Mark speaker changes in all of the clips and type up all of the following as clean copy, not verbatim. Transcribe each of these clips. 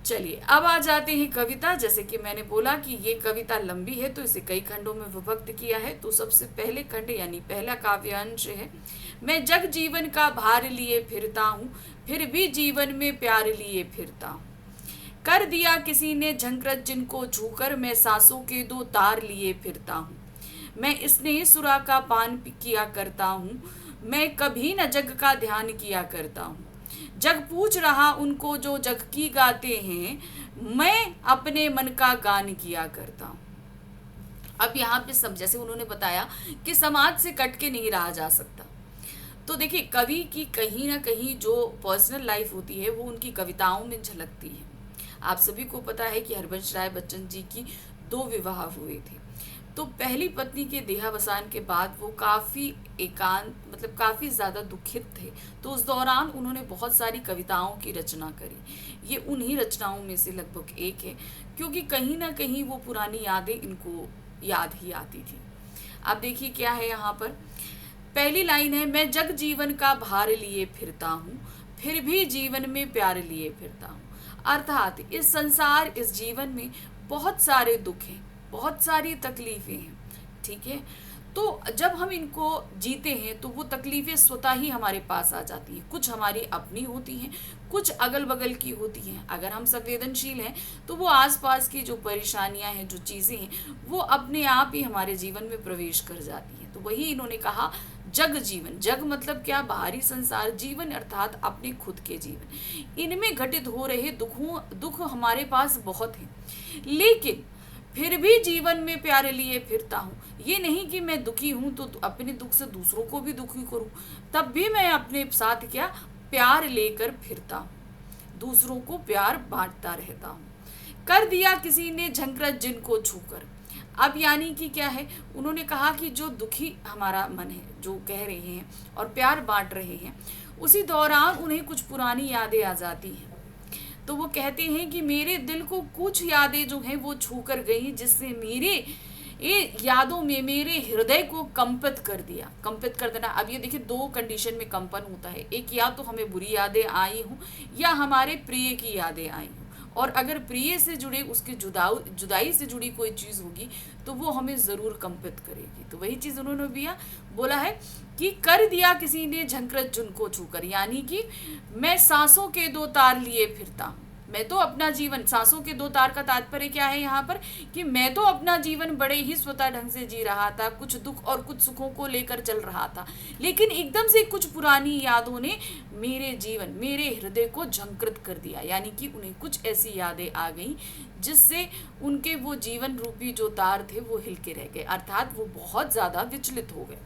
Speaker 1: चलिए अब आ जाते हैं कविता। जैसे कि मैंने बोला कि ये कविता लंबी है तो इसे कई खंडों में विभक्त किया है। तो सबसे पहले खंड यानी पहला काव्यांश है, मैं जग जीवन का भार लिए फिरता हूँ, फिर भी जीवन में प्यार लिए फिरता हूँ। कर दिया किसी ने झंकृत जिनको छूकर, मैं सांसों के दो तार लिए फिरता हूँ। मैं स्नेह सुरा का पान किया करता हूँ, मैं कभी न जग का ध्यान किया करता हूँ। जग पूछ रहा उनको जो जग की गाते हैं, मैं अपने मन का गान किया करता हूँ। अब यहाँ पे सब जैसे उन्होंने बताया कि समाज से कट के नहीं रहा जा सकता। तो देखिए कवि की कहीं ना कहीं जो पर्सनल लाइफ होती है वो उनकी कविताओं में झलकती है। आप सभी को पता है कि हरिवंश राय बच्चन जी की 2 विवाह हुए थे। तो पहली पत्नी के देहावसान के बाद वो काफ़ी एकांत मतलब काफ़ी ज़्यादा दुखित थे। तो उस दौरान उन्होंने बहुत सारी कविताओं की रचना करी। ये उन्हीं रचनाओं में से लगभग एक है, क्योंकि कहीं ना कहीं वो पुरानी यादें इनको याद ही आती थी। अब देखिए क्या है यहाँ पर। पहली लाइन है, मैं जग जीवन का भार लिए फिरता हूँ, फिर भी जीवन में प्यार लिए फिरता हूँ। अर्थात इस संसार इस जीवन में बहुत सारे दुख हैं, बहुत सारी तकलीफें हैं, ठीक है। तो जब हम इनको जीते हैं तो वो तकलीफें स्वतः ही हमारे पास आ जाती हैं। कुछ हमारी अपनी होती हैं, कुछ अगल बगल की होती हैं। अगर हम संवेदनशील हैं तो वो आसपास की जो परेशानियां हैं, जो चीज़ें हैं, वो अपने आप ही हमारे जीवन में प्रवेश कर जाती हैं। तो वही इन्होंने कहा जग जीवन। जग मतलब क्या? बाहरी संसार। जीवन अर्थात अपने खुद के जीवन। इनमें घटित हो रहे दुख हमारे पास बहुत हैं, लेकिन फिर भी जीवन में प्यार लिए फिरता हूँ। ये नहीं कि मैं दुखी हूँ तो अपने दुख से दूसरों को भी दुखी करूँ, तब भी मैं अपने साथ क्या प्यार लेकर फिरता हूँ, दूसरों को प्यार बांटता रहता हूँ। कर दिया किसी ने झंकृत जिनको छूकर। अब यानी कि क्या है, उन्होंने कहा कि जो दुखी हमारा मन है, जो कह रहे हैं और प्यार बांट रहे हैं, उसी दौरान उन्हें कुछ पुरानी यादें आ जाती हैं। तो वो कहते हैं कि मेरे दिल को कुछ यादें जो हैं वो छू कर गई, जिससे मेरे ये यादों में मेरे हृदय को कंपित कर दिया। कंपित कर देना, अब ये देखिए 2 कंडीशन में कंपन होता है। एक, या तो हमें बुरी यादें आई हों या हमारे प्रिय की यादें आई हों। और अगर प्रिय से जुड़े उसके जुदाई से जुड़ी कोई चीज़ होगी तो वो हमें ज़रूर कंपित करेगी। तो वही चीज़ उन्होंने भी बोला है कि कर दिया किसी ने झंकृत जिनको छूकर, यानी कि मैं सांसों के 2 तार लिए फिरता हूँ। मैं तो अपना जीवन, सांसों के 2 तार का तात्पर्य क्या है यहाँ पर, कि मैं तो अपना जीवन बड़े ही स्वतः ढंग से जी रहा था, कुछ दुख और कुछ सुखों को लेकर चल रहा था, लेकिन एकदम से कुछ पुरानी यादों ने मेरे जीवन, मेरे हृदय को झंकृत कर दिया। यानी कि उन्हें कुछ ऐसी यादें आ गई जिससे उनके वो जीवन रूपी जो तार थे वो हिल के रह गए, अर्थात वो बहुत ज़्यादा विचलित हो गए।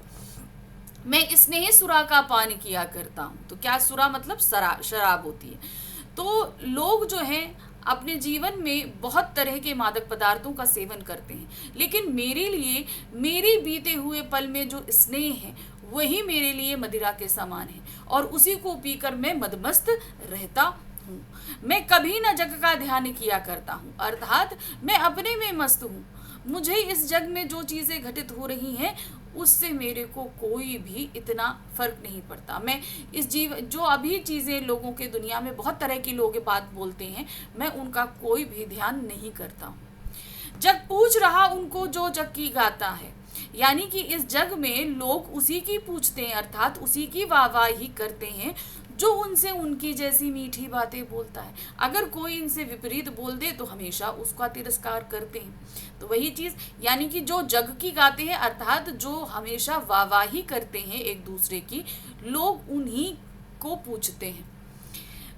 Speaker 1: मैं स्नेह सुरा का पान किया करता हूँ। तो क्या सुरा मतलब शराब होती है। तो लोग जो हैं अपने जीवन में बहुत तरह के मादक पदार्थों का सेवन करते हैं, लेकिन मेरे लिए मेरे बीते हुए पल में जो स्नेह है वही मेरे लिए मदिरा के समान है, और उसी को पीकर मैं मदमस्त रहता हूँ। मैं कभी न जग का ध्यान किया करता हूँ, अर्थात मैं अपने में मस्त हूँ। मुझे इस जग में जो चीज़ें घटित हो रही हैं उससे मेरे को कोई भी इतना फर्क नहीं पड़ता। मैं इस जो अभी चीज़ें लोगों के दुनिया में बहुत तरह के लोग बात बोलते हैं, मैं उनका कोई भी ध्यान नहीं करता हूँ। जग पूछ रहा उनको जो जग की गाता है, यानी कि इस जग में लोग उसी की पूछते हैं, अर्थात उसी की वाहवाही करते हैं जो उनसे उनकी जैसी मीठी बातें बोलता है। अगर कोई इनसे विपरीत बोल दे तो हमेशा उसका तिरस्कार करते हैं। तो वही चीज़, यानी कि जो जग की गाते हैं, अर्थात जो हमेशा वाहवाही करते हैं एक दूसरे की, लोग उन्हीं को पूछते हैं।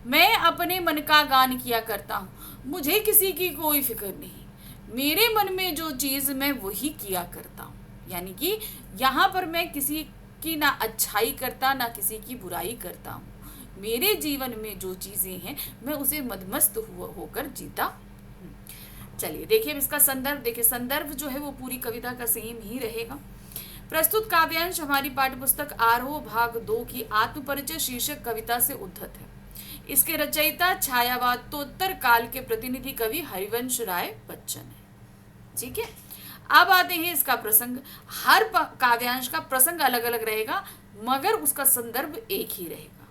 Speaker 1: मैं अपने मन का गान किया करता हूँ, मुझे किसी की कोई फिक्र नहीं, मेरे मन में जो चीज़ मैं वही किया करता हूँ। यानी कि यहाँ पर मैं किसी की ना अच्छाई करता ना किसी की बुराई करता हूँ। मेरे जीवन में जो चीज़ें हैं मैं उसे मदमस्त होकर जीता हूँ। चलिए देखिए अब इसका संदर्भ देखिए। संदर्भ जो है वो पूरी कविता का सेम ही रहेगा। प्रस्तुत काव्यांश हमारी पाठ्यपुस्तक आरोह भाग 2 की आत्मपरिचय शीर्षक कविता से उद्धत है। इसके रचयिता छायावादोत्तर काल के प्रतिनिधि कवि हरिवंश राय बच्चन है। ठीक है, अब आते हैं इसका प्रसंग। हर काव्यांश का प्रसंग अलग अलग रहेगा, मगर उसका संदर्भ एक ही रहेगा।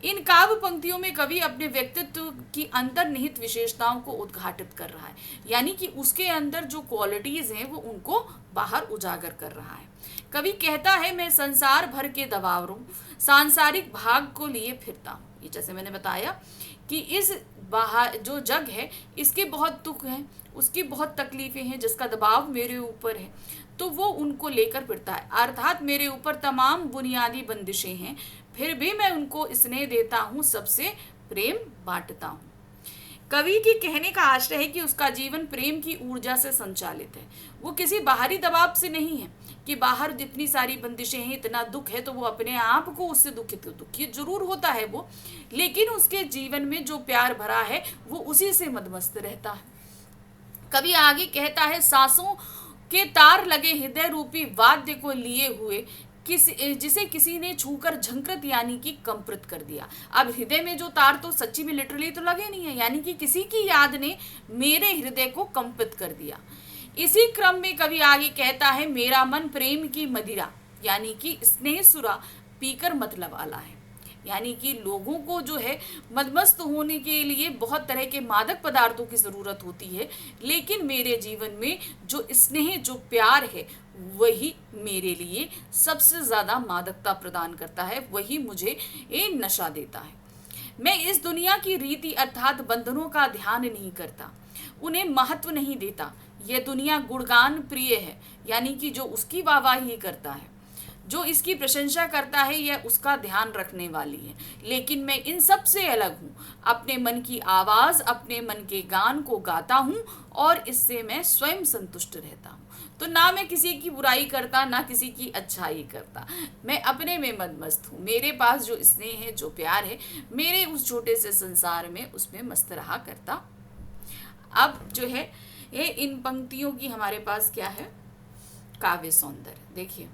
Speaker 1: इन काव्य पंक्तियों में कवि अपने व्यक्तित्व की अंतर्निहित विशेषताओं को उद्घाटित कर रहा है, यानी कि उसके अंदर जो क्वालिटीज हैं वो उनको बाहर उजागर कर रहा है। कवि कहता है, मैं संसार भर के दबावों, सांसारिक भाग को लिए फिरता हूँ। ये जैसे मैंने बताया कि इस बाहर जो जग है इसके बहुत दुख हैं, उसकी बहुत तकलीफें हैं, जिसका दबाव मेरे ऊपर है, तो वो उनको लेकर फिरता है। अर्थात मेरे ऊपर तमाम बुनियादी बंदिशें हैं, फिर भी मैं उनको स्नेह देता हूँ, सबसे प्रेम बांटता हूँ। कवि के कहने का आशय है कि उसका जीवन प्रेम की ऊर्जा से संचालित है। वो किसी बाहरी दबाव से नहीं है कि बाहर जितनी सारी बंदिशें हैं, इतना दुख है, तो वो अपने आप को उससे दुखित जरूर होता है वो, लेकिन उसके जीवन में जो प्यार भरा है वो उसी से मदमस्त रहता है। कवि आगे कहता है, सांसों के तार लगे हृदय रूपी वाद्य को लिए हुए जिसे किसी ने छूकर झंकृत यानी कि कंपित कर दिया। अब हृदय में जो तार तो सच्ची में लिटरली तो लगे नहीं है, यानी कि किसी की याद ने मेरे हृदय को कंपित कर दिया। इसी क्रम में कवि आगे कहता है, मेरा मन प्रेम की मदिरा यानी कि स्नेह सुरा पीकर मतलब वाला है, यानी कि लोगों को जो है मदमस्त होने के लिए बहुत तरह के मादक पदार्थों की ज़रूरत होती है, लेकिन मेरे जीवन में जो स्नेह, जो प्यार है, वही मेरे लिए सबसे ज़्यादा मादकता प्रदान करता है, वही मुझे ये नशा देता है। मैं इस दुनिया की रीति अर्थात बंधनों का ध्यान नहीं करता, उन्हें महत्व नहीं देता। यह दुनिया गुणगान प्रिय है, यानी कि जो उसकी वाहवाही करता है, जो इसकी प्रशंसा करता है, यह उसका ध्यान रखने वाली है। लेकिन मैं इन सब से अलग हूँ, अपने मन की आवाज़, अपने मन के गान को गाता हूँ और इससे मैं स्वयं संतुष्ट रहता हूँ। तो ना मैं किसी की बुराई करता, ना किसी की अच्छाई करता, मैं अपने में मदमस्त हूँ। मेरे पास जो स्नेह है, जो प्यार है, मेरे उस छोटे से संसार में, उसमें मस्त रहा करता। अब जो है ये इन पंक्तियों की हमारे पास क्या है, काव्य सौंदर्य। देखिए,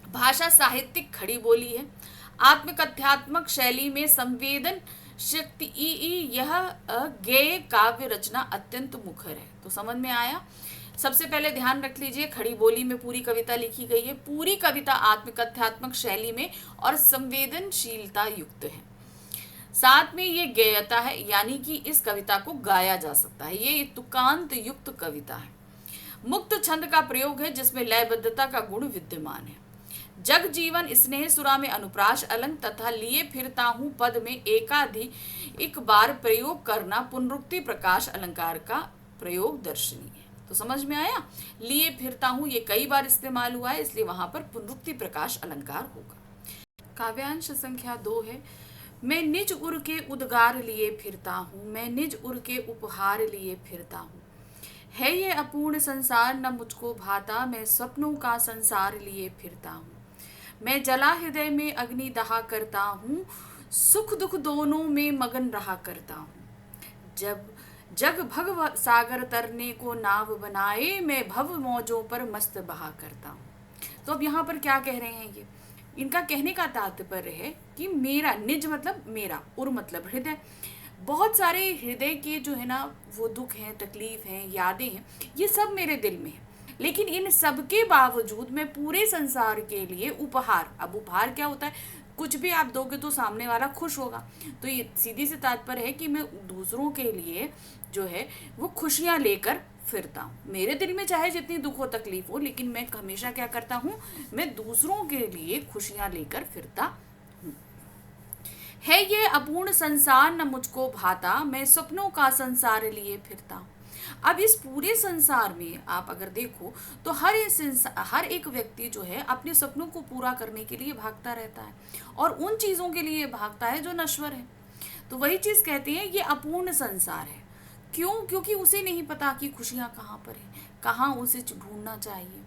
Speaker 1: भाषा साहित्यिक खड़ी बोली है, आत्मकथ्यात्मक शैली में संवेदन शक्ति यह गेय काव्य रचना अत्यंत मुखर है। तो समझ में आया। सबसे पहले ध्यान रख लीजिए, खड़ी बोली में पूरी कविता लिखी गई है, पूरी कविता आत्मकथ्यात्मक शैली में और संवेदनशीलता युक्त है। साथ में ये गेयता है, यानी कि इस कविता को गाया जा सकता है। ये तुकांत युक्त कविता है। मुक्त छंद का प्रयोग है, जिसमें लयबद्धता का गुण विद्यमान है। जग जीवन स्नेह सुरा में अनुप्रास अलंग तथा लिए फिरता हूँ पद में एकाधिक बार प्रयोग करना पुनरुक्ति प्रकाश अलंकार का प्रयोग दर्शनीय है। तो समझ में आया, लिए फिरता हूँ ये कई बार इस्तेमाल हुआ है, इसलिए वहां पर पुनरुक्ति प्रकाश अलंकार होगा। काव्यांश संख्या 2 है, मैं निज उर के उद्गार लिए फिरता हूँ, मैं निज उर के उपहार लिए फिरता हूँ। है ये अपूर्ण संसार न मुझको भाता, मैं स्वप्नों का संसार लिए फिरता हूँ। मैं जला हृदय में अग्नि दहा करता हूँ, सुख दुख दोनों में मगन रहा करता हूँ। जब जग भव सागर तरने को नाव बनाए, मैं भव मौजों पर मस्त बहा करता हूँ। तो अब यहाँ पर क्या कह रहे हैं ये, इनका कहने का तात्पर्य है कि मेरा, निज मतलब मेरा, उर मतलब हृदय, बहुत सारे हृदय के जो है ना वो दुख हैं, तकलीफ हैं, यादें हैं, ये सब मेरे दिल में है, लेकिन इन सब के बावजूद मैं पूरे संसार के लिए उपहार, अब उपहार क्या होता है, कुछ भी आप दोगे तो सामने वाला खुश होगा। तो ये सीधी सी तात्पर्य है कि मैं दूसरों के लिए जो है वो खुशियाँ लेकर फिरता हूँ। मेरे दिल में चाहे जितनी दुख हो, तकलीफ हो, लेकिन मैं हमेशा क्या करता हूँ, मैं दूसरों के लिए खुशियाँ लेकर फिरता हूँ। है ये अपूर्ण संसार न मुझको भाता, मैं सपनों का संसार लिए फिरता हूँ। अब इस पूरे संसार में आप अगर देखो तो हर एक व्यक्ति जो है अपने सपनों को पूरा करने के लिए भागता रहता है और उन चीज़ों के लिए भागता है जो नश्वर है। तो वही चीज़ कहते हैं ये अपूर्ण संसार है। क्यों? क्योंकि उसे नहीं पता कि खुशियाँ कहाँ पर है, कहाँ उसे ढूंढना चाहिए।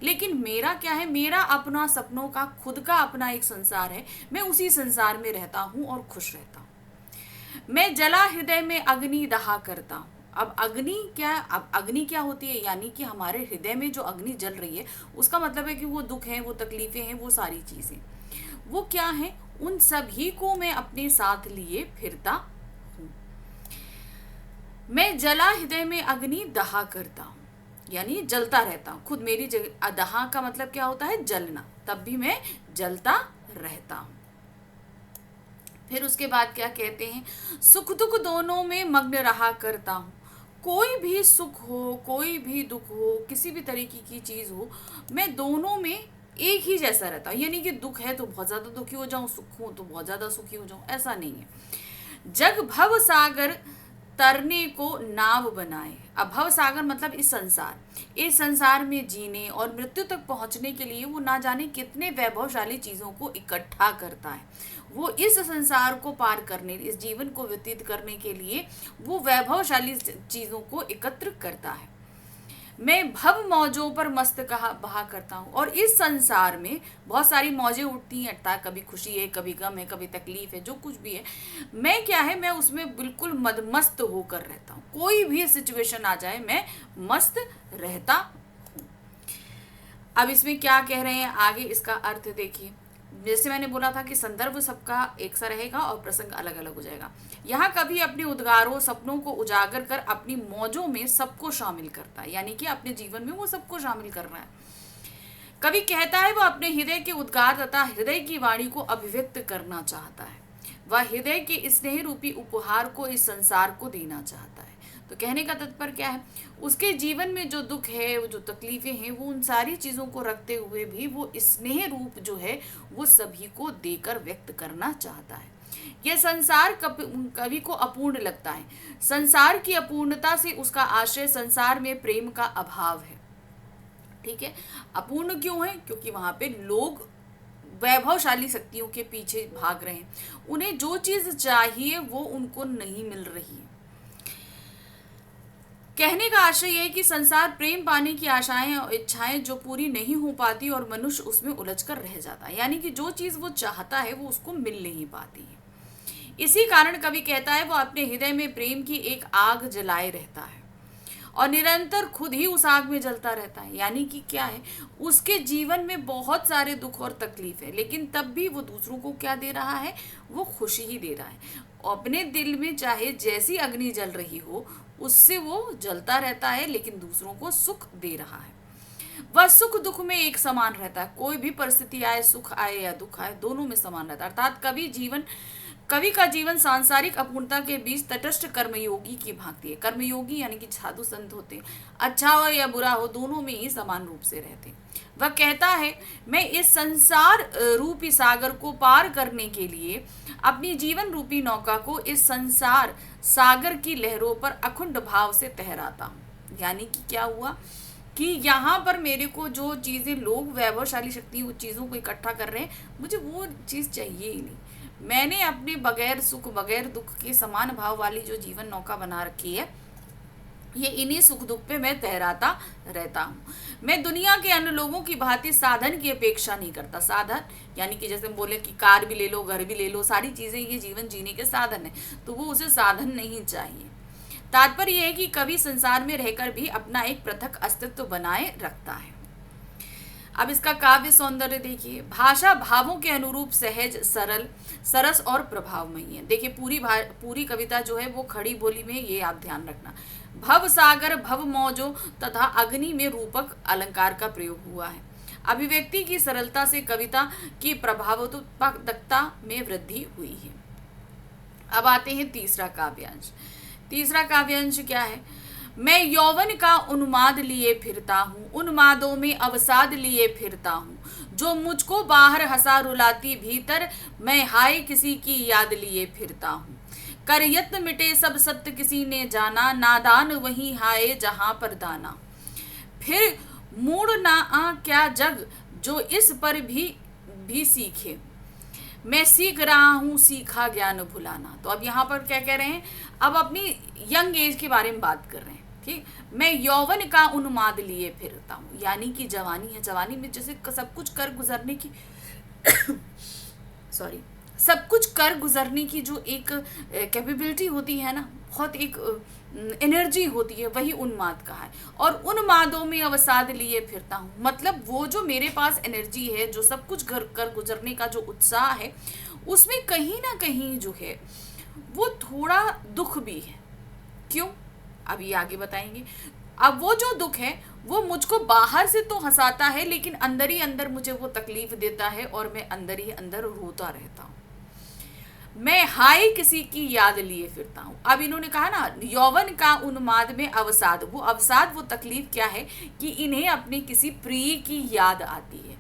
Speaker 1: लेकिन मेरा क्या है, मेरा अपना सपनों का खुद का अपना एक संसार है, मैं उसी संसार में रहता हूँ और खुश रहता हूँ। मैं जला हृदय में अग्नि दहा करता हूँ। अब अग्नि क्या होती है, यानी कि हमारे हृदय में जो अग्नि जल रही है उसका मतलब है कि वो दुख है, वो तकलीफें हैं, वो सारी चीज़ें वो क्या है, उन सभी को मैं अपने साथ लिए फिरता हूँ। मैं जला हृदय में अग्नि दहा करता हूँ, यानी जलता रहता हूँ खुद। मेरी दहा का मतलब क्या होता है, जलना, तब भी मैं जलता रहता हूँ। फिर उसके बाद क्या कहते हैं, सुख दुख दोनों में मग्न रहा करता हूँ। कोई भी सुख हो, कोई भी दुख हो, किसी भी तरीके की चीज़ हो, मैं दोनों में एक ही जैसा रहता हूँ। यानी कि दुख है तो बहुत ज़्यादा दुखी हो जाऊँ, सुख हो तो बहुत ज़्यादा सुखी हो जाऊँ, ऐसा नहीं है। जग भव सागर तरने को नाव बनाए। अब भव सागर मतलब इस संसार में जीने और मृत्यु तक पहुंचने के लिए वो ना जाने कितने वैभवशाली चीज़ों को इकट्ठा करता है। वो इस संसार को पार करने, इस जीवन को व्यतीत करने के लिए वो वैभवशाली चीज़ों को एकत्र करता है। मैं भव मौजों पर मस्त कहा बहा करता हूँ। और इस संसार में बहुत सारी मौजें उठती हैं, अर्थात कभी खुशी है, कभी गम है, कभी तकलीफ है, जो कुछ भी है, मैं क्या है, मैं उसमें बिल्कुल मदमस्त होकर रहता हूँ। कोई भी सिचुएशन आ जाए मैं मस्त रहता हूँ। अब इसमें क्या कह रहे हैं आगे, इसका अर्थ देखिए। जैसे मैंने बोला था कि संदर्भ सबका एक सा रहेगा और प्रसंग अलग अलग हो जाएगा। यहाँ कभी अपने उद्गारों सपनों को उजागर कर अपनी मौजों में सबको शामिल करता है, यानी कि अपने जीवन में वो सबको शामिल कर रहा है। कभी कहता है वो अपने हृदय के उद्गार तथा हृदय की वाणी को अभिव्यक्त करना चाहता है। वह हृदय के स्नेह रूपी उपहार को इस संसार को देना चाहता है। तो कहने का तात्पर्य क्या है, उसके जीवन में जो दुख है, वो जो तकलीफें हैं, वो उन सारी चीज़ों को रखते हुए भी वो स्नेह रूप जो है वो सभी को देकर व्यक्त करना चाहता है। यह संसार कवि को अपूर्ण लगता है। संसार की अपूर्णता से उसका आशय संसार में प्रेम का अभाव है। ठीक है, अपूर्ण क्यों है? क्योंकि वहां पे लोग वैभवशाली शक्तियों के पीछे भाग रहे हैं, उन्हें जो चीज चाहिए वो उनको नहीं मिल रही है। कहने का आशय यह है कि संसार प्रेम पाने की आशाएं और इच्छाएं जो पूरी नहीं हो पाती और मनुष्य उसमें उलझकर रह जाता है, यानी कि जो चीज वो चाहता है वो उसको मिल नहीं पाती है। इसी कारण कवि कहता है वो अपने हृदय में प्रेम की एक आग जलाए रहता है और निरंतर खुद ही उस आग में जलता रहता है। यानी कि क्या है, उसके जीवन में बहुत सारे दुख और तकलीफ है, लेकिन तब भी वो दूसरों को क्या दे रहा है, वो खुशी ही दे रहा है। अपने दिल में चाहे जैसी अग्नि जल रही हो उससे वो जलता रहता है, लेकिन दूसरों को सुख दे रहा है। वह सुख दुख में एक समान रहता है। कोई भी परिस्थिति आए, सुख आए या दुख आए, दोनों में समान रहता है। अर्थात कवि का जीवन सांसारिक अपूर्णता के बीच तटस्थ कर्मयोगी की भांति है। कर्मयोगी यानी कि साधु संत होते हैं, अच्छा हो या बुरा हो दोनों में ही समान रूप से रहते हैं। वह कहता है मैं इस संसार रूपी सागर को पार करने के लिए अपनी जीवन रूपी नौका को इस संसार सागर की लहरों पर अखंड भाव से तहराता हूँ। यानी कि क्या हुआ कि यहाँ पर मेरे को जो चीज़ें लोग वैभवशाली शक्ति उन चीज़ों को इकट्ठा कर रहे हैं, मुझे वो चीज़ चाहिए ही नहीं। मैंने अपने बगैर सुख बगैर दुख के समान भाव वाली जो जीवन नौका बना रखी है, ये इन्हीं सुख दुख पे मैं तहराता रहता हूँ। मैं दुनिया के अन्य लोगों की भांति साधन की अपेक्षा नहीं करता। साधन यानी कि जैसे हम बोले कि कार भी ले लो, घर भी ले लो, सारी चीज़ें ये जीवन जीने के साधन है, तो वो उसे साधन नहीं चाहिए। तात्पर्य यह है कि कवि संसार में रहकर भी अपना एक पृथक अस्तित्व बनाए रखता है। अब इसका काव्य सौंदर्य देखिए। भाषा भावों के अनुरूप सहज, सरल, सरस और प्रभावमयी है। देखिए पूरी कविता जो है वो खड़ी बोली में, ये आप ध्यान रखना। भव सागर, भव मौजों तथा अग्नि में रूपक अलंकार का प्रयोग हुआ है। अभिव्यक्ति की सरलता से कविता की प्रभावोत्पादकता में वृद्धि हुई है। अब आते हैं तीसरा काव्यांश। तीसरा काव्यांश क्या है? मैं यौवन का उन्माद लिए फिरता हूँ, उन्मादों में अवसाद लिए फिरता हूँ, जो मुझको बाहर हंसा रुलाती भीतर मैं हाय किसी की याद लिए फिरता हूँ। कर यत्न मिटे सब सत्य किसी ने जाना, नादान वही हाय जहाँ पर दाना। फिर मूड ना आ क्या जग जो इस पर भी सीखे, मैं सीख रहा हूँ सीखा ज्ञान भुलाना। तो अब यहाँ पर क्या कह रहे हैं, अब अपनी यंग एज के बारे में बात कर रहे हैं। ठीक, मैं यौवन का उन्माद लिए फिरता हूँ, यानी कि जवानी है। जवानी में जैसे सब कुछ कर गुजरने की सॉरी सब कुछ कर गुजरने की जो एक कैपेबिलिटी होती है ना, बहुत एक एनर्जी होती है, वही उन्माद का है। और उन्मादों में अवसाद लिए फिरता हूँ, मतलब वो जो मेरे पास एनर्जी है, जो सब कुछ कर गुजरने का जो उत्साह है, उसमें कहीं ना कहीं जो है वो थोड़ा दुख भी है। क्यों, अभी आगे बताएंगे। अब वो जो दुख है वो मुझको बाहर से तो हंसाता है, लेकिन अंदर ही अंदर मुझे वो तकलीफ देता है और मैं अंदर ही अंदर रोता रहता हूँ। मैं हाय किसी की याद लिए फिरता हूँ। अब इन्होंने कहा ना, यौवन का उन्माद में अवसाद, वो अवसाद, वो तकलीफ क्या है कि इन्हें अपने किसी प्रिय की याद आती है।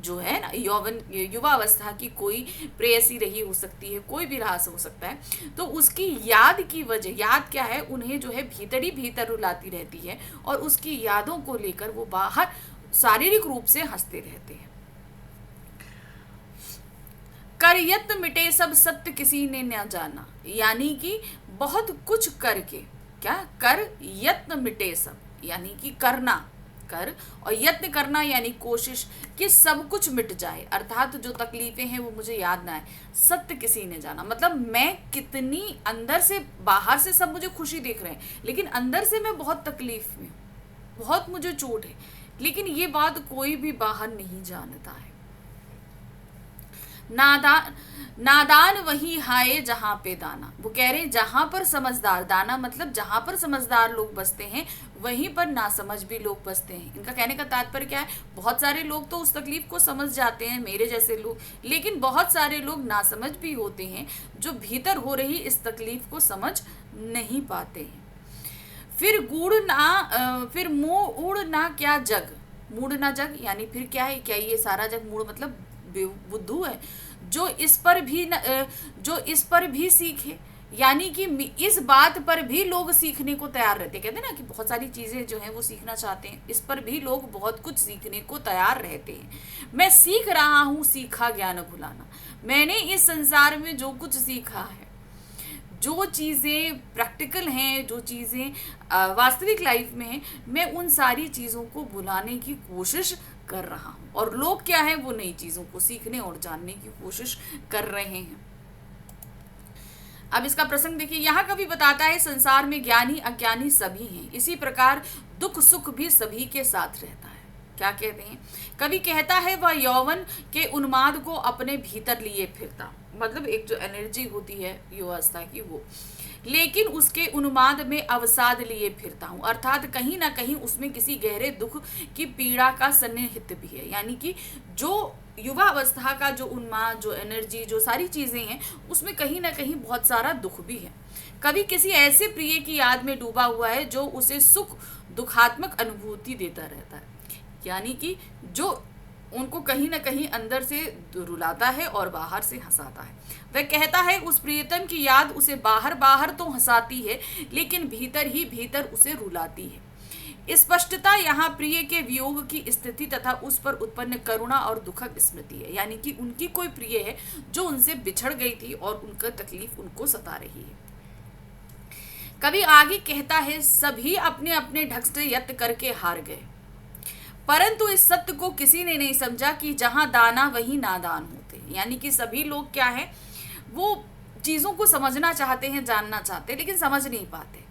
Speaker 1: जो है ना यौवन, युवा अवस्था की कोई प्रेयसी रही हो सकती है, कोई भी रहा हो सकता है, तो उसकी याद की वजह, याद क्या है, उन्हें जो है भीतर ही भीतर रुलाती रहती है और उसकी यादों को लेकर वो बाहर शारीरिक रूप से हंसते रहते हैं। कर यत्न मिटे सब सत्य किसी ने न जाना, यानी कि बहुत कुछ करके, क्या, कर यत्न मिटे सब, यानी कि करना, कर और यत्न करना यानी कोशिश कि सब कुछ मिट जाए, अर्थात जो तकलीफें हैं वो मुझे याद ना आए। सत्य किसी ने जाना मतलब मैं कितनी अंदर से, बाहर से सब मुझे खुशी देख रहे हैं लेकिन अंदर से मैं बहुत तकलीफ में हूँ, बहुत मुझे चोट है, लेकिन ये बात कोई भी बाहर नहीं जानता है। नादान नादान वही हाय जहां पे दाना, वो कह रहे हैं जहां पर समझदार, दाना मतलब जहां पर समझदार लोग बसते हैं वहीं पर नासमझ भी लोग बसते हैं। इनका कहने का तात्पर्य क्या है, बहुत सारे लोग तो उस तकलीफ को समझ जाते हैं, मेरे जैसे लोग, लेकिन बहुत सारे लोग नासमझ भी होते हैं जो भीतर हो रही इस तकलीफ को समझ नहीं पाते हैं। फिर मुंह उड़ ना क्या जग, मूड ना जग यानी फिर क्या है, क्या ये सारा जग, मूड मतलब बुद्धू है, जो इस पर भी सीखे, यानी कि इस बात पर भी लोग सीखने को तैयार रहते हैं। कहते हैं ना कि बहुत सारी चीज़ें जो हैं वो सीखना चाहते हैं, इस पर भी लोग बहुत कुछ सीखने को तैयार रहते हैं। मैं सीख रहा हूँ सीखा ज्ञान भुलाना, मैंने इस संसार में जो कुछ सीखा है, जो चीज़ें प्रैक्टिकल हैं, जो चीज़ें वास्तविक लाइफ में हैं, मैं उन सारी चीज़ों को भुलाने की कोशिश कर रहा हूँ, और लोग क्या है, वो नई चीज़ों को सीखने और जानने की कोशिश कर रहे हैं। अब इसका प्रसंग देखिए, यहाँ कवि बताता है संसार में ज्ञानी अज्ञानी सभी हैं, इसी प्रकार दुख सुख भी सभी के साथ रहता है। क्या कहते हैं कवि, कहता है वह यौवन के उन्माद को अपने भीतर लिए फिरता, मतलब एक जो एनर्जी होती है युवावस्था की वो, लेकिन उसके उन्माद में अवसाद लिए फिरता हूँ, अर्थात कहीं ना कहीं उसमें किसी गहरे दुख की पीड़ा का सन्निहित भी है। यानी कि जो युवा अवस्था का जो उन्माद, जो एनर्जी, जो सारी चीज़ें हैं, उसमें कहीं ना कहीं बहुत सारा दुख भी है। कभी किसी ऐसे प्रिय की याद में डूबा हुआ है जो उसे सुख दुखात्मक अनुभूति देता रहता है, यानी कि जो उनको कहीं ना कहीं अंदर से रुलाता है और बाहर से हंसाता है। वह कहता है उस प्रियतम की याद उसे बाहर बाहर तो हंसाती है लेकिन भीतर ही भीतर उसे रुलाती है। स्पष्टता यहाँ प्रिय के वियोग की स्थिति तथा उस पर उत्पन्न करुणा और दुखद स्मृति है, यानी कि उनकी कोई प्रिय है जो उनसे बिछड़ गई थी और उनका तकलीफ उनको सता रही है। कभी आगे कहता है सभी अपने अपने ढंग से यत्न करके हार गए, परंतु इस सत्य को किसी ने नहीं समझा कि जहां दाना वहीं नादान होते हैं। यानी कि सभी लोग क्या है, वो चीज़ों को समझना चाहते हैं, जानना चाहते हैं, लेकिन समझ नहीं पाते।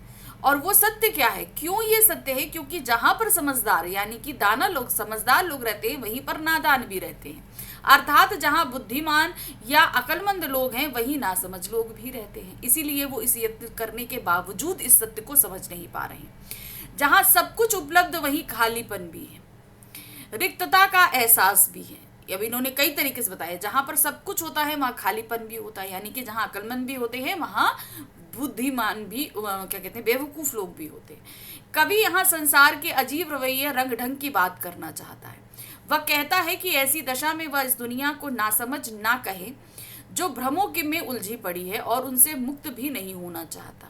Speaker 1: और वो सत्य क्या है, क्यों ये सत्य है, क्योंकि जहां पर समझदार यानी कि दाना लोग, समझदार लोग रहते हैं, वहीं पर नादान भी रहते हैं। अर्थात जहां बुद्धिमान या अक्लमंद लोग हैं वहीं नासमझ लोग भी रहते हैं। इसीलिए वो इस यत्न करने के बावजूद इस सत्य को समझ नहीं पा रहे हैं। जहां सब कुछ उपलब्ध वहीं खालीपन भी है, रिक्तता का एहसास भी है। अब इन्होंने कई तरीके से बताया, जहां पर सब कुछ होता है वहां खालीपन भी होता है, यानी कि जहां अक्लमंद भी होते हैं वहां बुद्धिमान भी, क्या कहते हैं, बेवकूफ लोग भी होते हैं। कवि यहाँ संसार के अजीब रवैये रंग ढंग की बात करना चाहता है। वह कहता है कि ऐसी दशा में वह इस दुनिया को नासमझ ना कहे जो भ्रमों में उलझी पड़ी है और उनसे मुक्त भी नहीं होना चाहता।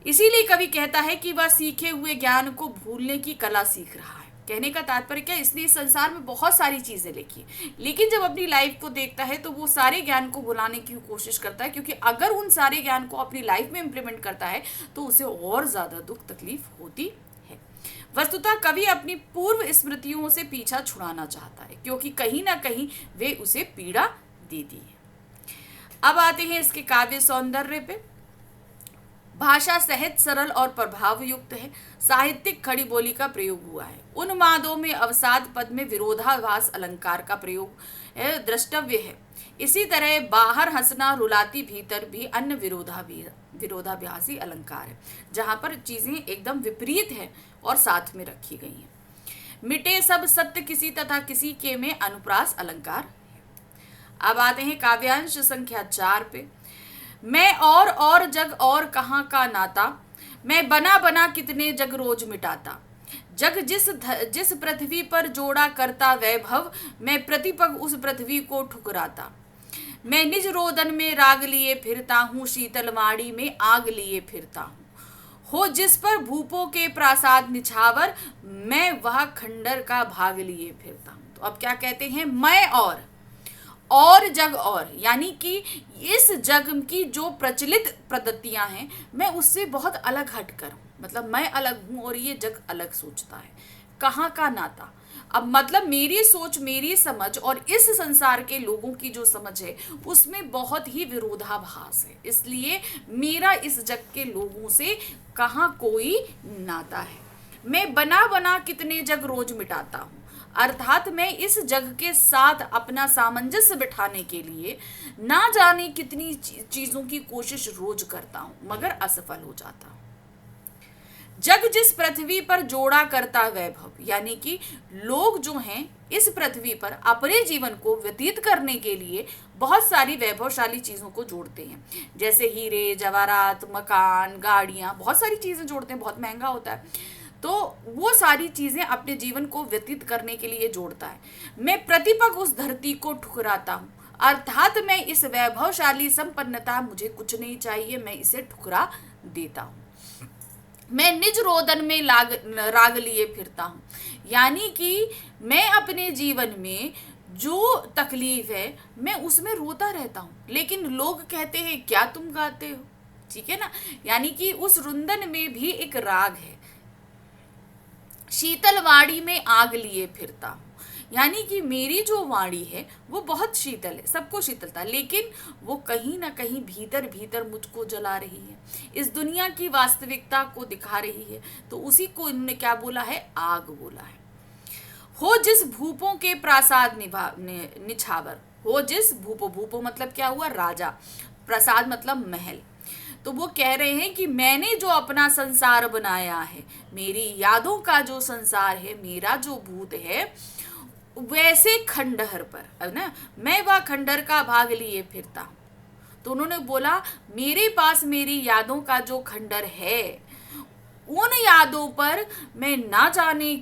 Speaker 1: इसीलिए कवि कहता है कि वह सीखे हुए ज्ञान को भूलने की कला सीख रहा है। कहने का तात्पर्य क्या, इसने इस संसार में बहुत सारी चीज़ें लिखी, लेकिन जब अपनी लाइफ को देखता है तो वो सारे ज्ञान को भुलाने की कोशिश करता है, क्योंकि अगर उन सारे ज्ञान को अपनी लाइफ में इम्प्लीमेंट करता है तो उसे और ज़्यादा दुख तकलीफ होती है। वस्तुतः कवि अपनी पूर्व स्मृतियों से पीछा छुड़ाना चाहता है, क्योंकि कहीं ना कहीं वे उसे पीड़ा देती है। अब आते हैं इसके काव्य सौंदर्य पे। भाषा सहज सरल और प्रभाव युक्त है, साहित्यिक खड़ी बोली का प्रयोग हुआ है। उन्मादों में अवसाद पद में विरोधाभास अलंकार का प्रयोग द्रष्टव्य है। इसी तरह बाहर हंसना रुलाती भीतर भी अन्य विरोधाभासी अलंकार है, जहां पर चीजें एकदम विपरीत हैं और साथ में रखी गई हैं। मिटे सब सत्य किसी तथा किसी के में अनुप्रास अलंकार। अब आते हैं काव्यांश संख्या 4 पे। मैं और जग और कहाँ का नाता, मैं बना बना कितने जग रोज मिटाता। जग जिस पृथ्वी पर जोड़ा करता वैभव, मैं प्रतिपग उस पृथ्वी को ठुकराता। मैं निज रोदन में राग लिए फिरता हूँ, शीतलवाड़ी में आग लिए फिरता हूँ। हो जिस पर भूपों के प्रासाद निछावर, मैं वह खंडर का भाग लिए फिरता हूँ। तो अब क्या कहते हैं, मैं और जग और, यानी कि इस जग की जो प्रचलित पद्धतियां हैं मैं उससे बहुत अलग हटकर हूं। मतलब मैं अलग हूं और ये जग अलग सोचता है। कहाँ का नाता, अब मतलब मेरी सोच, मेरी समझ और इस संसार के लोगों की जो समझ है उसमें बहुत ही विरोधाभास है। इसलिए मेरा इस जग के लोगों से कहाँ कोई नाता है। मैं बना बना कितने जग रोज मिटाता हूँ, अर्थात मैं इस जग के साथ अपना सामंजस्य बिठाने के लिए ना जाने कितनी चीजों की कोशिश रोज करता हूं, मगर असफल हो जाता हूं। जग जिस पृथ्वी पर जोड़ा करता वैभव, यानी कि लोग जो हैं इस पृथ्वी पर अपने जीवन को व्यतीत करने के लिए बहुत सारी वैभवशाली चीजों को जोड़ते हैं, जैसे हीरे जवाहरात, मकान, गाड़ियां, बहुत सारी चीजें जोड़ते हैं, बहुत महंगा होता है। तो वो सारी चीजें अपने जीवन को व्यतीत करने के लिए जोड़ता है। मैं प्रतिपग उस धरती को ठुकराता हूँ, अर्थात मैं इस वैभवशाली संपन्नता, मुझे कुछ नहीं चाहिए, मैं इसे ठुकरा देता हूँ। मैं निज रोदन में राग लिए फिरता हूँ, यानी कि मैं अपने जीवन में जो तकलीफ है मैं उसमें रोता रहता हूँ, लेकिन लोग कहते हैं क्या तुम गाते हो, ठीक है ना। यानी कि उस रुंदन में भी एक राग है। शीतल वाड़ी में आग लिए फिरता हूँ, यानी कि मेरी जो वाणी है वो बहुत शीतल है, सबको शीतलता, लेकिन वो कहीं ना कहीं भीतर भीतर मुझको जला रही है, इस दुनिया की वास्तविकता को दिखा रही है। तो उसी को इन्होंने क्या बोला है, आग बोला है। हो जिस भूपों के प्रासाद निछावर, हो जिस भूपो मतलब क्या हुआ, राजा, प्रसाद मतलब महल। तो वो कह रहे हैं कि मैंने जो अपना संसार बनाया है, मेरी यादों का जो संसार है, मेरा जो भूत है, वैसे खंडहर पर है ना, मैं वह खंडहर का भाग लिए फिरता हूँ। तो उन्होंने बोला मेरे पास मेरी यादों का जो खंडहर है, उन यादों पर मैं ना जाने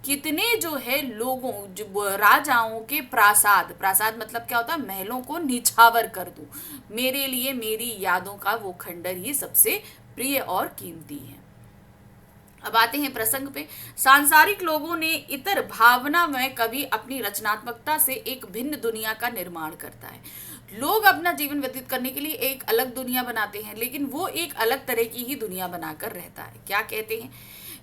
Speaker 1: कितने जो है लोगों, जो राजाओं के प्रासाद मतलब क्या होता है, महलों को निछावर कर दूं। मेरे लिए मेरी यादों का वो खंडर ही सबसे प्रिय और कीमती है। अब आते हैं प्रसंग पे। सांसारिक लोगों ने इतर भावना में कवि अपनी रचनात्मकता से एक भिन्न दुनिया का निर्माण करता है। लोग अपना जीवन व्यतीत करने के लिए एक अलग दुनिया बनाते हैं, लेकिन वो एक अलग तरह की ही दुनिया बनाकर रहता है। क्या कहते हैं,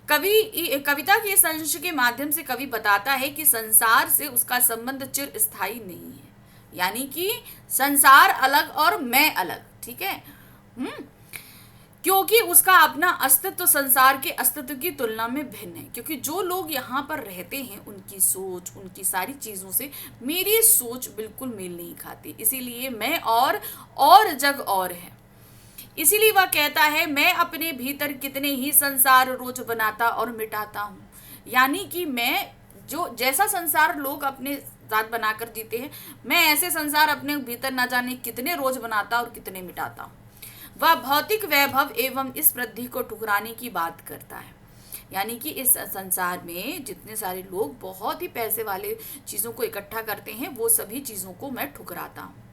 Speaker 1: कविता के इस अंश के माध्यम से कवि बताता है कि संसार से उसका संबंध चिर स्थायी नहीं है, यानी कि संसार अलग और मैं अलग, ठीक है। क्योंकि उसका अपना अस्तित्व संसार के अस्तित्व की तुलना में भिन्न है। क्योंकि जो लोग यहाँ पर रहते हैं उनकी सोच, उनकी सारी चीज़ों से मेरी सोच बिल्कुल मेल नहीं खाती, इसीलिए मैं और जग और है। इसीलिए वह कहता है मैं अपने भीतर कितने ही संसार रोज बनाता और मिटाता हूँ, यानी कि मैं जो जैसा संसार लोग अपने साथ बनाकर जीते हैं, मैं ऐसे संसार अपने भीतर न जाने कितने रोज बनाता और कितने मिटाता हूँ। वह भौतिक वैभव एवं इस वृद्धि को ठुकराने की बात करता है, यानी कि इस संसार में जितने सारे लोग बहुत ही पैसे वाले चीज़ों को इकट्ठा करते हैं, वो सभी चीज़ों को मैं ठुकराता हूँ।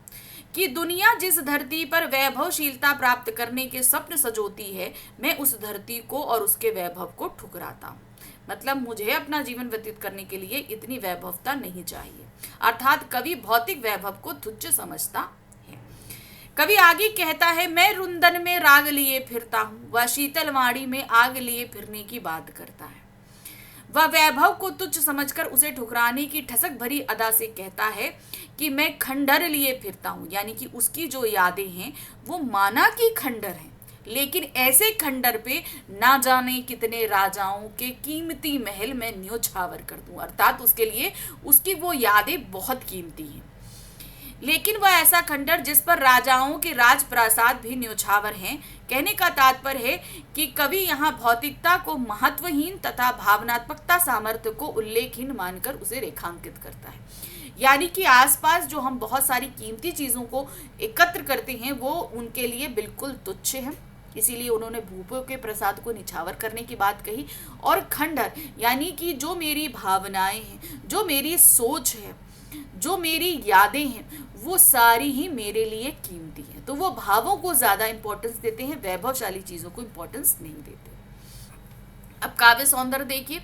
Speaker 1: कि दुनिया जिस धरती पर वैभवशीलता प्राप्त करने के स्वप्न सजोती है, मैं उस धरती को और उसके वैभव को ठुकराता हूँ। मतलब मुझे अपना जीवन व्यतीत करने के लिए इतनी वैभवता नहीं चाहिए, अर्थात कवि भौतिक वैभव को तुच्छ समझता है। कवि आगे कहता है मैं रुंदन में राग लिए फिरता हूँ, वह शीतलवाड़ी में आग लिए फिरने की बात करता है। वह वैभव को तुच्छ समझकर उसे ठुकराने की ठसक भरी अदा से कहता है कि मैं खंडर लिए फिरता हूँ, यानी कि उसकी जो यादें हैं वो माना कि खंडर हैं, लेकिन ऐसे खंडर पे ना जाने कितने राजाओं के कीमती महल में न्योछावर कर दूं, अर्थात उसके लिए उसकी वो यादें बहुत कीमती हैं। लेकिन वह ऐसा खंडर जिस पर राजाओं के राजप्रासाद भी न्योछावर हैं। कहने का तात्पर्य है कि कवि यहाँ भौतिकता को महत्वहीन तथा भावनात्मकता सामर्थ्य को उल्लेखहीन मानकर उसे रेखांकित करता है। यानी कि आसपास जो हम बहुत सारी कीमती चीज़ों को एकत्र करते हैं वो उनके लिए बिल्कुल तुच्छ है। इसीलिए उन्होंने भूपों के प्रसाद को निछावर करने की बात कही। और खंडहर यानी कि जो मेरी भावनाएं हैं, जो मेरी सोच है, जो मेरी यादें हैं, वो सारी ही मेरे लिए कीमती हैं। तो वो भावों को ज़्यादा इंपॉर्टेंस देते हैं, वैभवशाली चीज़ों को इंपॉर्टेंस नहीं देते। अब काव्य सौंदर्य देखिए।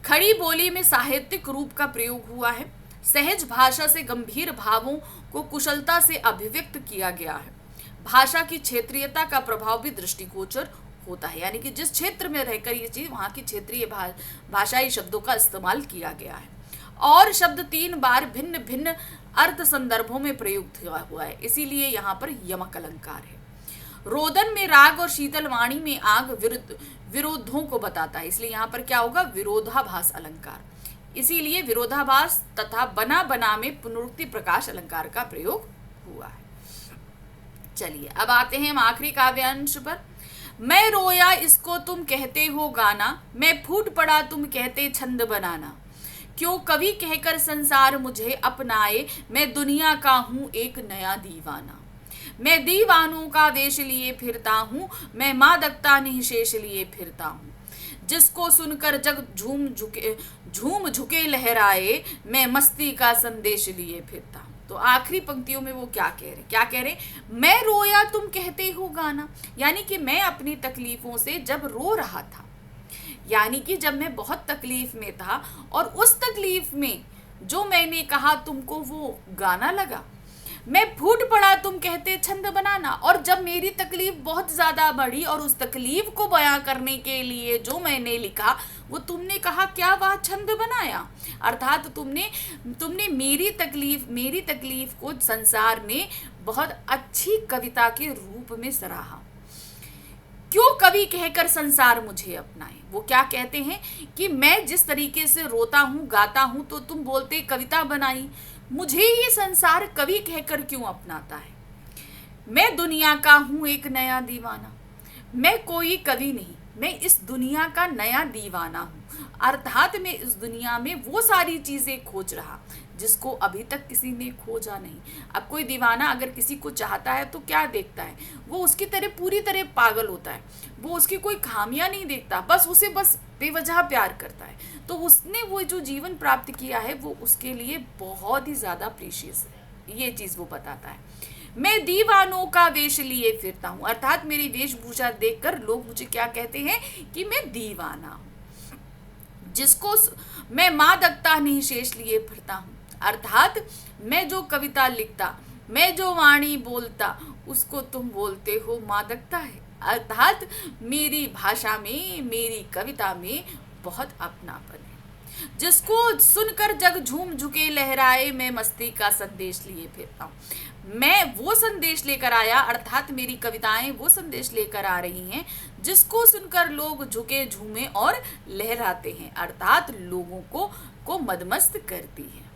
Speaker 1: खड़ी बोली में साहित्यिक रूप का प्रयोग हुआ है। सहज भाषा से गंभीर भावों को कुशलता से अभिव्यक्त किया गया है। भाषा की क्षेत्रीयता का प्रभाव भी दृष्टिगोचर होता है, यानी कि जिस क्षेत्र में रहकर ये चीज, वहां की क्षेत्रीय भाषाई शब्दों का इस्तेमाल किया गया है। और शब्द 3 बार भिन्न भिन्न अर्थ संदर्भों में प्रयुक्त हुआ है, इसीलिए यहाँ पर यमक अलंकार है। रोदन में राग और शीतल वाणी में आग विरोधों को बताता है, इसलिए यहाँ पर क्या होगा, विरोधाभास अलंकार। इसीलिए विरोधाभास तथा बना बना में पुनरुक्ति प्रकाश अलंकार का प्रयोग हुआ है। चलिए अब आते हैं हम आखिरी काव्यांश पर। मैं रोया इसको तुम कहते हो गाना, मैं फूट पड़ा तुम कहते छंद बनाना। क्यों कवि कहकर संसार मुझे अपनाए, मैं दुनिया का हूं एक नया दीवाना। मैं दीवानों का वेश लिए फिरता हूँ, मैं मादकता निःशेष लिए फिरता हूँ। जिसको सुनकर जग झूम झुके लहराए, मैं मस्ती का संदेश लिए फिरता हूँ। तो आखिरी पंक्तियों में वो क्या कह रहे, मैं रोया तुम कहते हो गाना, यानी कि मैं अपनी तकलीफों से जब रो रहा था, यानी कि जब मैं बहुत तकलीफ में था और उस तकलीफ में जो मैंने कहा तुमको वो गाना लगा। मैं फूट पड़ा तुम कहते छंद बनाना, और जब मेरी तकलीफ बहुत ज़्यादा बढ़ी और उस तकलीफ को बयां करने के लिए जो मैंने लिखा वो तुमने कहा क्या वह छंद बनाया। अर्थात तुमने मेरी तकलीफ को संसार ने बहुत अच्छी कविता के रूप में सराहा। क्यों कवि कहकर संसार मुझे अपनाए, वो क्या कहते हैं कि मैं जिस तरीके से रोता हूँ गाता हूँ तो तुम बोलते कविता बनाई, मुझे ये संसार कवि कहकर क्यों अपनाता है। मैं दुनिया का हूँ एक नया दीवाना, मैं कोई कवि नहीं, मैं इस दुनिया का नया दीवाना हूँ। अर्थात मैं इस दुनिया में वो सारी चीज़ें खोज रहा जिसको अभी तक किसी ने खोजा नहीं। अब कोई दीवाना अगर किसी को चाहता है तो क्या देखता है, वो उसकी तरह पूरी तरह पागल होता है, वो उसकी कोई खामियां नहीं देखता, उसे बेवजह प्यार करता है। तो उसने वो जो जीवन प्राप्त किया है वो उसके लिए बहुत ही ज़्यादा प्रीशियस है, ये चीज़ वो बताता है। मैं दीवानों का वेश लिए फिरता हूँ, अर्थात मेरी वेशभूषा देखकर लोग मुझे क्या कहते हैं कि मैं दीवाना हूँ। जिसको मैं मादकता निःशेष लिए फिरता हूँ, अर्थात मैं जो कविता लिखता, मैं जो वाणी बोलता, उसको तुम बोलते हो मादकता है। अर्थात मेरी भाषा में, मेरी कविता में बहुत अपनापन है। जिसको सुनकर जग झूम झुके लहराए, मैं मस्ती का संदेश लिए फिरता हूँ। मैं वो संदेश लेकर आया, अर्थात मेरी कविताएं वो संदेश लेकर आ रही हैं जिसको सुनकर लोग झुके झूमे और लहराते हैं, अर्थात लोगों को मदमस्त करती है।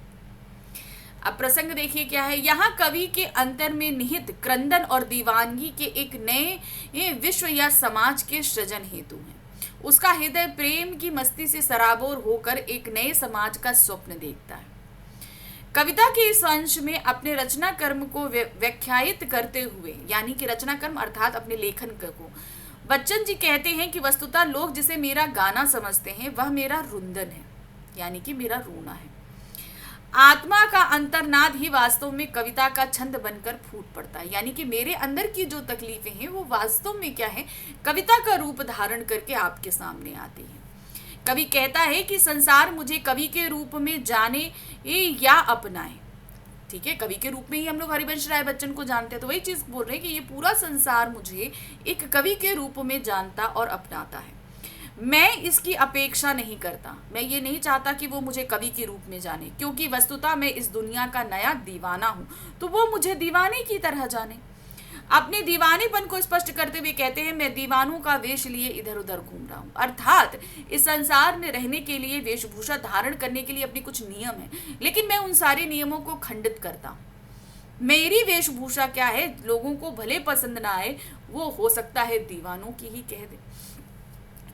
Speaker 1: अब प्रसंग देखिए क्या है। यहाँ कवि के अंतर में निहित क्रंदन और दीवानगी के एक नए विश्व या समाज के सृजन हेतु है। उसका हृदय प्रेम की मस्ती से सराबोर होकर एक नए समाज का स्वप्न देखता है। कविता के इस अंश में अपने रचना कर्म को व्याख्यायित करते हुए, यानी कि रचना कर्म अर्थात अपने लेखन को, बच्चन जी कहते हैं कि वस्तुतः लोग जिसे मेरा गाना समझते हैं वह मेरा रुंदन है, यानी कि मेरा रोना है। आत्मा का अंतर्नाद ही वास्तव में कविता का छंद बनकर फूट पड़ता है, यानी कि मेरे अंदर की जो तकलीफें हैं वो वास्तव में क्या है, कविता का रूप धारण करके आपके सामने आती हैं। कवि कहता है कि संसार मुझे कवि के रूप में जाने या अपनाए। ठीक है, कवि के रूप में ही हम लोग हरिवंश राय बच्चन को जानते हैं, तो वही चीज़ बोल रहे हैं कि ये पूरा संसार मुझे एक कवि के रूप में जानता और अपनाता है। मैं इसकी अपेक्षा नहीं करता, मैं ये नहीं चाहता कि वो मुझे कवि के रूप में जाने, क्योंकि वस्तुतः मैं इस दुनिया का नया दीवाना हूँ, तो वो मुझे दीवाने की तरह जाने। अपने दीवानेपन को स्पष्ट करते हुए कहते हैं, मैं दीवानों का वेश लिए इधर उधर घूम रहा हूँ। अर्थात इस संसार में रहने के लिए, वेशभूषा धारण करने के लिए अपने कुछ नियम है, लेकिन मैं उन सारे नियमों को खंडित करता हूँ। मेरी वेशभूषा क्या है, लोगों को भले पसंद ना आए, वो हो सकता है दीवानों की ही कह दे।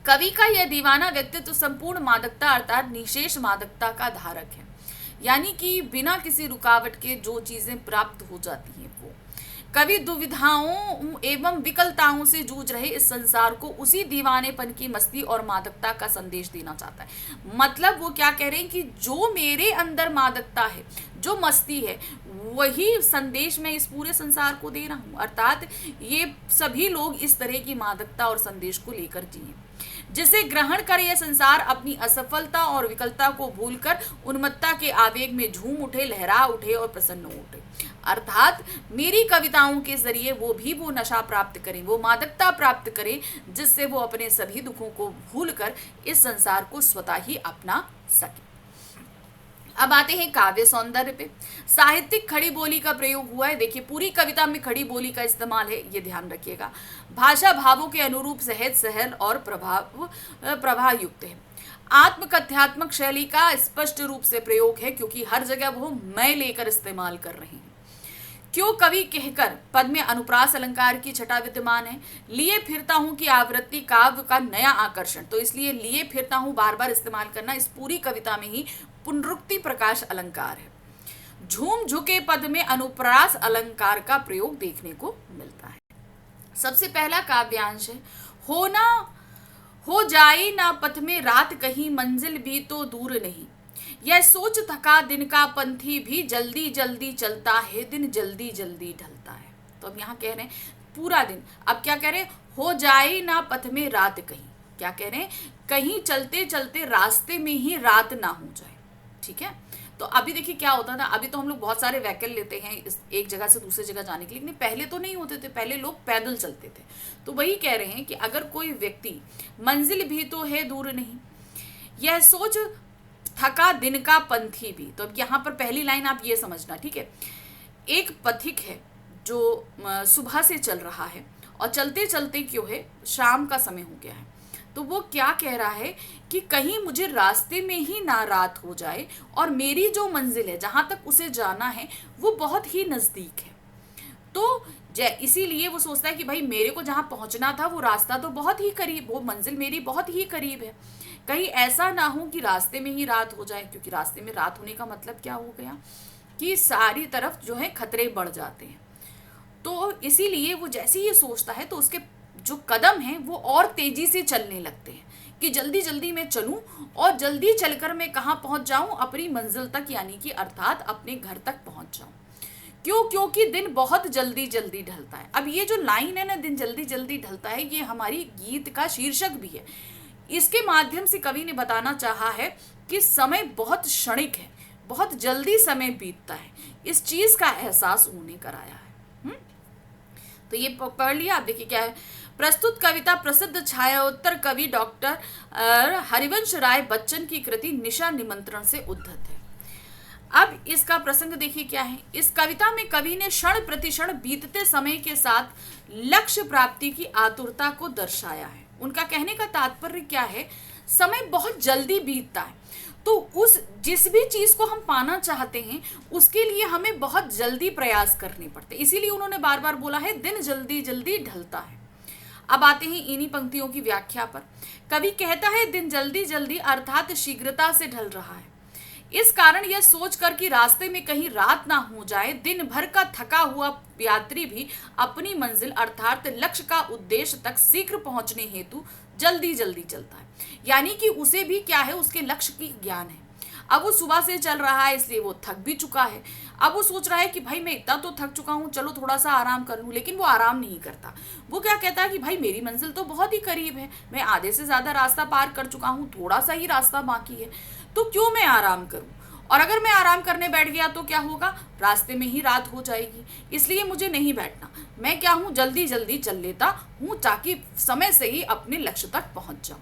Speaker 1: कवि का यह दीवाना व्यक्तित्व संपूर्ण मादकता अर्थात निशेष मादकता का धारक है। यानी कि बिना किसी रुकावट के जो चीज़ें प्राप्त हो जाती हैं वो। कवि दुविधाओं एवं विकलताओं से जूझ रहे इस संसार को उसी दीवानेपन की मस्ती और मादकता का संदेश देना चाहता है। मतलब वो क्या कह रहे हैं कि जो मेरे अंदर मादकता है, जो मस्ती है, वही संदेश मैं इस पूरे संसार को दे रहा हूँ। अर्थात ये सभी लोग इस तरह की मादकता और संदेश को लेकर जिए, जिसे ग्रहण कर यह संसार अपनी असफलता और विकलता को भूलकर उन्मत्तता के आवेग में झूम उठे, लहरा उठे और प्रसन्न हो उठे। अर्थात मेरी कविताओं के जरिए वो भी वो नशा प्राप्त करें, वो मादकता प्राप्त करें, जिससे वो अपने सभी दुखों को भूलकर इस संसार को स्वतः ही अपना सके। अब आते हैं काव्य सौंदर्य पे। साहित्यिक खड़ी बोली का प्रयोग हुआ है। देखिए, पूरी कविता में खड़ी बोली का इस्तेमाल है, ये ध्यान रखिएगा। भाषा भावों के अनुरूप सहज, सरल और प्रभाव युक्त है। आत्मकथ्यात्मक शैली का स्पष्ट रूप से प्रयोग है, क्योंकि हर जगह वो मैं लेकर इस्तेमाल कर रहे हैं। क्यों कवि कहकर पद में अनुप्रास अलंकार की छटा विद्यमान है। लिए फिरता हूं की आवृत्ति काव्य का नया आकर्षण, तो इसलिए लिए फिरता हूं बार बार इस्तेमाल करना इस पूरी कविता में ही पुनरुक्ति प्रकाश अलंकार है। झूम झुके पद में अनुप्रास अलंकार का प्रयोग देखने को मिलता है। सबसे पहला काव्यांश है, हो जाए ना पथ में रात कहीं, मंजिल भी तो दूर नहीं। यह सोच थका दिन का पंथी भी, जल्दी जल्दी चलता है दिन, जल्दी जल्दी ढलता है। तो अब यहाँ कह रहे हैं पूरा दिन। अब क्या कह रहे हैं, हो जाए ना पथ में रात कहीं। क्या कह रहे हैं, कहीं चलते चलते रास्ते में ही रात ना हो जाए। ठीक है, तो अभी देखिए क्या होता था, अभी तो हम लोग बहुत सारे व्हीकल लेते हैं इस एक जगह से दूसरी जगह जाने के लिए, लेकिन पहले तो नहीं होते थे, पहले लोग पैदल चलते थे। तो वही कह रहे हैं कि अगर कोई व्यक्ति, मंजिल भी तो है दूर नहीं, यह सोच थका दिन का पंथी भी। तो अब यहाँ पर पहली लाइन आप ये समझना, ठीक है। एक पथिक है जो सुबह से चल रहा है और चलते चलते क्यों है शाम का समय हो गया है, तो वो क्या कह रहा है कि कहीं मुझे रास्ते में ही ना रात हो जाए और मेरी जो मंजिल है, जहाँ तक उसे जाना है, वो बहुत ही नज़दीक है। तो इसीलिए वो सोचता है कि भाई मेरे को जहाँ पहुँचना था वो रास्ता तो बहुत ही करीब, वो मंजिल मेरी बहुत ही करीब है। कहीं ऐसा ना हो कि रास्ते में ही रात हो जाए, क्योंकि रास्ते में रात होने का मतलब क्या हो गया कि सारी तरफ जो है खतरे बढ़ जाते हैं। तो इसीलिए वो जैसे ही ये सोचता है तो उसके जो कदम हैं वो और तेजी से चलने लगते हैं कि जल्दी जल्दी मैं चलूं और जल्दी चलकर मैं कहाँ पहुँच जाऊं, अपनी मंजिल तक, यानी कि अर्थात अपने घर तक पहुँच जाऊं। क्यों, क्योंकि दिन बहुत जल्दी जल्दी ढलता है। अब ये जो लाइन है ना, दिन जल्दी जल्दी ढलता है, ये हमारी गीत का शीर्षक भी है। इसके माध्यम से कवि ने बताना चाहा है कि समय बहुत क्षणिक है, बहुत जल्दी समय बीतता है, इस चीज का एहसास उन्होंने कराया है। तो ये पढ़ लिया। आप देखिए क्या है, प्रस्तुत कविता प्रसिद्ध छायाउत्तर कवि डॉक्टर हरिवंश राय बच्चन की कृति निशा निमंत्रण से उद्धत है। अब इसका प्रसंग देखिए क्या है। इस कविता में कवि ने क्षण प्रतिक्षण बीतते समय के साथ लक्ष्य प्राप्ति की आतुरता को दर्शाया है। उनका कहने का तात्पर्य क्या है, समय बहुत जल्दी बीतता है, तो उस जिस भी चीज को हम पाना चाहते हैं उसके लिए हमें बहुत जल्दी प्रयास करने पड़ते हैं। इसीलिए उन्होंने बार बार बोला है दिन जल्दी जल्दी ढलता है। अब आते हैं इन्हीं पंक्तियों की व्याख्या पर। कवि कहता है दिन जल्दी जल्दी अर्थात शीघ्रता से ढल रहा है। इस कारण यह सोचकर कि रास्ते में कहीं रात ना हो जाए, दिन भर का थका हुआ यात्री भी अपनी मंजिल अर्थात लक्ष्य का उद्देश्य तक शीघ्र पहुंचने हेतु जल्दी जल्दी चलता है। यानी कि उसे भी क्या है, उसके लक्ष्य की ज्ञान है। अब वो सुबह से चल रहा है, इसलिए वो थक भी चुका है। अब वो सोच रहा है कि भाई मैं इतना तो थक चुका हूँ, चलो थोड़ा सा आराम कर लूँ, लेकिन वो आराम नहीं करता। वो क्या कहता है कि भाई मेरी मंजिल तो बहुत ही करीब है, मैं आधे से ज़्यादा रास्ता पार कर चुका हूँ, थोड़ा सा ही रास्ता बाकी है, तो क्यों मैं आराम करूँ। और अगर मैं आराम करने बैठ गया तो क्या होगा, रास्ते में ही रात हो जाएगी। इसलिए मुझे नहीं बैठना, मैं क्या हूँ जल्दी जल्दी चल लेता हूँ ताकि समय से ही अपने लक्ष्य तक पहुँच जाऊँ।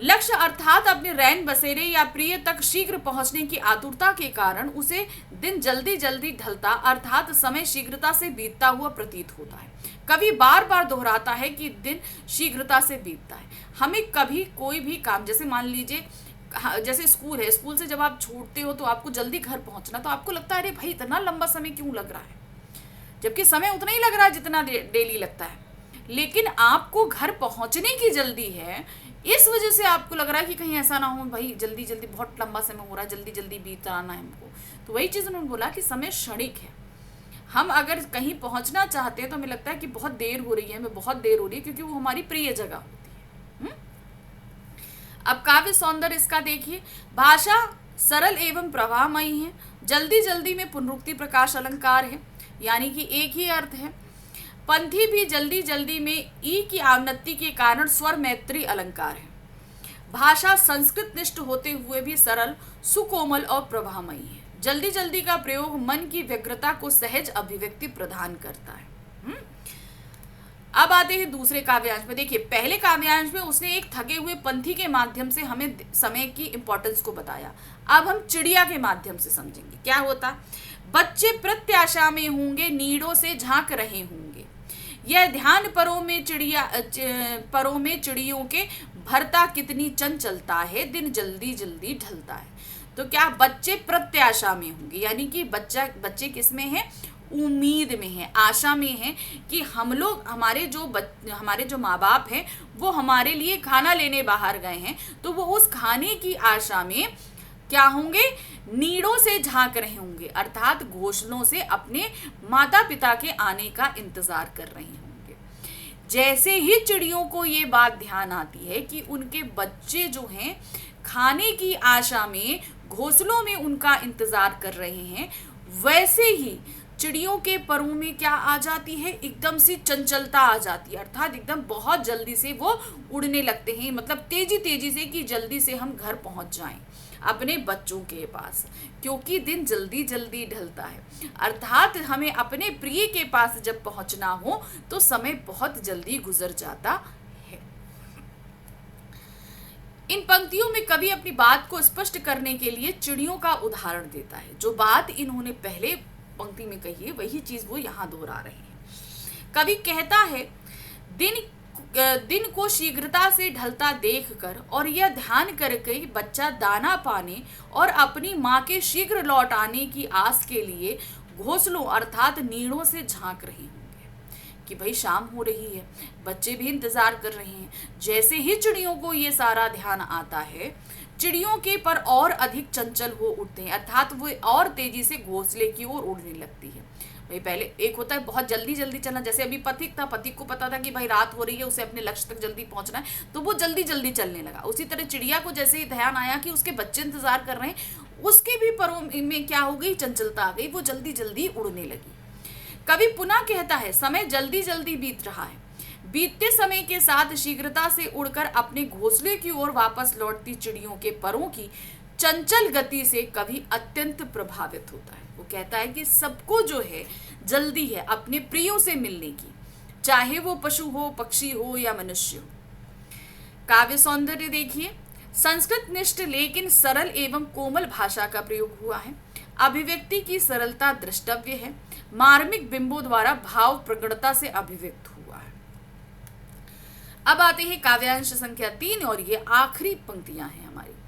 Speaker 1: लक्ष्य अर्थात अपने रैन बसेरे या प्रिय तक शीघ्र पहुंचने की आतुरता के कारण उसे दिन जल्दी जल्दी ढलता अर्थात समय शीघ्रता से बीतता हुआ प्रतीत होता है। कवि बार बार दोहराता है कि दिन शीघ्रता से बीतता है। हमें कभी कोई भी काम, जैसे मान लीजिए जैसे स्कूल है, स्कूल से जब आप छूटते हो तो आपको जल्दी घर पहुंचना, तो आपको लगता है अरे भाई इतना लंबा समय क्यों लग रहा है, जबकि समय उतना ही लग रहा है जितना डेली लगता है। लेकिन आपको घर पहुंचने की जल्दी है, इस वजह से आपको लग रहा है कि कहीं ऐसा ना हो भाई जल्दी जल्दी बहुत लंबा समय हो रहा है, जल्दी जल्दी बीताना है हमको। तो वही चीज़ उन्होंने बोला कि समय क्षणिक है। हम अगर कहीं पहुंचना चाहते हैं तो हमें लगता है कि बहुत देर हो रही है, हमें बहुत देर हो रही है, क्योंकि वो हमारी प्रिय जगह होती है। अब काव्य सौंदर्य इसका देखिए, भाषा सरल एवं प्रवाहमयी है, जल्दी जल्दी में पुनरुक्ति प्रकाश अलंकार है, यानी कि एक ही अर्थ है। पंथी भी जल्दी जल्दी में ई की आवृत्ति के कारण स्वर मैत्री अलंकार है। भाषा संस्कृत निष्ठ होते हुए भी सरल, सुकोमल और प्रवाहमयी है। जल्दी जल्दी का प्रयोग मन की व्यग्रता को सहज अभिव्यक्ति प्रदान करता है। अब आते हैं दूसरे काव्यांश में। देखिए, पहले काव्यांश में उसने एक थके हुए पंथी के माध्यम से हमें समय की इंपॉर्टेंस को बताया। अब हम चिड़िया के माध्यम से समझेंगे क्या होता। बच्चे प्रत्याशा में होंगे, नीड़ों से झांक रहे होंगे, यह ध्यान परों में चिड़ियों के भरता कितनी चंचलता है, दिन जल्दी जल्दी ढलता है। तो क्या बच्चे प्रत्याशा में होंगे, यानी कि बच्चे किस में है, उम्मीद में है, आशा में है कि हम लोग हमारे जो माँ बाप हैं वो हमारे लिए खाना लेने बाहर गए हैं, तो वो उस खाने की आशा में क्या होंगे, नीड़ों से झांक रहे होंगे, अर्थात घोंसलों से अपने माता पिता के आने का इंतजार कर रहे होंगे। जैसे ही चिड़ियों को ये बात ध्यान आती है कि उनके बच्चे जो हैं खाने की आशा में घोंसलों में उनका इंतजार कर रहे हैं, वैसे ही चिड़ियों के परों में क्या आ जाती है, एकदम से चंचलता आ जाती है, अर्थात एकदम बहुत जल्दी से वो उड़ने लगते हैं, मतलब तेजी तेजी से कि जल्दी से हम घर पहुंच जाएं अपने बच्चों के पास, क्योंकि दिन जल्दी जल्दी ढलता है। अर्थात हमें अपने प्रिय के पास जब पहुंचना हो तो समय बहुत जल्दी गुजर जाता है। इन पंक्तियों में कवि अपनी बात को स्पष्ट करने के लिए चिड़ियों का उदाहरण देता है। जो बात इन्होंने पहले पंक्ति में कही है वही चीज वो यहाँ दोहरा रहे हैं। कवि कहता है, दिन को शीघ्रता से ढलता देखकर और यह ध्यान करके बच्चा दाना पाने और अपनी माँ के शीघ्र लौट आने की आस के लिए घोंसलों अर्थात नीड़ों से झांक रहे होंगे कि भाई शाम हो रही है, बच्चे भी इंतजार कर रहे हैं। जैसे ही चिड़ियों को ये सारा ध्यान आता है, चिड़ियों के पर और अधिक चंचल हो उठते हैं, अर्थात वो और तेजी से घोंसले की ओर उड़ने लगती है। भाई पहले एक होता है बहुत जल्दी जल्दी चलना, जैसे अभी पथिक था, पथिक को पता था कि भाई रात हो रही है, उसे अपने लक्ष्य तक जल्दी पहुंचना है, तो वो जल्दी जल्दी चलने लगा। उसी तरह चिड़िया को जैसे ही ध्यान आया कि उसके बच्चे इंतजार कर रहे हैं, उसके भी परों में क्या हो गई, चंचलता आ गई, वो जल्दी जल्दी उड़ने लगी। कवि पुनः कहता है, समय जल्दी जल्दी बीत रहा है, बीतते समय के साथ शीघ्रता से उड़कर अपने घोंसले की ओर वापस लौटती चिड़ियों के परों की चंचल गति से कवि अत्यंत प्रभावित होता है। वो कहता है कि सबको जो है जल्दी है अपने प्रियों से मिलने की, चाहे वो पशु हो, पक्षी हो या मनुष्य हो। काव्य सौंदर्य देखिए, संस्कृत निष्ठ लेकिन सरल एवं कोमल भाषा का प्रयोग हुआ है। अभिव्यक्ति की सरलता द्रष्टव्य है, मार्मिक बिंबों द्वारा भाव प्रगड़ता से अभिव्यक्त हुआ है। अब आते हैं काव्यांश संख्या 3 और ये आखिरी पंक्तियां हैं हमारी।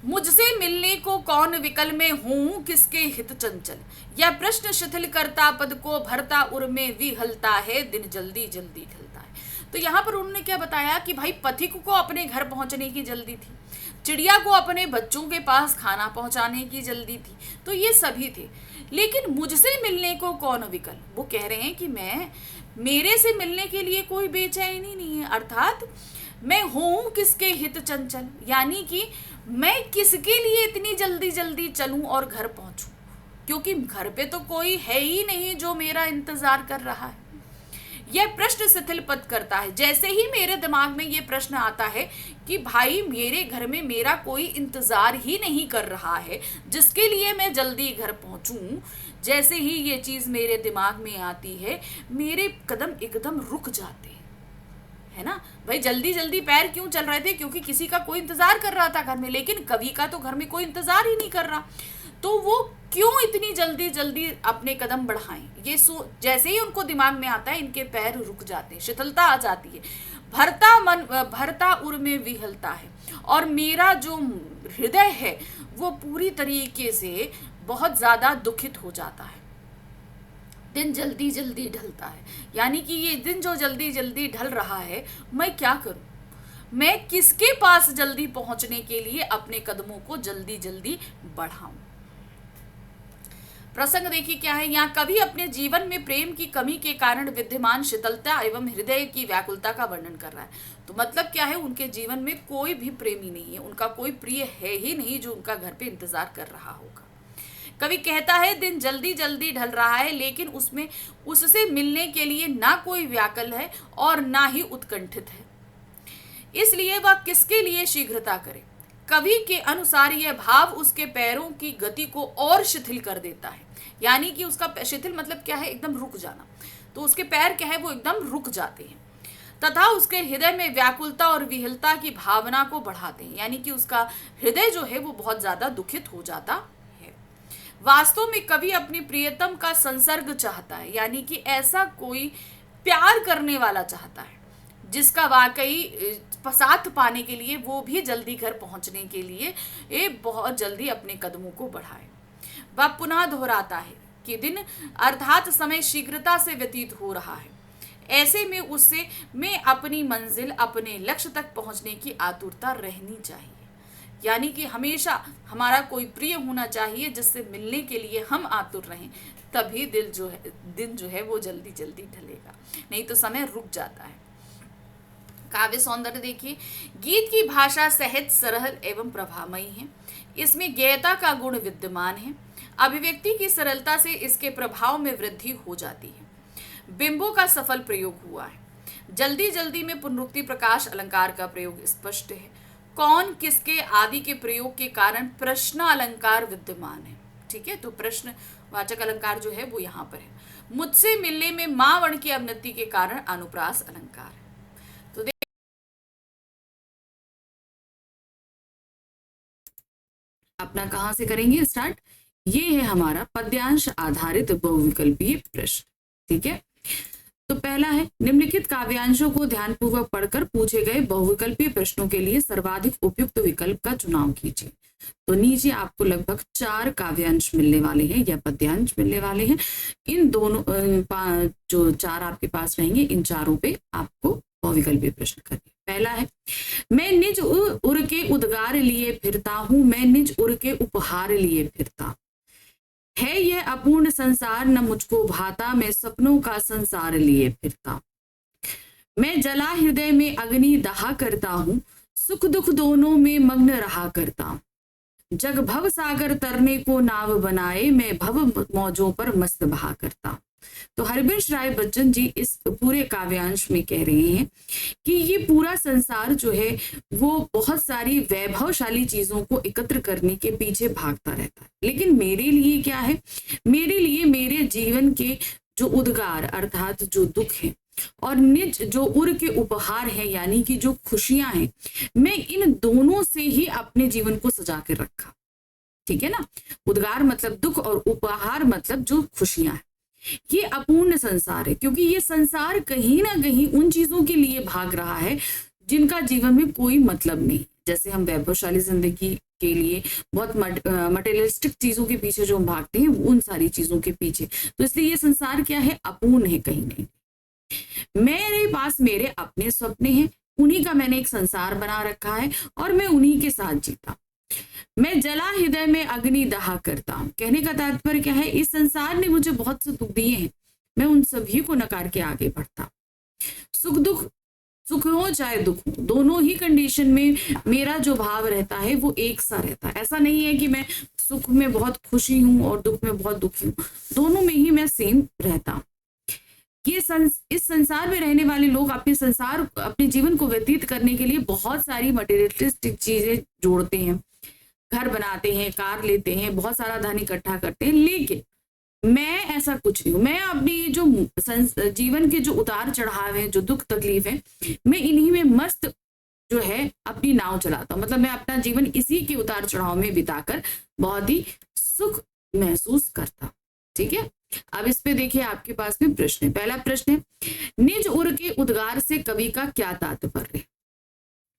Speaker 1: मुझसे मिलने को कौन विकल में हूं, किसके हित चंचल, यह प्रश्न शिथिल करता पद को भरता उर में विहलता है, दिन जल्दी जल्दी ढलता है। तो यहाँ पर उन्होंने क्या बताया कि भाई पथिक को अपने घर पहुंचने की जल्दी थी, चिड़िया को अपने बच्चों के पास खाना पहुंचाने की जल्दी थी, तो ये सभी थे, लेकिन मुझसे मिलने को कौन विकल। वो कह रहे हैं कि मेरे से मिलने के लिए कोई बेचैनी नहीं है, अर्थात मैं हूं किसके हित चंचल, यानी कि मैं किसके लिए इतनी जल्दी जल्दी चलूं और घर पहुंचूं, क्योंकि घर पे तो कोई है ही नहीं जो मेरा इंतजार कर रहा है। यह प्रश्न शिथिल पद करता है, जैसे ही मेरे दिमाग में ये प्रश्न आता है कि भाई मेरे घर में मेरा कोई इंतजार ही नहीं कर रहा है जिसके लिए मैं जल्दी घर पहुंचूं, जैसे ही ये चीज मेरे दिमाग में आती है मेरे कदम एकदम रुक जाते हैं, है ना भाई। जल्दी जल्दी पैर क्यों चल रहे थे, क्योंकि किसी का कोई इंतजार कर रहा था घर में, लेकिन कवि का तो घर में कोई इंतजार ही नहीं कर रहा, तो वो क्यों इतनी जल्दी जल्दी अपने कदम बढ़ाएं। ये जैसे ही उनको दिमाग में आता है इनके पैर रुक जाते हैं, शिथिलता आ जाती है, भरता उर में विहलता है, और मेरा जो हृदय है वो पूरी तरीके से बहुत ज्यादा दुखित हो जाता है। दिन जल्दी जल्दी ढलता है, यानी कि ये दिन जो जल्दी जल्दी ढल रहा है, मैं क्या करूं, मैं किसके पास जल्दी पहुंचने के लिए अपने कदमों को जल्दी जल्दी बढ़ाऊं। प्रसंग देखिए क्या है, यहाँ कवि अपने जीवन में प्रेम की कमी के कारण विद्यमान शीतलता एवं हृदय की व्याकुलता का वर्णन कर रहा है। तो मतलब क्या है, उनके जीवन में कोई भी प्रेमी नहीं है, उनका कोई प्रिय है ही नहीं जो उनका घर पे इंतजार कर रहा होगा। कवि कहता है दिन जल्दी जल्दी ढल रहा है, लेकिन उसमें उससे मिलने के लिए ना कोई व्याकुल है और ना ही उत्कंठित है, इसलिए वह किसके लिए शीघ्रता करे। कवि के अनुसार यह भाव उसके पैरों की गति को और शिथिल कर देता है, यानी कि उसका शिथिल मतलब क्या है, एकदम रुक जाना। तो उसके पैर क्या है, वो एकदम रुक जाते हैं, तथा उसके हृदय में व्याकुलता और विहलता की भावना को बढ़ाते हैं, यानी कि उसका हृदय जो है वो बहुत ज्यादा दुखित हो जाता है। वास्तव में कवि अपनी प्रियतम का संसर्ग चाहता है, यानी कि ऐसा कोई प्यार करने वाला चाहता है जिसका वाकई साथ पाने के लिए वो भी जल्दी घर पहुंचने के लिए ये बहुत जल्दी अपने कदमों को बढ़ाए। वह पुनः दोहराता है कि दिन अर्थात समय शीघ्रता से व्यतीत हो रहा है, ऐसे में उससे मैं अपनी मंजिल अपने लक्ष्य तक पहुंचने की आतुरता रहनी चाहिए, यानी कि हमेशा हमारा कोई प्रिय होना चाहिए जिससे मिलने के लिए हम आतुर रहें, तभी दिन जो है वो जल्दी जल्दी ढलेगा, नहीं तो समय रुक जाता है। काव्य सौंदर्य देखिए, गीत की भाषा सहज सरल एवं प्रभामयी है, इसमें गेयता का गुण विद्यमान है, अभिव्यक्ति की सरलता से इसके प्रभाव में वृद्धि हो जाती है। बिंबों का सफल प्रयोग हुआ है, जल्दी जल्दी में पुनरुक्ति प्रकाश अलंकार का प्रयोग स्पष्ट है, कौन किसके आदि के प्रयोग के कारण प्रश्न अलंकार विद्यमान है। ठीक है, तो प्रश्न वाचक अलंकार जो है वो यहाँ पर है। मुझसे मिलने में मां वर्ण की अवनति के कारण अनुप्रास अलंकार है। तो अपना कहां से करेंगे स्टार्ट, ये है हमारा पद्यांश आधारित बहुविकल्पीय प्रश्न। ठीक है, तो पहला है निम्नलिखित काव्यांशों को ध्यानपूर्वक पढ़कर पूछे गए बहुविकल्पीय प्रश्नों के लिए सर्वाधिक उपयुक्त विकल्प का चुनाव कीजिए। तो नीचे आपको लगभग 4 काव्यांश मिलने वाले हैं या पद्यांश मिलने वाले हैं, इन दोनों जो 4 आपके पास रहेंगे, इन चारों पे आपको बहुविकल्पीय प्रश्न करने। पहला है मैं निज उर के उद्गार लिए फिरता हूं, मैं निज उर के उपहार लिए फिरता, है यह अपूर्ण संसार न मुझको भाता, मैं सपनों का संसार लिए फिरता, मैं जला हृदय में अग्नि दहा करता हूं, सुख दुख दोनों में मग्न रहा करता, जग भव सागर तरने को नाव बनाए, मैं भव मौजों पर मस्त बहा करता। तो हरिवंश राय बच्चन जी इस पूरे काव्यांश में कह रहे हैं कि ये पूरा संसार जो है वो बहुत सारी वैभवशाली चीजों को एकत्र करने के पीछे भागता रहता है, लेकिन मेरे लिए क्या है, मेरे लिए मेरे जीवन के जो उद्गार अर्थात जो दुख है और निज जो उर के उपहार है यानी कि जो खुशियां हैं, मैं इन दोनों से ही अपने जीवन को सजा के रखा। ठीक है ना, उद्गार मतलब दुख और उपहार मतलब जो खुशियां हैं। ये अपूर्ण संसार है क्योंकि ये संसार कहीं ना कहीं उन चीजों के लिए भाग रहा है जिनका जीवन में कोई मतलब नहीं। जैसे हम वैभवशाली जिंदगी के लिए बहुत मटेरियलिस्टिक चीजों के पीछे जो हम भागते हैं, उन सारी चीजों के पीछे, तो इसलिए ये संसार क्या है, अपूर्ण है कहीं नहीं। मेरे पास मेरे अपने सपने हैं, उन्हीं का मैंने एक संसार बना रखा है और मैं उन्हीं के साथ जीता। मैं जला हृदय में अग्नि दहा करता हूं, कहने का तात्पर्य क्या है, इस संसार ने मुझे बहुत से दुख दिए हैं, मैं उन सभी को नकार के आगे बढ़ता। सुख दुख, सुख हो चाहे दुख हो, दोनों ही कंडीशन में मेरा जो भाव रहता है वो एक सा रहता है। ऐसा नहीं है कि मैं सुख में बहुत खुशी हूं और दुख में बहुत दुखी हूं, दोनों में ही मैं सेम रहता हूं। इस संसार में रहने वाले लोग अपने जीवन को व्यतीत करने के लिए बहुत सारी मटेरियलिस्टिक चीजें जोड़ते हैं, घर बनाते हैं, कार लेते हैं, बहुत सारा धन इकट्ठा करते हैं, लेकिन मैं ऐसा कुछ नहीं हूं। मैं अपनी जो जीवन के जो उतार चढ़ाव है, जो दुख तकलीफ है, मैं इन्हीं में मस्त जो है अपनी नाव चलाता हूं। मतलब मैं अपना जीवन इसी के उतार चढ़ाव में बिताकर बहुत ही सुख महसूस करता। ठीक है, अब इस पे देखिए आपके पास में प्रश्न है। पहला प्रश्न है निज उर के उद्गार से कवि का क्या तात्पर्य,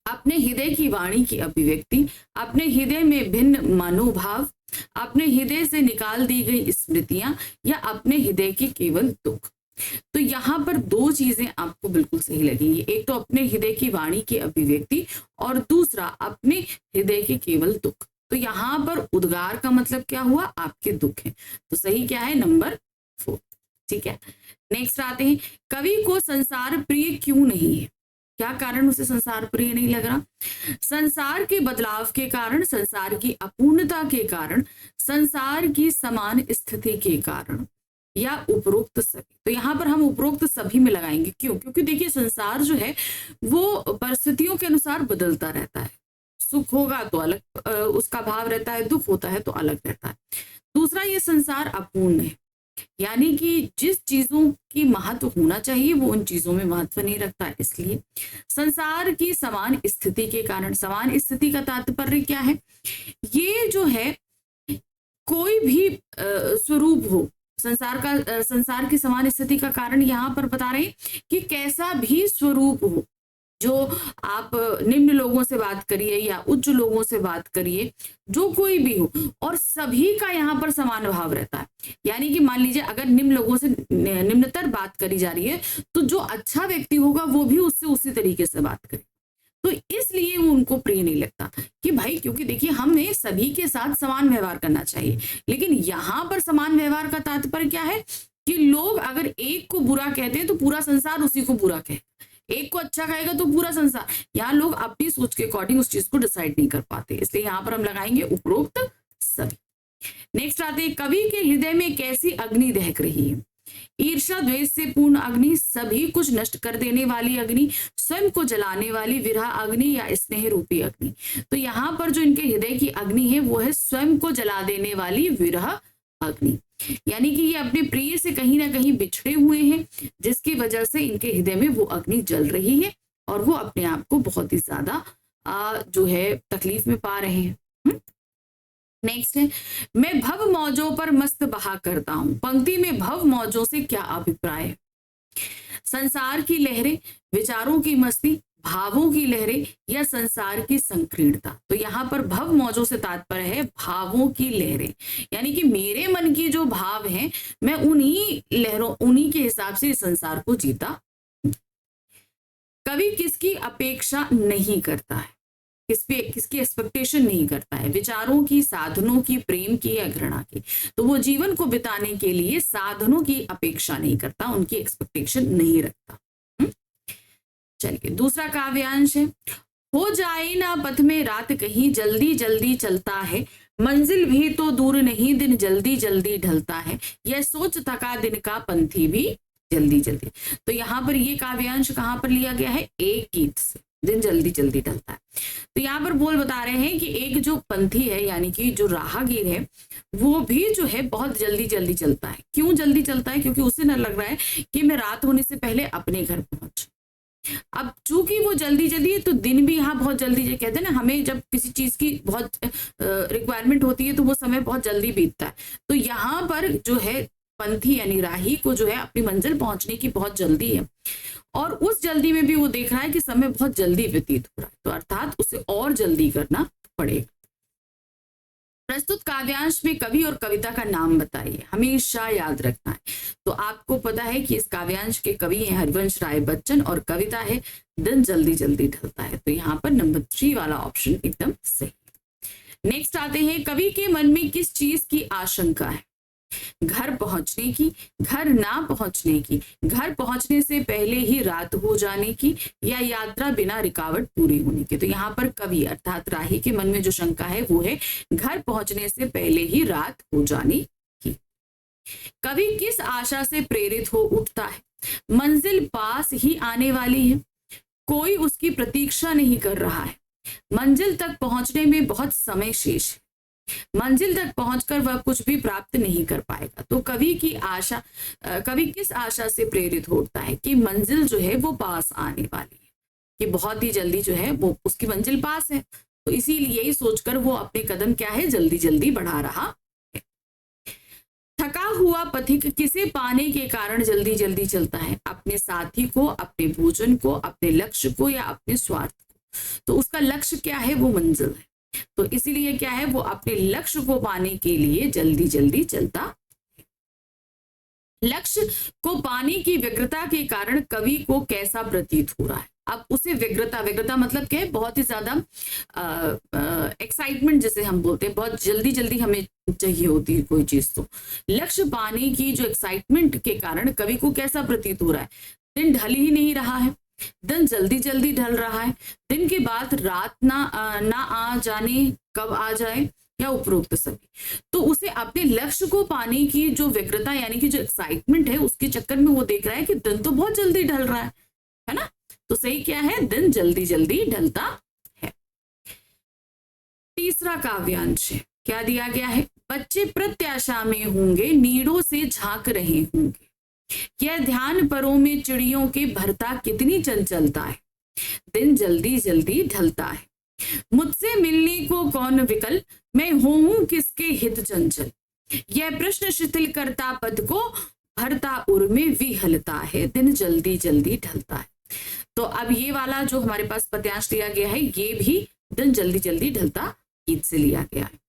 Speaker 1: अपने हृदय की वाणी की अभिव्यक्ति, अपने हृदय में भिन्न मनोभाव, अपने हृदय से निकाल दी गई स्मृतियां या अपने हृदय के केवल दुख। तो यहाँ पर दो चीजें आपको बिल्कुल सही लगेंगी, एक तो अपने हृदय की वाणी की अभिव्यक्ति और दूसरा अपने हृदय के केवल दुख। तो यहाँ पर उद्गार का मतलब क्या हुआ, आपके दुख है, तो सही क्या है, नंबर 4। ठीक है, नेक्स्ट आते हैं, कवि को संसार प्रिय क्यों नहीं है, क्या कारण उसे संसार प्रिय नहीं लग रहा? संसार के बदलाव के कारण, संसार की अपूर्णता के कारण, संसार की समान स्थिति के कारण, या उपरोक्त सभी। तो यहाँ पर हम उपरोक्त सभी में लगाएंगे, क्यों? क्योंकि देखिए संसार जो है वो परिस्थितियों के अनुसार बदलता रहता है, सुख होगा तो अलग उसका भाव रहता है, दुख होता है तो अलग रहता है। दूसरा, ये संसार अपूर्ण है, यानी कि जिस चीजों की महत्व होना चाहिए वो उन चीजों में महत्व नहीं रखता है। इसलिए संसार की समान स्थिति के कारण, समान स्थिति का तात्पर्य क्या है, ये जो है कोई भी स्वरूप हो, संसार की समान स्थिति का कारण यहाँ पर बता रहे हैं कि कैसा भी स्वरूप हो, जो आप निम्न लोगों से बात करिए या उच्च लोगों से बात करिए, जो कोई भी हो, और सभी का यहाँ पर समान भाव रहता है। यानी कि मान लीजिए अगर निम्न लोगों से निम्नतर बात करी जा रही है तो जो अच्छा व्यक्ति होगा वो भी उससे उसी तरीके से बात करे, तो इसलिए वो उनको प्रिय नहीं लगता कि भाई, क्योंकि देखिए हमें सभी के साथ समान व्यवहार करना चाहिए, लेकिन यहाँ पर समान व्यवहार का तात्पर्य क्या है कि लोग अगर एक को बुरा कहते हैं तो पूरा संसार उसी को बुरा कहे, एक को अच्छा कहेगा तो पूरा संसार। यहाँ लोग अपनी सोच के अकॉर्डिंग उस चीज को डिसाइड नहीं कर पाते, इसलिए यहाँ पर हम लगाएंगे उपरोक्त सभी। नेक्स्ट आते हैं, कवि के हृदय में कैसी अग्नि दहक रही है? ईर्ष्या द्वेष से पूर्ण अग्नि, सभी कुछ नष्ट कर देने वाली अग्नि, स्वयं को जलाने वाली विरह अग्नि, या स्नेह रूपी अग्नि। तो यहाँ पर जो इनके हृदय की अग्नि है वो है स्वयं को जला देने वाली विरह अग्नि, यानी कि ये अपने प्रिय से कहीं ना कहीं बिछड़े हुए हैं, जिसकी वजह से इनके हृदय में वो अग्नि जल रही है और वो अपने आप को बहुत ही ज्यादा जो है तकलीफ में पा रहे हैं। नेक्स्ट है, मैं भव मौजों पर मस्त बहा करता हूं। पंक्ति में भव मौजों से क्या अभिप्राय है? संसार की लहरें, विचारों की मस्ती, भावों की लहरें, या संसार की संकीर्णता। तो यहाँ पर भव मौजों से तात्पर्य है भावों की लहरें, यानी कि मेरे मन की जो भाव हैं मैं उन्हीं लहरों, उन्हीं के हिसाब से संसार को जीता। कवि किसकी अपेक्षा नहीं करता है, किसकी एक्सपेक्टेशन नहीं करता है? विचारों की, साधनों की, प्रेम की या घृणा की। तो वो जीवन को बिताने के लिए साधनों की अपेक्षा नहीं करता, उनकी एक्सपेक्टेशन नहीं रखता। चलिए दूसरा काव्यांश है, हो जाए ना पथ में रात कहीं, जल्दी जल्दी चलता है, मंजिल भी तो दूर नहीं, दिन जल्दी जल्दी ढलता है, यह सोच थका दिन का पंथी भी जल्दी जल्दी। तो यहाँ पर ये काव्यांश कहाँ पर लिया गया है? एक गीत से, दिन जल्दी जल्दी ढलता है। तो यहाँ पर बोल बता रहे हैं कि एक जो पंथी है, यानी कि जो राहगीर है, वो भी जो है बहुत जल्दी जल्दी चलता है। क्यों जल्दी चलता है? क्योंकि उसे न लग रहा है कि मैं रात होने से पहले अपने घर पहुंच। अब चूंकि वो जल्दी जल्दी है तो दिन भी यहाँ बहुत जल्दी, जो कहते हैं ना, हमें जब किसी चीज की बहुत रिक्वायरमेंट होती है तो वो समय बहुत जल्दी बीतता है। तो यहाँ पर जो है पंथी यानी राही को जो है अपनी मंजिल पहुंचने की बहुत जल्दी है, और उस जल्दी में भी वो देख रहा है कि समय बहुत जल्दी व्यतीत हो रहा है, तो अर्थात उसे और जल्दी करना पड़ेगा। प्रस्तुत काव्यांश में कवि और कविता का नाम बताइए, हमेशा याद रखना है। तो आपको पता है कि इस काव्यांश के कवि हैं हरिवंश राय बच्चन और कविता है दिन जल्दी जल्दी ढलता है। तो यहाँ पर नंबर 3 वाला ऑप्शन एकदम सही। नेक्स्ट आते हैं, कवि के मन में किस चीज की आशंका है? घर पहुंचने की, घर ना पहुंचने की, घर पहुंचने से पहले ही रात हो जाने की, या यात्रा बिना रुकावट पूरी होने की। तो यहाँ पर कवि अर्थात राही के मन में जो शंका है वो है घर पहुंचने से पहले ही रात हो जाने की। कवि किस आशा से प्रेरित हो उठता है? मंजिल पास ही आने वाली है, कोई उसकी प्रतीक्षा नहीं कर रहा है, मंजिल तक पहुंचने में बहुत समय शेष है, मंजिल तक पहुंचकर वह कुछ भी प्राप्त नहीं कर पाएगा। तो कवि की आशा, कवि किस आशा से प्रेरित होता है कि मंजिल जो है वो पास आने वाली है, कि बहुत ही जल्दी जो है वो उसकी मंजिल पास है, तो इसीलिए यही सोचकर वो अपने कदम क्या है जल्दी जल्दी बढ़ा रहा है। थका हुआ पथिक किसे पाने के कारण जल्दी जल्दी चलता है? अपने साथी को, अपने भोजन को, अपने लक्ष्य को, या अपने स्वार्थ को। तो उसका लक्ष्य क्या है? वो मंजिल है, तो इसीलिए क्या है वो अपने लक्ष्य को पाने के लिए जल्दी जल्दी चलता है। लक्ष्य को पाने की व्यग्रता के कारण कवि को कैसा प्रतीत हो रहा है। अब उसे व्यग्रता मतलब क्या है, बहुत ही ज्यादा एक्साइटमेंट जिसे हम बोलते हैं, बहुत जल्दी जल्दी हमें चाहिए होती है कोई चीज। तो लक्ष्य पाने की जो एक्साइटमेंट के कारण कवि को कैसा प्रतीत हो रहा है, दिन ढल ही नहीं रहा है, दिन जल्दी जल्दी ढल रहा है, दिन के बाद रात ना आ जाने कब आ जाए, या उपरोक्त सभी। तो उसे अपने लक्ष्य को पाने की जो व्यग्रता यानी कि जो एक्साइटमेंट है उसके चक्कर में वो देख रहा है कि दिन तो बहुत जल्दी ढल रहा है ना। तो सही क्या है, दिन जल्दी जल्दी ढलता है। तीसरा काव्यांश है, क्या दिया गया है, बच्चे प्रत्याशा में होंगे, नीड़ों से झांक रहे होंगे, यह ध्यान परों में चिड़ियों के भरता कितनी चंचलता है, दिन जल्दी जल्दी ढलता है, मुझसे मिलने को कौन विकल, मैं हूं किसके हित चंचल, यह प्रश्न शिथिल करता पद को, भरता उर में विहलता है, दिन जल्दी जल्दी ढलता है। तो अब ये वाला जो हमारे पास पद्यांश दिया गया है, ये भी दिन जल्दी जल्दी ढलता गीत से लिया गया है।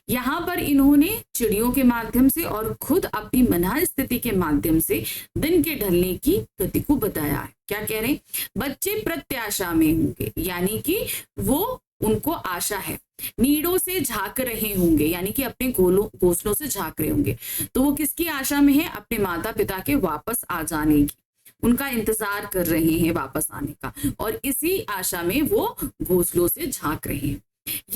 Speaker 1: यहाँ पर इन्होंने चिड़ियों के माध्यम से और खुद अपनी मना स्थिति के माध्यम से दिन के ढलने की गति को बताया है। क्या कह रहे हैं, बच्चे प्रत्याशा में होंगे, यानी कि वो उनको आशा है, नीड़ों से झांक रहे होंगे, यानी कि अपने घोंसलों से झांक रहे होंगे। तो वो किसकी आशा में है, अपने माता पिता के वापस आ जाने की, उनका इंतजार कर रहे हैं वापस आने का, और इसी आशा में वो घोंसलों से झांक रहे हैं।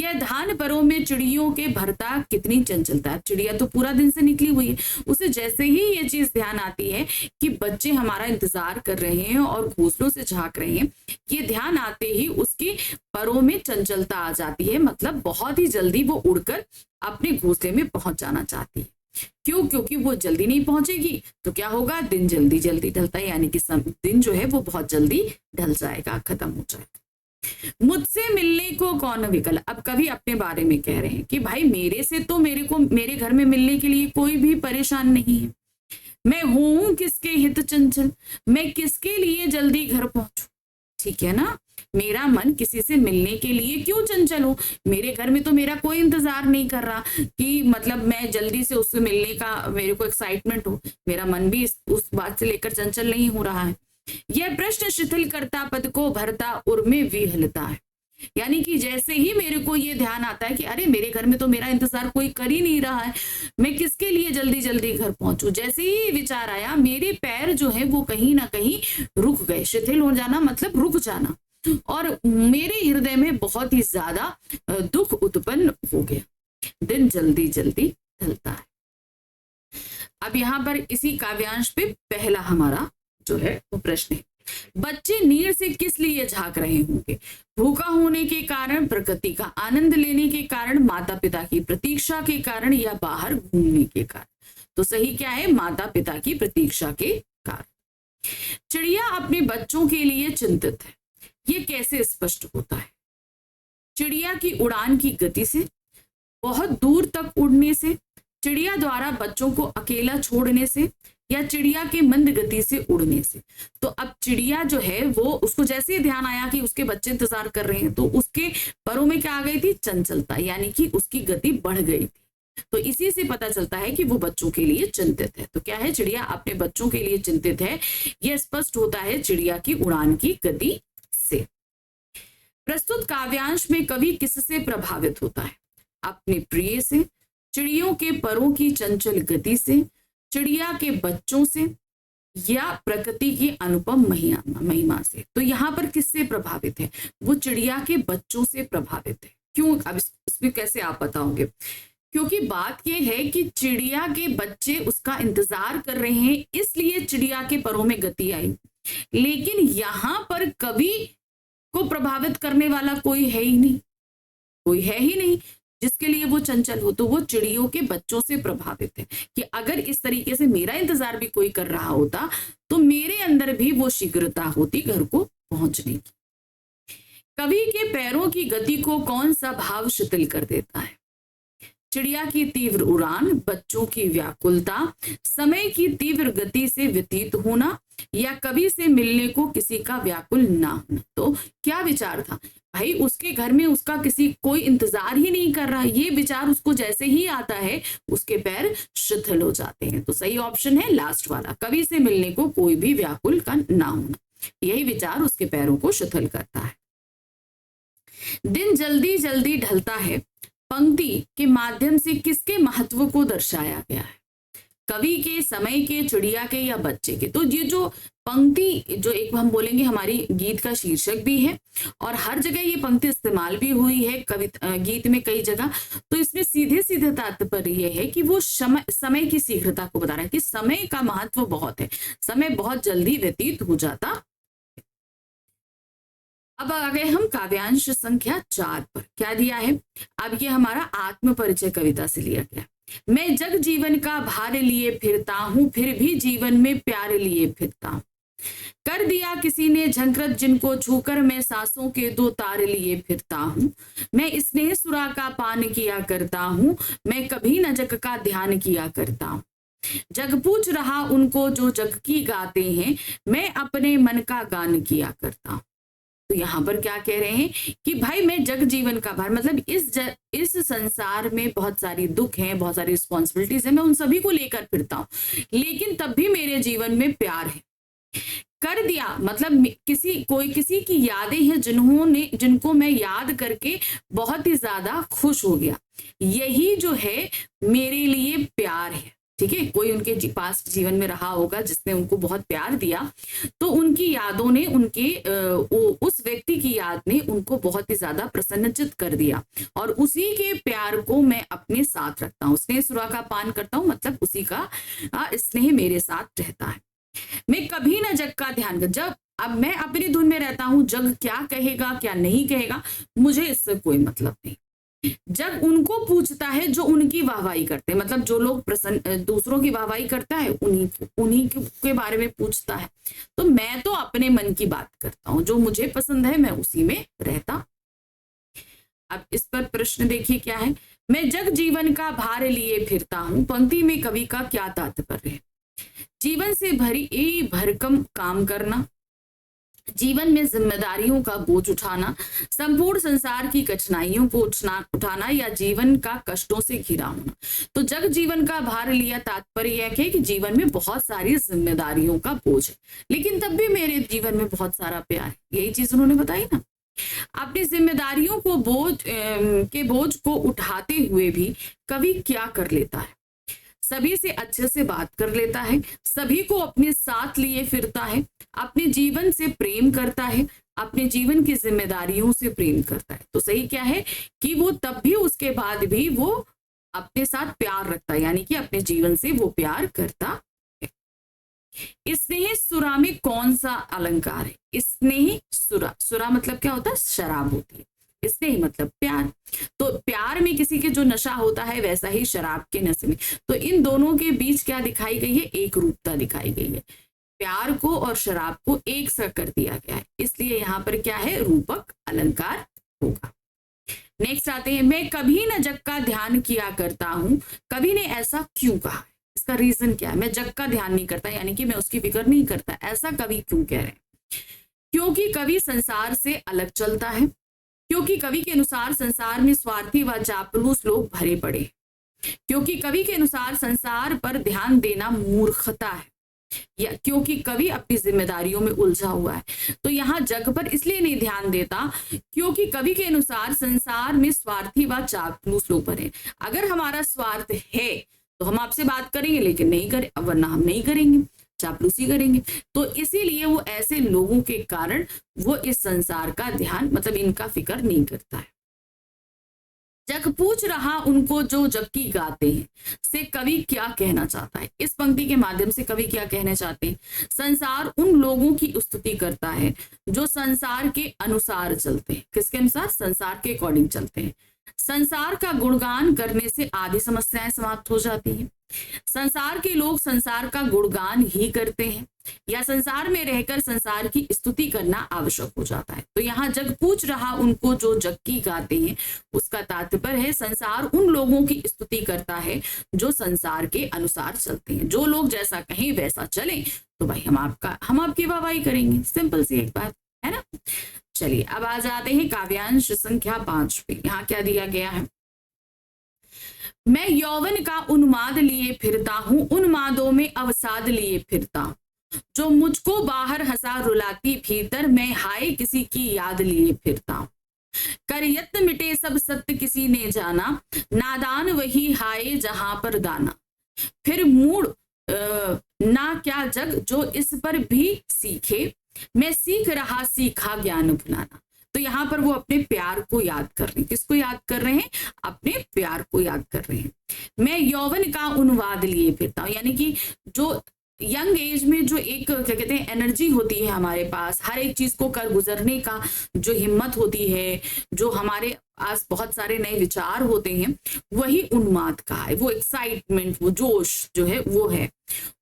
Speaker 1: यह धान परों में चिड़ियों के भरता कितनी चंचलता है, चिड़िया तो पूरा दिन से निकली हुई है, उसे जैसे ही ये चीज ध्यान आती है कि बच्चे हमारा इंतजार कर रहे हैं और घोंसलों से झांक रहे हैं, ये ध्यान आते ही उसके परों में चंचलता आ जाती है, मतलब बहुत ही जल्दी वो उड़कर अपने घोंसले में पहुंच जाना चाहती है। क्यों, क्योंकि वो जल्दी नहीं पहुंचेगी तो क्या होगा, दिन जल्दी जल्दी ढलता है, यानी कि दिन जो है वो बहुत जल्दी ढल जाएगा, खत्म हो जाएगा। मुझसे मिलने को कौन विकल, अब कभी अपने बारे में कह रहे हैं कि भाई मेरे से तो मेरे घर में मिलने के लिए कोई भी परेशान नहीं है, मैं हूं किसके हित चंचल, मैं किसके लिए जल्दी घर पहुंचू, ठीक है ना, मेरा मन किसी से मिलने के लिए क्यों चंचल हो, मेरे घर में तो मेरा कोई इंतजार नहीं कर रहा कि मतलब मैं जल्दी से उससे मिलने का मेरे को एक्साइटमेंट हो, मेरा मन भी उस बात से लेकर चंचल नहीं हो रहा है। यह प्रश्न शिथिल करता पद को, भरता उर में विहलता है, यानी कि जैसे ही मेरे को ये ध्यान आता है कि अरे मेरे घर में तो मेरा इंतजार कोई कर ही नहीं रहा है, मैं किसके लिए जल्दी जल्दी घर पहुंचूं, जैसे ही विचार आया मेरे पैर जो है वो कहीं ना कहीं रुक गए, शिथिल हो जाना मतलब रुक जाना, और मेरे हृदय में बहुत ही ज्यादा दुख उत्पन्न हो गया, दिन जल्दी जल्दी ढलता है। अब यहाँ पर इसी काव्यांश पे पहला हमारा जो है वो प्रश्न है, बच्चे नीर से किस लिए झांक रहे होंगे, भूखा होने के कारण, प्रकृति का आनंद लेने के कारण, माता पिता की प्रतीक्षा के कारण, या बाहर घूमने के कारण। तो सही क्या है, माता पिता की प्रतीक्षा के कारण। चिड़िया अपने बच्चों के लिए चिंतित है, ये कैसे स्पष्ट होता है, चिड़िया की उड़ान की गति से, बहुत दूर तक उड़ने से, चिड़िया द्वारा बच्चों को अकेला छोड़ने से, या चिड़िया के मंद गति से उड़ने से। तो अब चिड़िया जो है वो उसको जैसे ही ध्यान आया कि उसके बच्चे इंतजार कर रहे हैं तो उसके परों में क्या आ गई थी, चंचलता, यानी कि उसकी गति बढ़ गई थी। तो इसी से पता चलता है कि वो बच्चों के लिए चिंतित है। तो क्या है, चिड़िया अपने बच्चों के लिए चिंतित है, यह स्पष्ट होता है चिड़िया की उड़ान की गति से। प्रस्तुत काव्यांश में कवि किससे प्रभावित होता है, अपने प्रिय से, चिड़ियों के परों की चंचल गति से, चिड़िया के बच्चों से, या प्रकृति की अनुपम महिमा से। तो यहाँ पर किससे प्रभावित है, वो चिड़िया के बच्चों से प्रभावित है। क्यों, अब इसमें कैसे आप बताओगे, क्योंकि बात ये है कि चिड़िया के बच्चे उसका इंतजार कर रहे हैं, इसलिए चिड़िया के परों में गति आई, लेकिन यहाँ पर कवि को प्रभावित करने वाला कोई है ही नहीं, कोई है ही नहीं जिसके लिए वो चंचल हो। तो वो चिड़ियों के बच्चों से प्रभावित है कि अगर इस तरीके से मेरा इंतजार भी कोई कर रहा होता तो मेरे अंदर भी वो शीघ्रता होती घर को पहुंचने की। कवि के पैरों की गति को कौन सा भाव शिथिल कर देता है, चिड़िया की तीव्र उड़ान, बच्चों की व्याकुलता, समय की तीव्र गति से व्यतीत होना, या कवि से मिलने को किसी का व्याकुल ना होना। तो क्या विचार था भाई, उसके घर में उसका किसी कोई इंतजार ही नहीं कर रहा, ये विचार उसको जैसे ही आता है उसके पैर शिथिल हो जाते हैं। तो सही ऑप्शन है लास्ट वाला, कवि से मिलने को कोई भी व्याकुल का ना होना, यही विचार उसके पैरों को शिथिल करता है। दिन जल्दी जल्दी ढलता है पंक्ति के माध्यम से किसके महत्व को दर्शाया गया है? कवि के, समय के, चिड़िया के या बच्चे के? तो ये जो पंक्ति, जो एक हम बोलेंगे हमारी गीत का शीर्षक भी है और हर जगह ये पंक्ति इस्तेमाल भी हुई है गीत में कई जगह। तो इसमें सीधे सीधे तात्पर्य ये है कि वो समय की शीघ्रता को बता रहा है कि समय का महत्व बहुत है, समय बहुत जल्दी व्यतीत हो जाता। अब आ गए हम काव्यांश संख्या 4 पर। क्या दिया है? अब ये हमारा आत्म परिचय कविता से लिया गया। मैं जग जीवन का भार लिए फिरता हूं, फिर भी जीवन में प्यार लिए फिरता हूं। कर दिया किसी ने झंकृत जिनको छूकर मैं सांसों के 2 तार लिए फिरता हूं। मैं स्नेह सुरा का पान किया करता हूं, मैं कभी न जग का ध्यान किया करता हूं। जग पूछ रहा उनको जो जग की गाते हैं, मैं अपने मन का गान किया करता हूं। तो यहाँ पर क्या कह रहे हैं कि भाई मैं जग जीवन का भार, मतलब इस संसार में बहुत सारी दुख हैं, बहुत सारी रिस्पॉन्सिबिलिटीज है, मैं उन सभी को लेकर फिरता हूँ, लेकिन तब भी मेरे जीवन में प्यार है। कर दिया मतलब किसी की यादें हैं जिनको मैं याद करके बहुत ही ज्यादा खुश हो गया, यही जो है मेरे लिए प्यार है। ठीक है, कोई उनके पास जीवन में रहा होगा जिसने उनको बहुत प्यार दिया, तो उनकी यादों ने उस व्यक्ति की याद ने उनको बहुत ही ज्यादा प्रसन्नचित कर दिया और उसी के प्यार को मैं अपने साथ रखता हूँ। स्नेह सुरा का पान करता हूँ, मतलब उसी का स्नेह मेरे साथ रहता है। मैं कभी ना जग का ध्यान कर, जब अब मैं अपनी धुन में रहता हूं, जग क्या कहेगा क्या नहीं कहेगा मुझे इससे कोई मतलब नहीं। जग उनको पूछता है जो उनकी वाहवाही करते हैं, मतलब जो लोग दूसरों की वाहवाही करता है उन्हीं के बारे में पूछता है। तो मैं तो अपने मन की बात करता हूं, जो मुझे पसंद है मैं उसी में रहता। अब इस पर प्रश्न देखिए क्या है। मैं जग जीवन का भार लिए फिरता हूं, पंक्ति में कवि का क्या तात्पर्य है? जीवन से भरकम काम करना, जीवन में जिम्मेदारियों का बोझ उठाना, संपूर्ण संसार की कठिनाइयों को उठाना या जीवन का कष्टों से घिरा होना। तो जग जीवन का भार लिया तात्पर्य यह है कि जीवन में बहुत सारी जिम्मेदारियों का बोझ है, लेकिन तब भी मेरे जीवन में बहुत सारा प्यार है। यही चीज उन्होंने बताई ना। अपनी जिम्मेदारियों को बोझ को उठाते हुए भी कवि क्या कर लेता है? सभी से अच्छे से बात कर लेता है, सभी को अपने साथ लिए फिरता है, अपने जीवन से प्रेम करता है, अपने जीवन की जिम्मेदारियों से प्रेम करता है। तो सही क्या है कि वो तब भी उसके बाद भी वो अपने साथ प्यार रखता है, यानी कि अपने जीवन से वो प्यार करता है। स्नेह सुरा में कौन सा अलंकार है? स्नेह सुरा, सुरा मतलब क्या होता है? शराब होती है। स्नेह मतलब प्यार, तो प्यार में किसी के जो नशा होता है वैसा ही शराब के नशे में, तो इन दोनों के बीच क्या दिखाई गई है? एक रूपता दिखाई गई है। प्यार को और शराब को एक सा कर दिया गया है, इसलिए यहाँ पर क्या है? रूपक अलंकार होगा। नेक्स्ट आते हैं, मैं कभी न जग का ध्यान किया करता हूं, कवि ने ऐसा क्यों कहा? इसका रीजन क्या है? मैं जग का ध्यान नहीं करता, यानी कि मैं उसकी फिक्र नहीं करता, ऐसा कवि क्यों कह रहे हैं? क्योंकि कवि संसार से अलग चलता है, क्योंकि कवि के अनुसार संसार में स्वार्थी व चापलूस लोग भरे पड़े, क्योंकि कवि के अनुसार संसार पर ध्यान देना मूर्खता है, या क्योंकि कवि अपनी जिम्मेदारियों में उलझा हुआ है। तो यहाँ जग पर इसलिए नहीं ध्यान देता क्योंकि कवि के अनुसार संसार में स्वार्थी व चापलूस लोग भरे। अगर हमारा स्वार्थ है तो हम आपसे बात करेंगे, लेकिन नहीं करें, वरना हम नहीं करेंगे, चापलूसी करेंगे। तो इसीलिए वो ऐसे लोगों के कारण वो इस संसार का ध्यान, मतलब इनका फिक्र नहीं करता है। जग पूछ रहा उनको जो जग की गाते हैं से कवि क्या कहना चाहता है? इस पंक्ति के माध्यम से कवि क्या कहना चाहते हैं? संसार उन लोगों की स्तुति करता है जो संसार के अनुसार चलते हैं। किसके अनुसार? संसार के अकॉर्डिंग चलते हैं। संसार का गुणगान करने से आधी समस्याएं समाप्त हो जाती हैं। संसार के लोग संसार का गुणगान ही करते हैं, या संसार में रहकर संसार की स्तुति करना आवश्यक हो जाता है। तो यहाँ जग पूछ रहा उनको जो जग की गाते हैं, उसका तात्पर्य है संसार उन लोगों की स्तुति करता है जो संसार के अनुसार चलते हैं। जो लोग जैसा कहें वैसा चलें तो भाई हम आपकी वाहवाही करेंगे, सिंपल सी एक बात है ना। चलिए अब आ जाते हैं काव्यांश संख्या 5 पे। यहाँ क्या दिया गया है, मैं यौवन का उन्माद लिए फिरता हूँ, उन्मादों में अवसाद लिए फिरता हूँ, जो मुझको बाहर हंसा रुलाती भीतर, मैं हाय किसी की याद लिए फिरता हूँ। कर यत्न मिटे सब सत्य किसी ने जाना, नादान वही हाय जहां पर दाना, फिर मूड ना क्या जग जो इस पर भी सीखे, मैं सीख रहा सीखा ज्ञान भुलाना। तो यहाँ पर वो अपने प्यार को याद कर रहे हैं। किसको याद कर रहे हैं? अपने प्यार को याद कर रहे हैं। मैं यौवन का उन्वाद लिए फिरता हूँ, यानी कि जो यंग एज में जो एक क्या कहते हैं एनर्जी होती है हमारे पास, हर एक चीज को कर गुजरने का जो हिम्मत होती है, जो हमारे पास बहुत सारे नए विचार होते हैं, वही उन्माद का है। वो एक्साइटमेंट, वो जोश जो है वो है।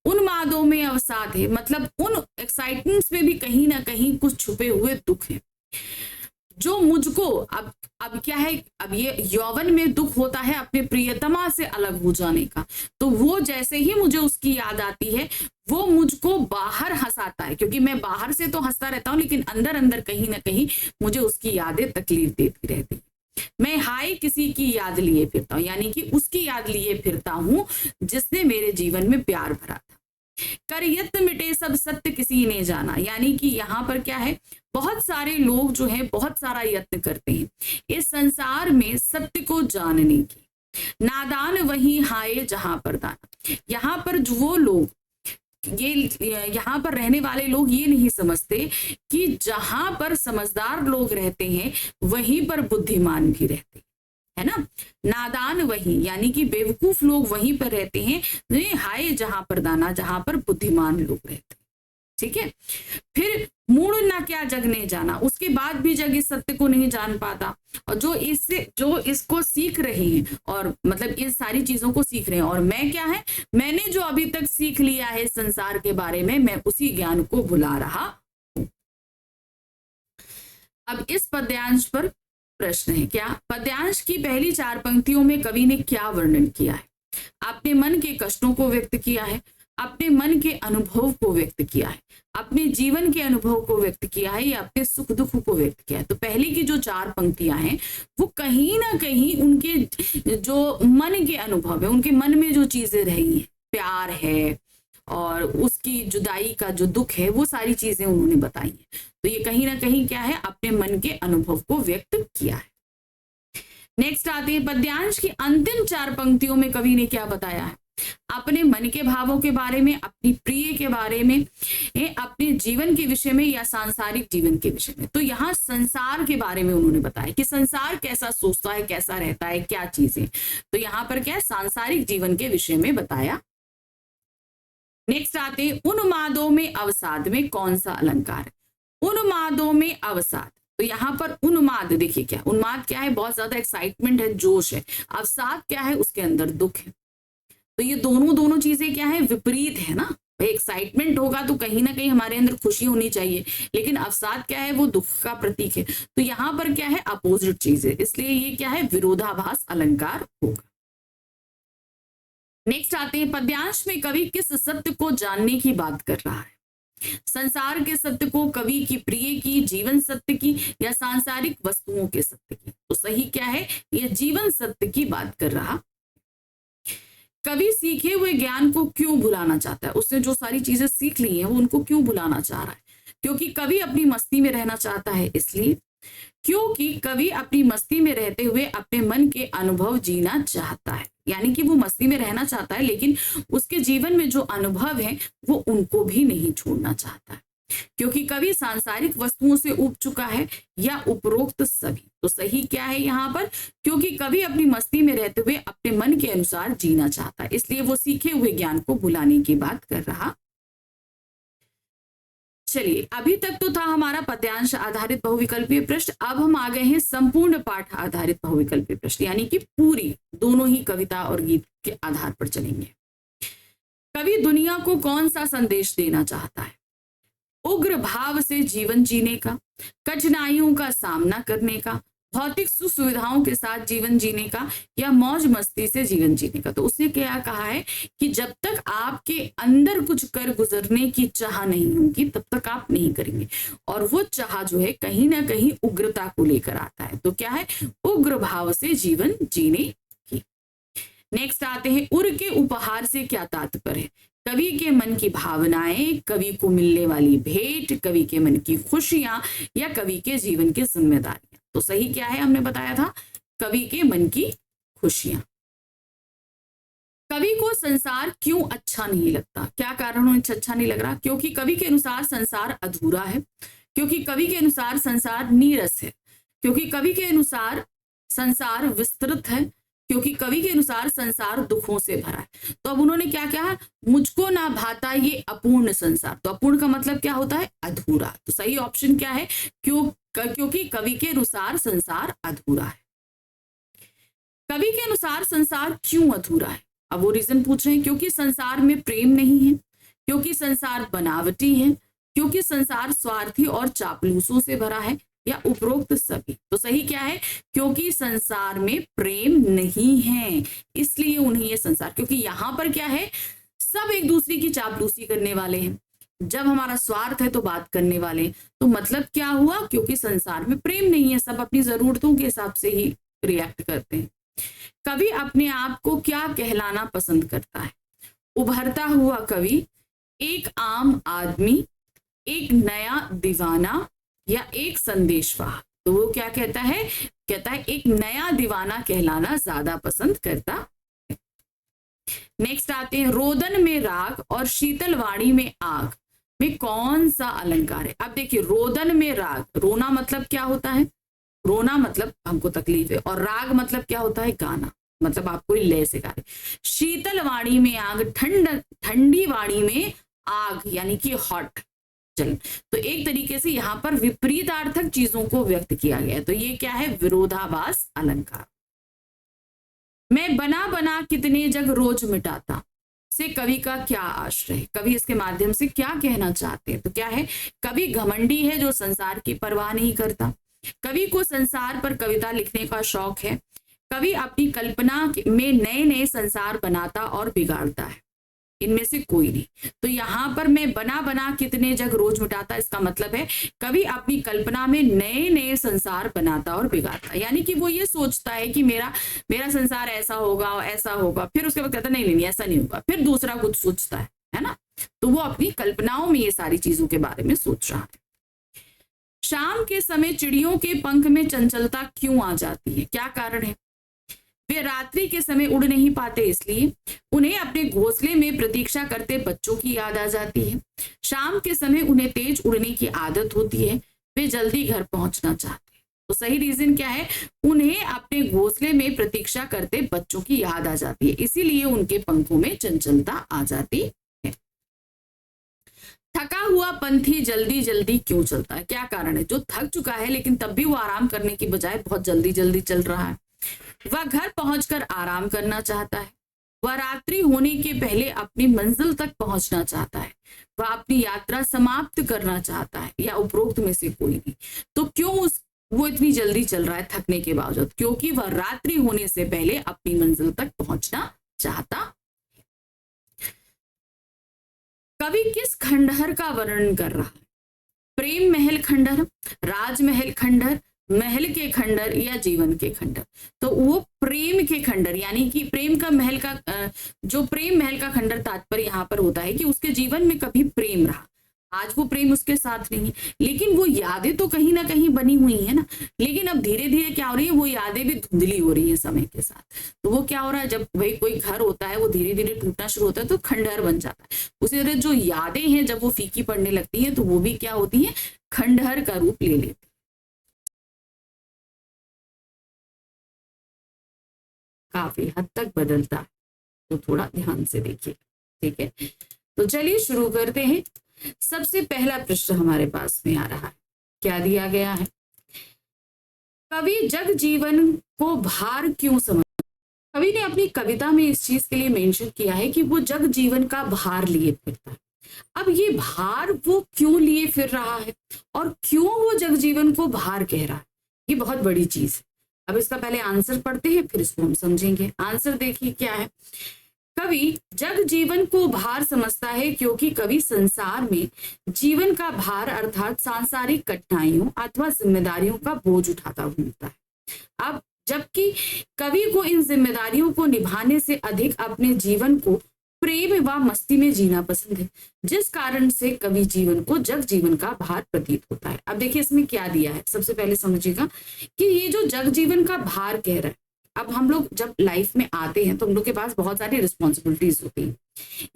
Speaker 1: उन्मादों में अवसाद है, मतलब उन एक्साइटमेंट्स में भी कहीं ना कहीं कुछ छुपे हुए दुख है, जो मुझको अब क्या है, अब ये यौवन में दुख होता है अपने प्रियतमा से अलग हो जाने का, तो वो जैसे ही मुझे उसकी याद आती है वो मुझको बाहर हंसाता है, क्योंकि मैं बाहर से तो हंसता रहता हूं लेकिन अंदर अंदर कहीं ना कहीं मुझे उसकी यादें तकलीफ देती रहती। मैं हाय किसी की याद लिए फिरता हूँ, यानी कि उसकी याद लिए फिरता हूँ जिसने मेरे जीवन में प्यार भरा था। कर यत्न मिटे सब सत्य किसी ने जाना, यानी कि यहाँ पर क्या है, बहुत सारे लोग जो है बहुत सारा यत्न करते हैं इस संसार में सत्य को जानने की, नादान वही हाय जहां पर दाना। यहाँ पर जो वो लोग, ये यहाँ पर रहने वाले लोग ये नहीं समझते कि जहां पर समझदार लोग रहते हैं वहीं पर बुद्धिमान भी रहते हैं, है ना। नादान वही, यानी कि बेवकूफ लोग वहीं पर रहते हैं, हाय जहां पर दाना, जहां पर बुद्धिमान लोग रहते हैं। ठीक है, फिर मूड ना क्या जगने जाना, उसके बाद भी जग इस सत्य को नहीं जान पाता, और जो इसको सीख रहे हैं और मतलब इस सारी चीजों को सीख रहे हैं, और मैं क्या है, मैंने जो अभी तक सीख लिया है संसार के बारे में, मैं उसी ज्ञान को भुला रहा हूं। अब इस पद्यांश पर प्रश्न है, क्या पद्यांश की पहली 4 पंक्तियों में कवि ने क्या वर्णन किया है? अपने मन के कष्टों को व्यक्त किया है, अपने मन के अनुभव को व्यक्त किया है, अपने जीवन के अनुभव को व्यक्त किया है, या अपने सुख दुख को व्यक्त किया है। तो पहले की जो 4 पंक्तियां हैं वो कहीं ना कहीं उनके जो मन के अनुभव है, उनके मन में जो चीजें रही हैं, प्यार है और उसकी जुदाई का जो दुख है, वो सारी चीजें उन्होंने बताई हैं। तो ये कहीं ना कहीं क्या है, अपने मन के अनुभव को व्यक्त किया है। नेक्स्ट आते हैं पद्यांश की अंतिम 4 पंक्तियों में कवि ने क्या बताया है, अपने मन के भावों के बारे में, अपनी प्रिय के बारे में, अपने जीवन के विषय में या सांसारिक जीवन के विषय में। तो यहाँ संसार के बारे में उन्होंने बताया कि संसार कैसा सोचता है, कैसा रहता है, क्या चीजें। तो यहाँ पर क्या है, सांसारिक जीवन के विषय में बताया। नेक्स्ट आते हैं उन्मादों में अवसाद में कौन सा अलंकार है? उन्मादों में अवसाद, तो यहाँ पर उन्माद देखिए क्या, उन्माद क्या है, बहुत ज्यादा एक्साइटमेंट है, जोश है। अवसाद क्या है, उसके अंदर दुख है। तो ये दोनों चीजें क्या है, विपरीत है ना। एक्साइटमेंट होगा तो कहीं ना कहीं हमारे अंदर खुशी होनी चाहिए, लेकिन अवसाद क्या है, वो दुख का प्रतीक है। तो यहाँ पर क्या है, अपोजिट चीज है, इसलिए ये क्या है, विरोधाभास अलंकार होगा। नेक्स्ट आते हैं पद्यांश में कवि किस सत्य को जानने की बात कर रहा है? संसार के सत्य को, कवि की प्रिय की, जीवन सत्य की, या सांसारिक वस्तुओं के सत्य की? तो सही क्या है, यह जीवन सत्य की बात कर रहा। कवि सीखे हुए ज्ञान को क्यों भुलाना चाहता है? उसने जो सारी चीजें सीख ली हैं वो उनको क्यों भुलाना चाह रहा है? क्योंकि कवि अपनी मस्ती में रहना चाहता है, इसलिए। क्योंकि कवि अपनी मस्ती में रहते हुए अपने मन के अनुभव जीना चाहता है, यानी कि वो मस्ती में रहना चाहता है लेकिन उसके जीवन में जो अनुभव है वो उनको भी नहीं छोड़ना चाहता है, क्योंकि कवि सांसारिक वस्तुओं से उब चुका है, या उपरोक्त सभी। तो सही क्या है यहाँ पर, क्योंकि कवि अपनी मस्ती में रहते हुए अपने मन के अनुसार जीना चाहता है, इसलिए वो सीखे हुए ज्ञान को भुलाने की बात कर रहा। चलिए, अभी तक तो था हमारा पद्यांश आधारित बहुविकल्पीय प्रश्न, अब हम आ गए हैं संपूर्ण पाठ आधारित बहुविकल्पीय प्रश्न, यानी कि पूरी दोनों ही कविता और गीत के आधार पर चलेंगे। कवि दुनिया को कौन सा संदेश देना चाहता है? उग्र भाव से जीवन जीने का, कठिनाइयों का सामना करने का, भौतिक सुख सुविधाओं के साथ जीवन जीने का या मौज मस्ती से जीवन जीने का। तो उसने क्या कहा है कि जब तक आपके अंदर कुछ कर गुजरने की चाह नहीं होगी तब तक आप नहीं करेंगे, और वो चाह जो है कहीं ना कहीं उग्रता को लेकर आता है। तो क्या है, उग्र भाव से जीवन जीने की। नेक्स्ट आते हैं, उर के उपहार से क्या तात्पर्य है? कवि के मन की भावनाएं, कवि को मिलने वाली भेंट, कवि के मन की खुशियां या कवि के जीवन की जिम्मेदारियां। तो सही क्या है, हमने बताया था कवि के मन की खुशियां। कवि को संसार क्यों अच्छा नहीं लगता? क्या कारण उन्हें अच्छा नहीं लग रहा? क्योंकि कवि के अनुसार संसार अधूरा है, क्योंकि कवि के अनुसार संसार नीरस है, क्योंकि कवि के अनुसार संसार विस्तृत है, क्योंकि कवि के अनुसार संसार दुखों से भरा है। तो अब उन्होंने क्या कहा, मुझको ना भाता ये अपूर्ण संसार। तो अपूर्ण का मतलब क्या होता है, अधूरा। तो सही ऑप्शन क्या है, क्योंकि कवि के अनुसार संसार अधूरा है। कवि के अनुसार संसार क्यों अधूरा है? अब वो रीजन पूछ रहे हैं, क्योंकि संसार में प्रेम नहीं है, क्योंकि संसार बनावटी है, क्योंकि संसार स्वार्थी और चापलूसों से भरा है, या उपरोक्त सभी। तो सही क्या है, क्योंकि संसार में प्रेम नहीं है इसलिए उन्हें ये संसार, क्योंकि यहां पर क्या है, सब एक दूसरे की चापलूसी करने वाले हैं, जब हमारा स्वार्थ है तो बात करने वाले। तो मतलब क्या हुआ, क्योंकि संसार में प्रेम नहीं है, सब अपनी जरूरतों के हिसाब से ही रिएक्ट करते हैं। कवि अपने आप को क्या कहलाना पसंद करता है? उभरता हुआ कवि, एक आम आदमी, एक नया दीवाना, या एक संदेशवाहक। तो वो क्या कहता है, कहता है एक नया दीवाना कहलाना ज्यादा पसंद करता है। नेक्स्ट आते हैं, रोदन में राग और शीतल वाणी में आग में कौन सा अलंकार है? अब देखिए, रोदन में राग, रोना मतलब क्या होता है, रोना मतलब हमको तकलीफ है, और राग मतलब क्या होता है, गाना, मतलब आप कोई लय से गा रहे। शीतल वाणी में आग, ठंडी वाणी में आग, यानी कि हॉट। चल, तो एक तरीके से यहाँ पर विपरीतार्थक चीजों को व्यक्त किया गया है। तो ये क्या है, विरोधाभास अलंकार। मैं बना बना कितने जग रोज मिटाता से कवि का क्या आश्रय है? कवि इसके माध्यम से क्या कहना चाहते हैं? तो क्या है, कवि घमंडी है जो संसार की परवाह नहीं करता। कवि को संसार पर कविता लिखने का शौक है। कवि अपनी कल्पना में नए नए संसार बनाता और बिगाड़ता है। इनमें से कोई नहीं। तो यहाँ पर मैं बना बना कितने जग रोज मिटाता, इसका मतलब है कवि अपनी कल्पना में नए नए संसार बनाता और बिगाड़ता, यानी कि वो ये सोचता है कि मेरा संसार ऐसा होगा, ऐसा होगा, फिर उसके बाद कहता नहीं नहीं ऐसा नहीं होगा, फिर दूसरा कुछ सोचता है ना। तो वो अपनी कल्पनाओं में ये सारी चीजों के बारे में सोच रहा है। शाम के समय चिड़ियों के पंख में चंचलता क्यों आ जाती है? क्या कारण है? वे रात्रि के समय उड़ नहीं पाते, इसलिए उन्हें अपने घोंसले में प्रतीक्षा करते बच्चों की याद आ जाती है। शाम के समय उन्हें तेज उड़ने की आदत होती है, वे जल्दी घर पहुंचना चाहते हैं। तो सही रीजन क्या है, उन्हें अपने घोंसले में प्रतीक्षा करते बच्चों की याद आ जाती है, इसीलिए उनके पंखों में चंचलता आ जाती है। थका हुआ पंथी जल्दी जल्दी क्यों चलता है? क्या कारण है? जो थक चुका है लेकिन तब भी वो आराम करने की बजाय बहुत जल्दी जल्दी चल रहा है। वह घर पहुंचकर आराम करना चाहता है। वह रात्रि होने के पहले अपनी मंजिल तक पहुंचना चाहता है। वह अपनी यात्रा समाप्त करना चाहता है, या उपरोक्त में से कोई नहीं। तो क्यों वो इतनी जल्दी चल रहा है थकने के बावजूद? क्योंकि वह रात्रि होने से पहले अपनी मंजिल तक पहुंचना चाहता है। कवि किस खंडहर का वर्णन कर रहा है? प्रेम महल खंडहर, राजमहल खंडहर, महल के खंडर, या जीवन के खंडर? तो वो प्रेम के खंडर, यानी कि प्रेम का महल का जो प्रेम महल का खंडर तात्पर्य यहाँ पर होता है कि उसके जीवन में कभी प्रेम रहा, आज वो प्रेम उसके साथ नहीं, लेकिन वो यादें तो कहीं ना कहीं बनी हुई है ना। लेकिन अब धीरे धीरे क्या हो रही है, वो यादें भी धुंधली हो रही है समय के साथ। तो वो क्या हो रहा है, जब भाई कोई घर होता है वो धीरे धीरे टूटना शुरू होता है तो खंडहर बन जाता है। उसी तरह जो यादें हैं जब वो फीकी पड़ने लगती है तो वो भी क्या होती है, खंडहर का रूप ले लेती है। काफी हद तक बदलता है, तो थोड़ा ध्यान से देखिए, ठीक है। तो चलिए शुरू करते हैं। सबसे पहला प्रश्न हमारे पास में आ रहा है, क्या दिया गया है? कवि जग जीवन को भार क्यों समझ? कवि ने अपनी कविता में इस चीज के लिए मेंशन किया है कि वो जग जीवन का भार लिए फिरता है। अब ये भार वो क्यों लिए फिर रहा है और क्यों वो जग जीवन को भार कह रहा है, ये बहुत बड़ी चीज है। अब इसका पहले आंसर पढ़ते हैं, फिर इसको हम समझेंगे। आंसर देखिए क्या है। कवि जग जीवन को भार समझता है क्योंकि कवि संसार में जीवन का भार अर्थात सांसारिक कठिनाइयों अथवा जिम्मेदारियों का बोझ उठाता घूमता है। अब जबकि कवि को इन जिम्मेदारियों को निभाने से अधिक अपने जीवन को प्रेम व मस्ती में जीना पसंद है, जिस कारण से कवि जीवन को जग जीवन का भार प्रतीत होता है। अब देखिए इसमें क्या दिया है, सबसे पहले समझिएगा कि ये जो जग जीवन का भार कह रहा है, अब हम लोग जब लाइफ में आते हैं तो हम लोग के पास बहुत सारी रिस्पॉन्सिबिलिटीज होती हैं।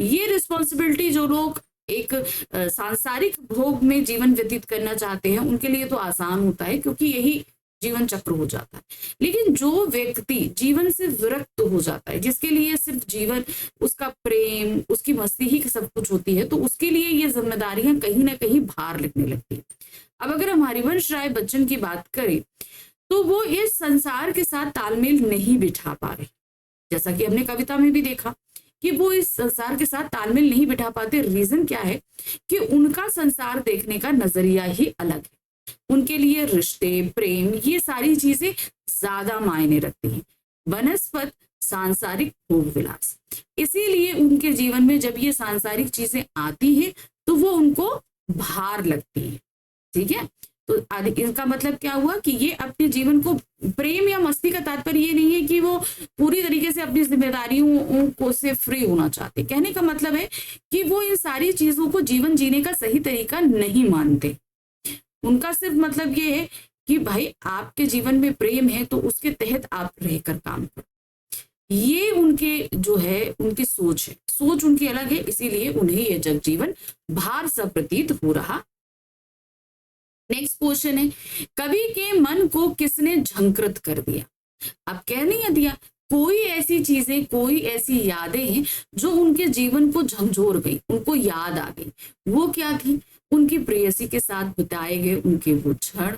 Speaker 1: ये रिस्पॉन्सिबिलिटी जो लोग एक सांसारिक भोग में जीवन व्यतीत करना चाहते हैं उनके लिए तो आसान होता है, क्योंकि यही जीवन चक्र हो जाता है। लेकिन जो व्यक्ति जीवन से विरक्त हो जाता है, जिसके लिए सिर्फ जीवन, उसका प्रेम, उसकी मस्ती ही सब कुछ होती है, तो उसके लिए ये जिम्मेदारियां कहीं ना कहीं भार लगने लगती है। अब अगर हम हरिवंश राय बच्चन की बात करें तो वो इस संसार के साथ तालमेल नहीं बिठा पा रहे, जैसा कि हमने कविता में भी देखा कि वो इस संसार के साथ तालमेल नहीं बिठा पाते। रीजन क्या है कि उनका संसार देखने का नजरिया ही अलग है। उनके लिए रिश्ते, प्रेम, ये सारी चीजें ज्यादा मायने रखती हैं, बनस्पत सांसारिक भोग विलास। इसीलिए उनके जीवन में जब ये सांसारिक चीजें आती है तो वो उनको भार लगती है। ठीक है, तो इनका मतलब क्या हुआ कि ये अपने जीवन को, प्रेम या मस्ती का तात्पर्य ये नहीं है कि वो पूरी तरीके से अपनी जिम्मेदारियों को से फ्री होना चाहते। कहने का मतलब है कि वो इन सारी चीजों को जीवन जीने का सही तरीका नहीं मानते। उनका सिर्फ मतलब ये है कि भाई आपके जीवन में प्रेम है तो उसके तहत आप रहकर काम करो। ये उनके जो है उनकी सोच है, सोच उनकी अलग है, इसीलिए उन्हें यह जग जीवन भार सा प्रतीत हो रहा। नेक्स्ट क्वेश्चन है, कवि के मन को किसने झंकृत कर दिया। अब कह नहीं दिया, कोई ऐसी चीजें, कोई ऐसी यादें हैं जो उनके जीवन को झंझोर गई, उनको याद आ गई। वो क्या थी, उनकी प्रेयसी के साथ बिताए गए उनके वो क्षण,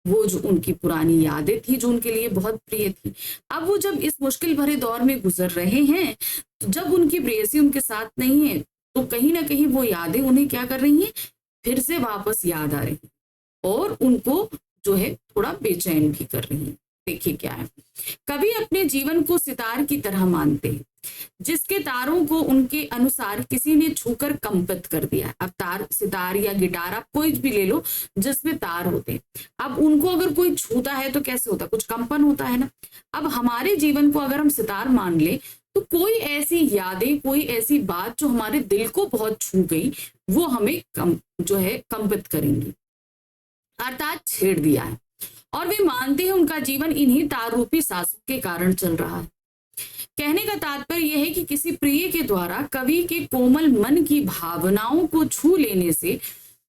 Speaker 1: वो जो उनकी पुरानी यादें थी जो उनके लिए बहुत प्रिय थी। अब वो जब इस मुश्किल भरे दौर में गुजर रहे हैं, तो जब उनकी प्रेयसी उनके साथ नहीं है तो कहीं ना कहीं वो यादें उन्हें क्या कर रही हैं, फिर से वापस याद आ रही है और उनको जो है थोड़ा बेचैन भी कर रही है। देखिए क्या है, कवि अपने जीवन को सितार की तरह मानते हैं जिसके तारों को उनके अनुसार किसी ने छूकर कंपित कर दिया। अब तार, सितार या गिटार आप कोई भी ले लो जिसमें तार होते हैं, अब उनको अगर कोई छूता है तो कैसे होता है, कुछ कंपन होता है ना। अब हमारे जीवन को अगर हम सितार मान ले तो कोई ऐसी यादें, कोई ऐसी बात जो हमारे दिल को बहुत छू गई, वो हमें जो है कंपित करेंगी, अर्थात छेड़ दिया है। और वे मानते हैं उनका जीवन इन्हीं तार रूपी सांसों के कारण चल रहा है। कहने का तात्पर्य यह है कि किसी प्रिय के द्वारा कवि के कोमल मन की भावनाओं को छू लेने से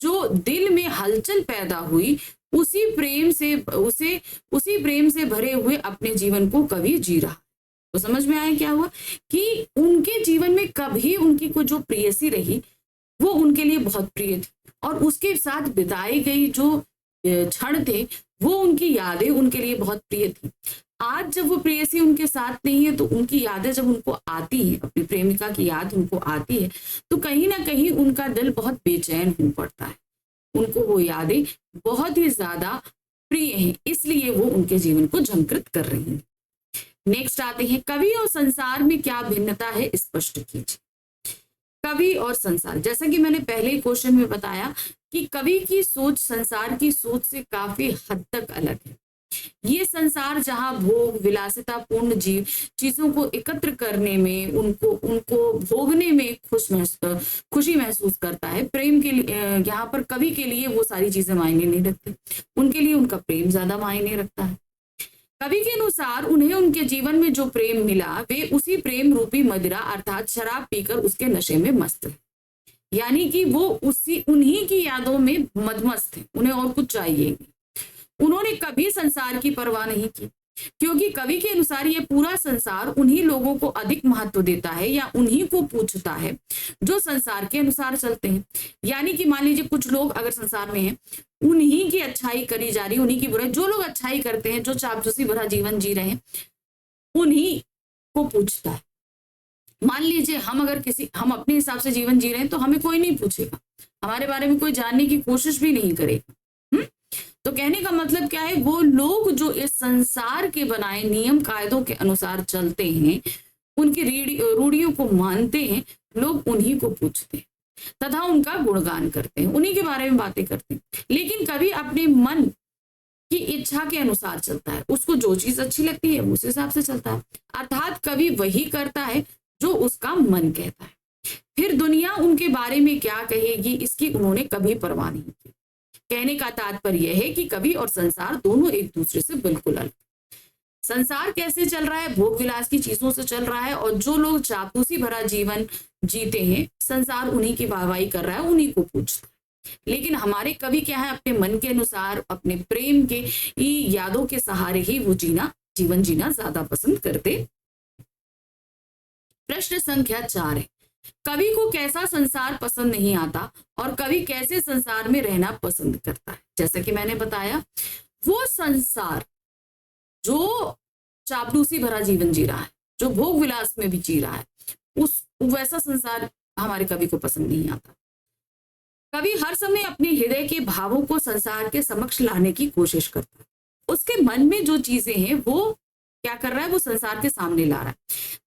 Speaker 1: जो दिल में हलचल पैदा हुई, उसी प्रेम से भरे हुए अपने जीवन को कवि जी रहा। तो समझ में आया क्या हुआ कि उनके जीवन में कभी उनकी कोई जो प्रेयसी रही वो उनके लिए बहुत प्रिय थी, और उसके साथ बिताई गई जो क्षण थे वो उनकी यादें उनके लिए बहुत प्रिय थी। आज जब वो प्रेयसी उनके साथ नहीं है तो उनकी यादें जब उनको आती है, अपनी प्रेमिका की याद उनको आती है, तो कहीं ना कहीं उनका दिल बहुत बेचैन हो पड़ता है। उनको वो यादें बहुत ही ज्यादा प्रिय हैं, इसलिए वो उनके जीवन को झंकृत कर रही हैं। नेक्स्ट आते हैं, कवि और संसार में क्या भिन्नता है, स्पष्ट कीजिए। कवि और संसार, जैसा कि मैंने पहले क्वेश्चन में बताया कि कवि की सोच संसार की सोच से काफी हद तक अलग है। ये संसार जहां भोग विलासिता पूर्ण चीजों को एकत्र करने में, उनको भोगने में खुशी महसूस करता है। प्रेम के लिए यहाँ पर कवि के लिए वो सारी चीजें मायने नहीं रखती, उनके लिए उनका प्रेम ज्यादा मायने रखता है। कवि के अनुसार उन्हें उनके जीवन में जो प्रेम मिला वे उसी प्रेम रूपी मदिरा अर्थात शराब पीकर उसके नशे में मस्त है, यानी कि वो उन्हीं की यादों में मदमस्त है, उन्हें और कुछ चाहिए। उन्होंने कभी संसार की परवाह नहीं की, क्योंकि कवि के अनुसार ये पूरा संसार उन्हीं लोगों को अधिक महत्व देता है या उन्हीं को पूछता है जो संसार के अनुसार चलते हैं। यानी कि मान लीजिए कुछ लोग अगर संसार में हैं, उन्हीं की अच्छाई करी जा रही, उन्हीं की बुराई, जो लोग अच्छाई करते हैं, जो चापलूसी भरा जीवन जी रहे हैं, उन्हीं को पूछता है। मान लीजिए हम अपने हिसाब से जीवन जी रहे हैं तो हमें कोई नहीं पूछेगा, हमारे बारे में कोई जानने की कोशिश भी नहीं करेगा। तो कहने का मतलब क्या है, वो लोग जो इस संसार के बनाए नियम कायदों के अनुसार चलते हैं, उनकी रूढ़ियों को मानते हैं, लोग उन्हीं को पूछते हैं तथा उनका गुणगान करते हैं, उन्हीं के बारे में बातें करते हैं। लेकिन कभी अपने मन की इच्छा के अनुसार चलता है, उसको जो चीज अच्छी लगती है उस हिसाब से चलता है, अर्थात कभी वही करता है जो उसका मन कहता है। फिर दुनिया उनके बारे में क्या कहेगी, इसकी उन्होंने कभी परवाह नहीं की। कहने का तात्पर्य है कि कवि और संसार दोनों एक दूसरे से बिल्कुल अलग। संसार कैसे चल रहा है, भोग विलास की चीजों से चल रहा है, और जो लोग चापलूसी भरा जीवन जीते हैं, संसार उन्हीं की वाहवाही कर रहा है, उन्हीं को पूछता है। लेकिन हमारे कवि क्या है, अपने मन के अनुसार, अपने प्रेम के यादों के सहारे ही वो जीवन जीना ज्यादा पसंद करते। प्रश्न संख्या 4 है, कवि को कैसा संसार पसंद नहीं आता और कवि कैसे संसार में रहना पसंद करता है। जैसा कि मैंने बताया, वो संसार जो चापलूसी भरा जीवन जी रहा है, जो भोग विलास में भी जी रहा है, उस वैसा संसार हमारे कवि को पसंद नहीं आता। कवि हर समय अपने हृदय के भावों को संसार के समक्ष लाने की कोशिश करता है। उसके मन में जो चीजें हैं वो क्या कर रहा है, वो संसार के सामने ला रहा है।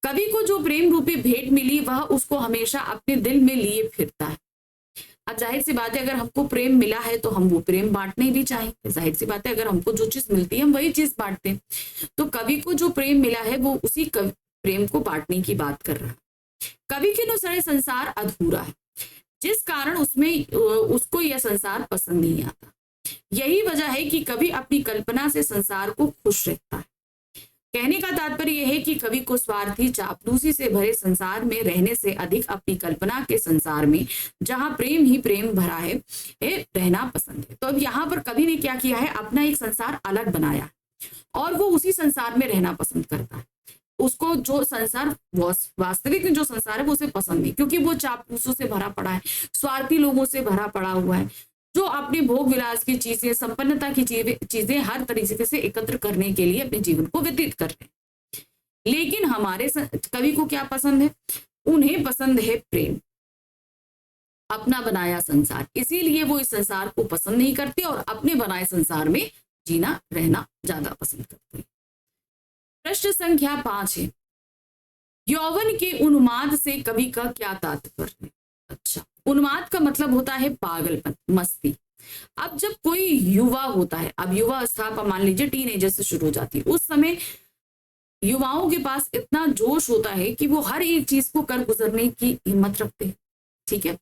Speaker 1: कवि को जो प्रेम रूपी भेंट मिली, वह उसको हमेशा अपने दिल में लिए फिरता है। अब जाहिर सी बात है, अगर हमको प्रेम मिला है तो हम वो प्रेम बांटने भी चाहेंगे। जाहिर सी बात है, अगर हमको जो चीज मिलती है हम वही चीज बांटते हैं। तो कवि को जो प्रेम मिला है वो उसी प्रेम को बांटने की बात कर रहा है। कवि के अनुसार संसार अधूरा है, जिस कारण उसको यह संसार पसंद नहीं आता। यही वजह है कि कवि अपनी कल्पना से संसार को खुश रखता है। कहने का तात्पर्य यह है कि कवि को स्वार्थी चापलूसी से भरे संसार में रहने से अधिक अपनी कल्पना के संसार में, जहां प्रेम ही प्रेम भरा है, रहना पसंद है। तो अब यहाँ पर कवि ने क्या किया है, अपना एक संसार अलग बनाया और वो उसी संसार में रहना पसंद करता है। उसको जो संसार वास्तविक में जो संसार है वो उसे पसंद नहीं, क्योंकि वो चापलूसों से भरा पड़ा है, स्वार्थी लोगों से भरा पड़ा हुआ है, जो अपने भोग विलास की चीजें, संपन्नता की चीजें हर तरीके से एकत्र करने के लिए अपने जीवन को व्यतीत कर रहे हैं। लेकिन हमारे कवि को क्या पसंद है, उन्हें पसंद है प्रेम, अपना बनाया संसार। इसीलिए वो इस संसार को पसंद नहीं करते और अपने बनाए संसार में जीना रहना ज्यादा पसंद करते हैं। प्रश्न संख्या 5 है, यौवन के उन्माद से कवि का क्या तात्पर्य है। अच्छा, उन्माद का मतलब होता है पागलपन, मस्ती। अब जब कोई युवा होता है, अब युवा अवस्था मान लीजिए टीनेजर से शुरू हो जाती है, उस समय युवाओं के पास इतना जोश होता है कि वो हर एक चीज को कर गुजरने की हिम्मत रखते हैं। ठीक है,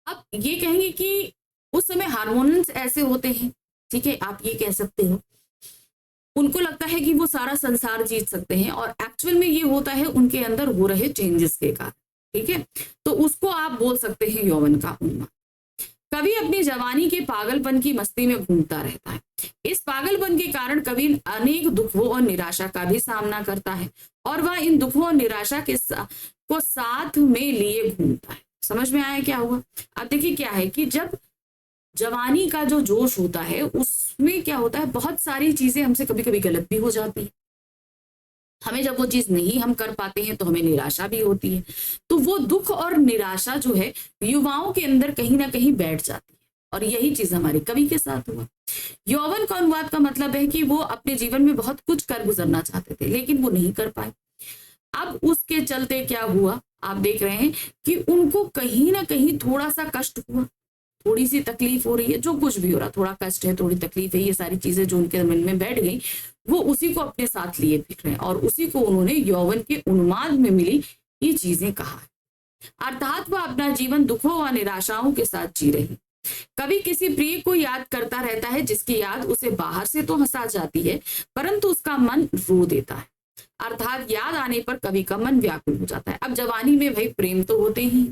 Speaker 1: अब ये कहेंगे कि उस समय हार्मोन्स ऐसे होते हैं, ठीक है, आप ये कह सकते हो, उनको लगता है कि वो सारा संसार जीत सकते हैं, और एक्चुअल में ये होता है उनके अंदर हो रहे चेंजेस के कारण। ठीक है, तो उसको आप बोल सकते हैं यौवन का उन्माद। कवि अपनी जवानी के पागलपन की मस्ती में घूमता रहता है। इस पागलपन के कारण कवि अनेक दुखों और निराशा का भी सामना करता है, और वह इन दुखों और निराशा को साथ में लिए घूमता है। समझ में आया क्या हुआ। अब देखिए क्या है कि जब जवानी का जो जोश होता है उसमें क्या होता है, बहुत सारी चीजें हमसे कभी कभी गलत भी हो जाती है। हमें जब वो चीज नहीं हम कर पाते हैं तो हमें निराशा भी होती है। तो वो दुख और निराशा जो है युवाओं के अंदर कहीं ना कहीं बैठ जाती है, और यही चीज हमारे कवि के साथ हुआ। यौवन का अनुवाद का मतलब है कि वो अपने जीवन में बहुत कुछ कर गुजरना चाहते थे, लेकिन वो नहीं कर पाए। अब उसके चलते क्या हुआ, आप देख रहे हैं कि उनको कहीं ना कहीं थोड़ा सा कष्ट हुआ, थोड़ी सी तकलीफ हो रही है, जो कुछ भी हो रहा, थोड़ा कष्ट है, थोड़ी तकलीफ है, ये सारी चीजें जो उनके मन में बैठ गई, वो उसी को अपने साथ लिए फिर रहे हैं, और उसी को उन्होंने यौवन के उन्माद में मिली ये चीजें कहा है। अर्थात वह अपना जीवन दुखों व निराशाओं के साथ जी रही। कभी किसी प्रिय को याद करता रहता है, जिसकी याद उसे बाहर से तो हंसा जाती है, परंतु उसका मन रो देता है। अर्थात याद आने पर कवि का मन व्याकुल हो जाता है। अब जवानी में भाई प्रेम तो होते ही,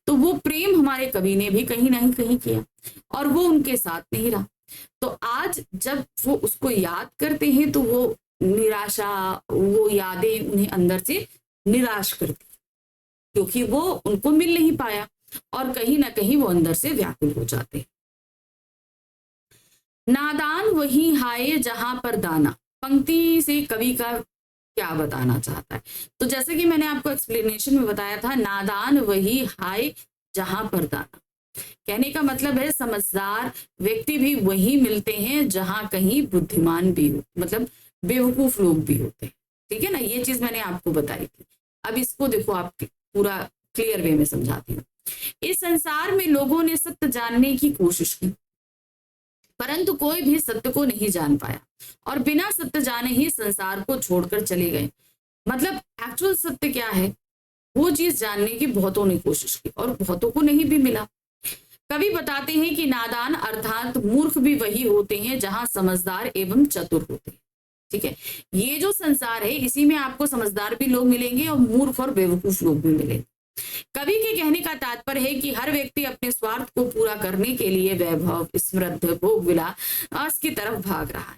Speaker 1: तो वो प्रेम हमारे कवि ने भी कहीं ना कहीं किया, और वो उनके साथ नहीं रहा। तो आज जब वो उसको याद करते हैं तो वो निराशा, वो यादें उन्हें अंदर से निराश करती, क्योंकि वो उनको मिल नहीं पाया, और कहीं ना कहीं वो अंदर से व्याकुल हो जाते। नादान वही हाय जहां पर दाना, पंक्ति से कवि का क्या बताना चाहता है। तो जैसे कि मैंने आपको एक्सप्लेनेशन में बताया था, नादान वही हाय जहां पर दाना, कहने का मतलब है समझदार व्यक्ति भी वही मिलते हैं जहां कहीं बुद्धिमान भी हो, मतलब बेवकूफ लोग भी होते हैं। ठीक है ना, ये चीज मैंने आपको बताई थी। अब इसको देखो, आप पूरा क्लियर वे में समझाती हूँ। इस संसार में लोगों ने सत्य जानने की कोशिश की, परंतु कोई भी सत्य को नहीं जान पाया और बिना सत्य जाने ही संसार को छोड़कर चले गए। मतलब एक्चुअल सत्य क्या है, वो चीज जानने की बहुतों ने कोशिश की और बहुतों को नहीं भी मिला। कवि बताते हैं कि नादान अर्थात मूर्ख भी वही होते हैं जहां समझदार एवं चतुर होते हैं। ठीक है, ये जो संसार है इसी में आपको समझदार भी लोग मिलेंगे और मूर्ख और बेवकूफ लोग भी मिलेंगे। कवि के कहने का तात्पर्य है कि हर व्यक्ति अपने स्वार्थ को पूरा करने के लिए वैभव, समृद्धि, भोग विलास की तरफ भाग रहा है।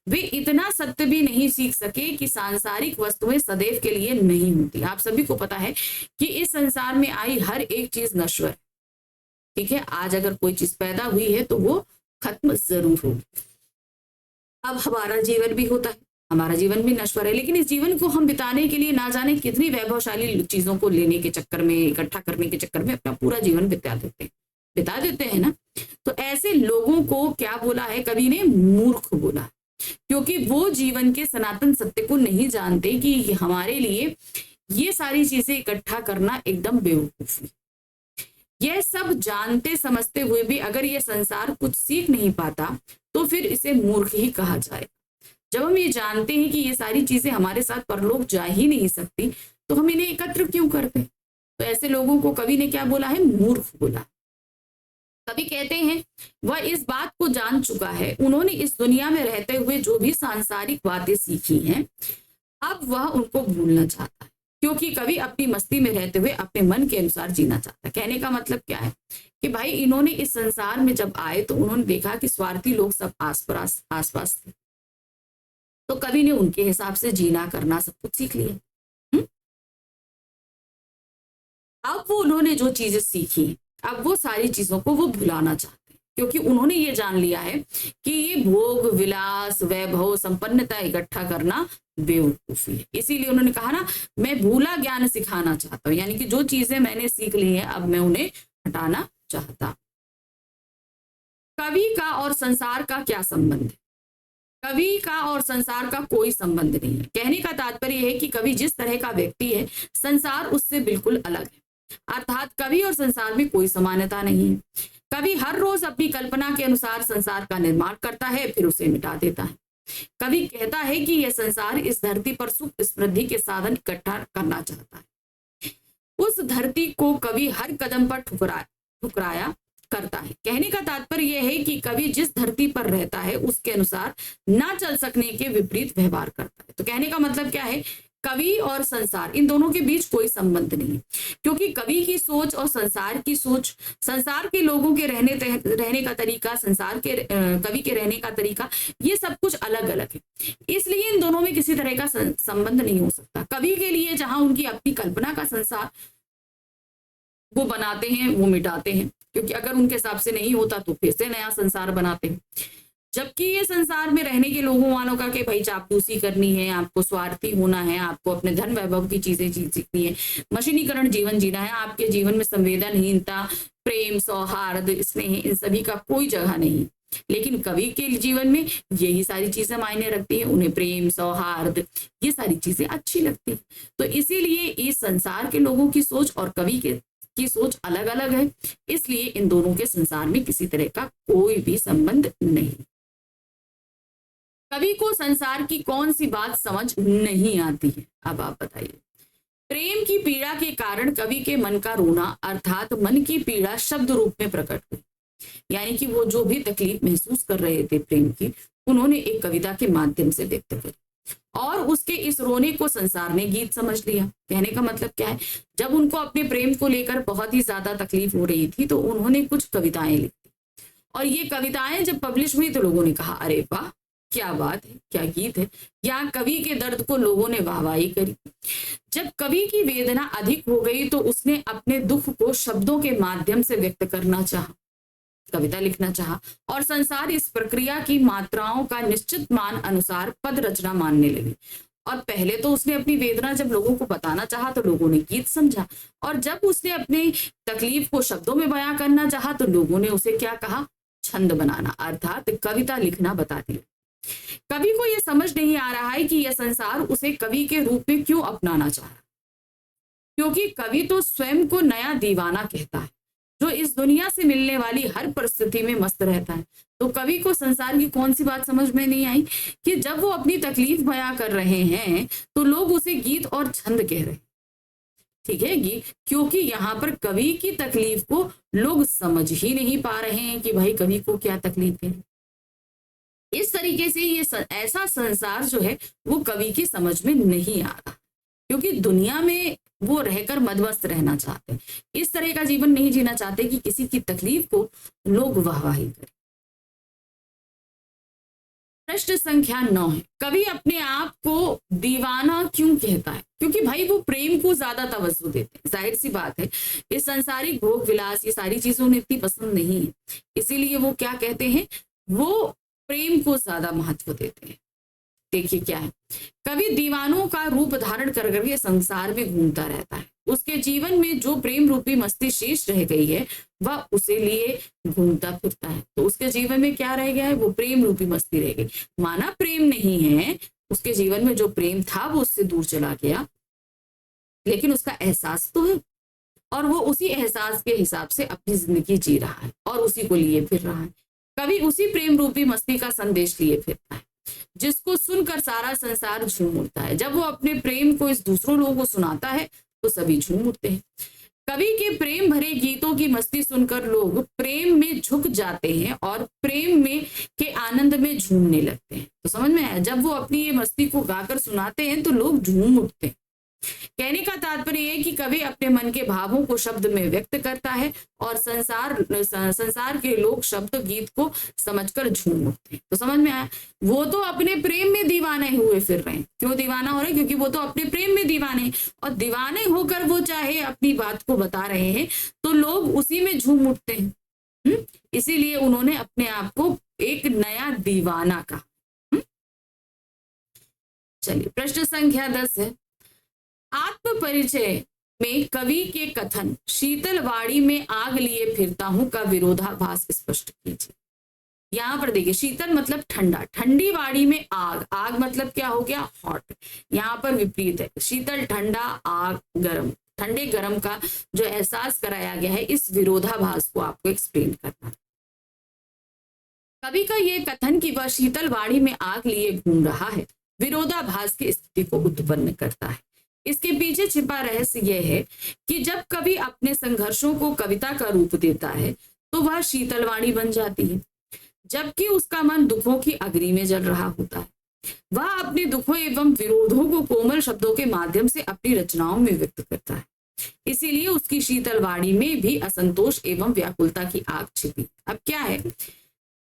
Speaker 1: वे इतना सत्य भी नहीं सीख सके कि सांसारिक वस्तुएं सदैव के लिए नहीं होती। आप सभी को पता है कि इस संसार में आई हर एक चीज नश्वर है। ठीक है, आज अगर कोई चीज पैदा हुई है तो वो खत्म जरूर होगी। अब हमारा जीवन भी होता है, हमारा जीवन भी नश्वर है, लेकिन इस जीवन को हम बिताने के लिए ना जाने कितनी वैभवशाली चीजों को लेने के चक्कर में, इकट्ठा करने के चक्कर में अपना पूरा जीवन बिता देते हैं ना। तो ऐसे लोगों को क्या बोला है कवि ने, मूर्ख बोला, क्योंकि वो जीवन के सनातन सत्य को नहीं जानते कि हमारे लिए ये सारी चीजें इकट्ठा करना एकदम बेवकूफी। यह सब जानते समझते हुए भी अगर ये संसार कुछ सीख नहीं पाता तो फिर इसे मूर्ख ही कहा जाए। जब हम ये जानते हैं कि ये सारी चीजें हमारे साथ परलोक जा ही नहीं सकती तो हम इन्हें एकत्र क्यों करते? तो ऐसे लोगों को कवि ने क्या बोला है, मूर्ख बोला। कवि कहते हैं वह इस बात को जान चुका है, उन्होंने इस दुनिया में रहते हुए जो भी सांसारिक बातें सीखी हैं अब वह उनको भूलना चाहता है, क्योंकि कवि अपनी मस्ती में रहते हुए अपने मन के अनुसार जीना चाहता है। कहने का मतलब क्या है कि भाई इन्होंने इस संसार में जब आए तो उन्होंने देखा कि स्वार्थी लोग सब आसपास थे, तो कवि ने उनके हिसाब से जीना करना सब कुछ सीख लिया। अब वो उन्होंने जो चीजें सीखी अब वो सारी चीजों को वो भुलाना चाहते हैं, क्योंकि उन्होंने ये जान लिया है कि ये भोग विलास, वैभव, संपन्नता इकट्ठा करना बेवकूफी है। इसीलिए उन्होंने कहा ना, मैं भूला ज्ञान सिखाना चाहता हूं, यानी कि जो चीजें मैंने सीख ली हैं अब मैं उन्हें हटाना चाहता। कवि का और संसार का क्या संबंध है? कवि का और संसार का कोई संबंध नहीं है। कहने का तात्पर्य है कि कवि जिस तरह का व्यक्ति है संसार उससे बिल्कुल अलग है, अर्थात कवि और संसार में कोई समानता नहीं है। कवि हर रोज अपनी कल्पना के अनुसार संसार का निर्माण करता है फिर उसे मिटा देता है। कवि कहता है कि यह संसार इस धरती पर सुख समृद्धि के साधन इकट्ठा करना चाहता है। उस धरती को कवि हर कदम पर ठुकराया करता है। कहने का तात्पर्य यह है कि कवि जिस धरती पर रहता है उसके अनुसार ना चल सकने के विपरीत व्यवहार करता है। तो कहने का मतलब क्या है, कवि और संसार इन दोनों के बीच कोई संबंध नहीं है, क्योंकि कवि की सोच और संसार की सोच, संसार के लोगों के रहने का तरीका, संसार के कवि के रहने का तरीका, ये सब कुछ अलग अलग है। इसलिए इन दोनों में किसी तरह का संबंध नहीं हो सकता। कवि के लिए जहां उनकी अपनी कल्पना का संसार वो बनाते हैं वो मिटाते हैं, क्योंकि अगर उनके हिसाब से नहीं होता तो फिर से नया संसार बनाते हैं। जबकि ये संसार में रहने के लोगों वालों का कि भाई चापलूसी करनी है, आपको स्वार्थी होना है, आपको अपने धन वैभव की चीजें सीखनी है, मशीनीकरण जीवन जीना है, आपके जीवन में संवेदनहीनता, प्रेम, सौहार्द, स्नेह, इन सभी का कोई जगह नहीं। लेकिन कवि के जीवन में यही सारी चीजें मायने रखती है, उन्हें प्रेम, सौहार्द, ये सारी चीजें अच्छी लगती है। तो इसीलिए इस संसार के लोगों की सोच और कवि की सोच अलग अलग है, इसलिए इन दोनों के संसार में किसी तरह का कोई भी संबंध नहीं। कवि को संसार की कौन सी बात समझ नहीं आती है, अब आप बताइए। प्रेम की पीड़ा के कारण कवि के मन का रोना, अर्थात मन की पीड़ा शब्द रूप में प्रकट हुई, यानी कि वो जो भी तकलीफ महसूस कर रहे थे प्रेम की, उन्होंने एक कविता के माध्यम से व्यक्त करी और उसके इस रोने को संसार ने गीत समझ लिया। कहने का मतलब क्या है, जब उनको अपने प्रेम को लेकर बहुत ही ज्यादा तकलीफ हो रही थी तो उन्होंने कुछ कविताएं लिखी और ये कविताएं जब पब्लिश हुई तो लोगों ने कहा अरे वाह क्या बात है, क्या गीत है। यहाँ कवि के दर्द को लोगों ने वाहवाही करी। जब कवि की वेदना अधिक हो गई तो उसने अपने दुख को शब्दों के माध्यम से व्यक्त करना चाहा, कविता लिखना चाहा और संसार इस प्रक्रिया की मात्राओं का निश्चित मान अनुसार पद रचना मानने लगी और पहले तो उसने अपनी वेदना जब लोगों को बताना चाहा तो लोगों ने गीत समझा, और जब उसने अपनी तकलीफ को शब्दों में बयां करना चाहा तो लोगों ने उसे क्या कहा, छंद बनाना अर्थात कविता लिखना बता दिया। कवि को यह समझ नहीं आ रहा है कि यह संसार उसे कवि के रूप में क्यों अपनाना चाह रहा, क्योंकि कवि तो स्वयं को नया दीवाना कहता है जो इस दुनिया से मिलने वाली हर परिस्थिति में मस्त रहता है। तो कवि को संसार की कौन सी बात समझ में नहीं आई कि जब वो अपनी तकलीफ बयां कर रहे हैं तो लोग उसे गीत और छंद कह रहे हैं। ठीक है, क्योंकि यहाँ पर कवि की तकलीफ को लोग समझ ही नहीं पा रहे हैं कि भाई कवि को क्या तकलीफ है। इस तरीके से ये ऐसा संसार जो है वो कवि की समझ में नहीं आ रहा, क्योंकि दुनिया में वो रहकर मदमस्त रहना चाहते हैं, इस तरह का जीवन नहीं जीना चाहते कि किसी की तकलीफ को लोग वाहवाही करें। प्रश्न संख्या 9 है, कवि अपने आप को दीवाना क्यों कहता है? क्योंकि भाई वो प्रेम को ज्यादा तवज्जो देते हैं, जाहिर सी बात है, इस सांसारिक भोग विलास ये सारी चीजों उन्हें इतनी पसंद नहीं है, इसीलिए वो क्या कहते हैं, वो प्रेम को ज्यादा महत्व देते हैं। देखिए क्या है, कवि दीवानों का रूप धारण कर करके संसार में घूमता रहता है, उसके जीवन में जो प्रेम रूपी मस्ती शेष रह गई है वह उसे लिए घूमता फिरता है। तो उसके जीवन में क्या रह गया है, वो प्रेम रूपी मस्ती रह गई। माना प्रेम नहीं है, उसके जीवन में जो प्रेम था वो उससे दूर चला गया, लेकिन उसका एहसास तो है, और वो उसी एहसास के हिसाब से अपनी जिंदगी जी रहा है और उसी को लिए फिर रहा है। कवि उसी प्रेम रूपी मस्ती का संदेश लिए फिरता है जिसको सुनकर सारा संसार झूम उठता है। जब वो अपने प्रेम को इस दूसरों लोगों को सुनाता है तो सभी झूम उठते हैं। कवि के प्रेम भरे गीतों की मस्ती सुनकर लोग प्रेम में झुक जाते हैं और प्रेम में के आनंद में झूमने लगते हैं। तो समझ में आया, जब वो अपनी ये मस्ती को गाकर सुनाते हैं तो लोग झूम उठते हैं। कहने का तात्पर्य है कि कवि अपने मन के भावों को शब्द में व्यक्त करता है और संसार के लोग शब्द गीत को समझकर झूम उठते हैं। तो समझ में आया, वो तो अपने प्रेम में दीवाने हुए फिर रहे हैं। क्यों दीवाना हो रहे हैं? क्योंकि वो तो अपने प्रेम में दीवाने हैं, और दीवाने होकर वो चाहे अपनी बात को बता रहे हैं तो लोग उसी में झूम उठते हैं। इसीलिए उन्होंने अपने आप को एक नया दीवाना कहा। चलिए, प्रश्न संख्या 10 है, आत्म परिचय में कवि के कथन शीतल वाड़ी में आग लिए फिरता हूं का विरोधाभास स्पष्ट कीजिए। यहाँ पर देखिए, शीतल मतलब ठंडा, ठंडी वाड़ी में आग, आग मतलब क्या हो गया, हॉट। यहाँ पर विपरीत है, शीतल ठंडा, आग गर्म, ठंडे गर्म का जो एहसास कराया गया है, इस विरोधाभास को आपको एक्सप्लेन करना है। कवि का ये कथन कि वह शीतल वाड़ी में आग लिए घूम रहा है विरोधाभास की स्थिति को उत्पन्न करता है। इसके पीछे छिपा रहस्य यह है कि जब कवि अपने संघर्षों को कविता का रूप देता है तो वह शीतलवाणी बन जाती है, जबकि उसका मन दुखों की अग्नि में जल रहा होता है। वह अपने दुखों एवं विरोधों को कोमल शब्दों के माध्यम से अपनी रचनाओं में व्यक्त करता है। इसीलिए उसकी शीतलवाणी में भी असंतोष एवं व्याकुलता की आग छिपी। अब क्या है,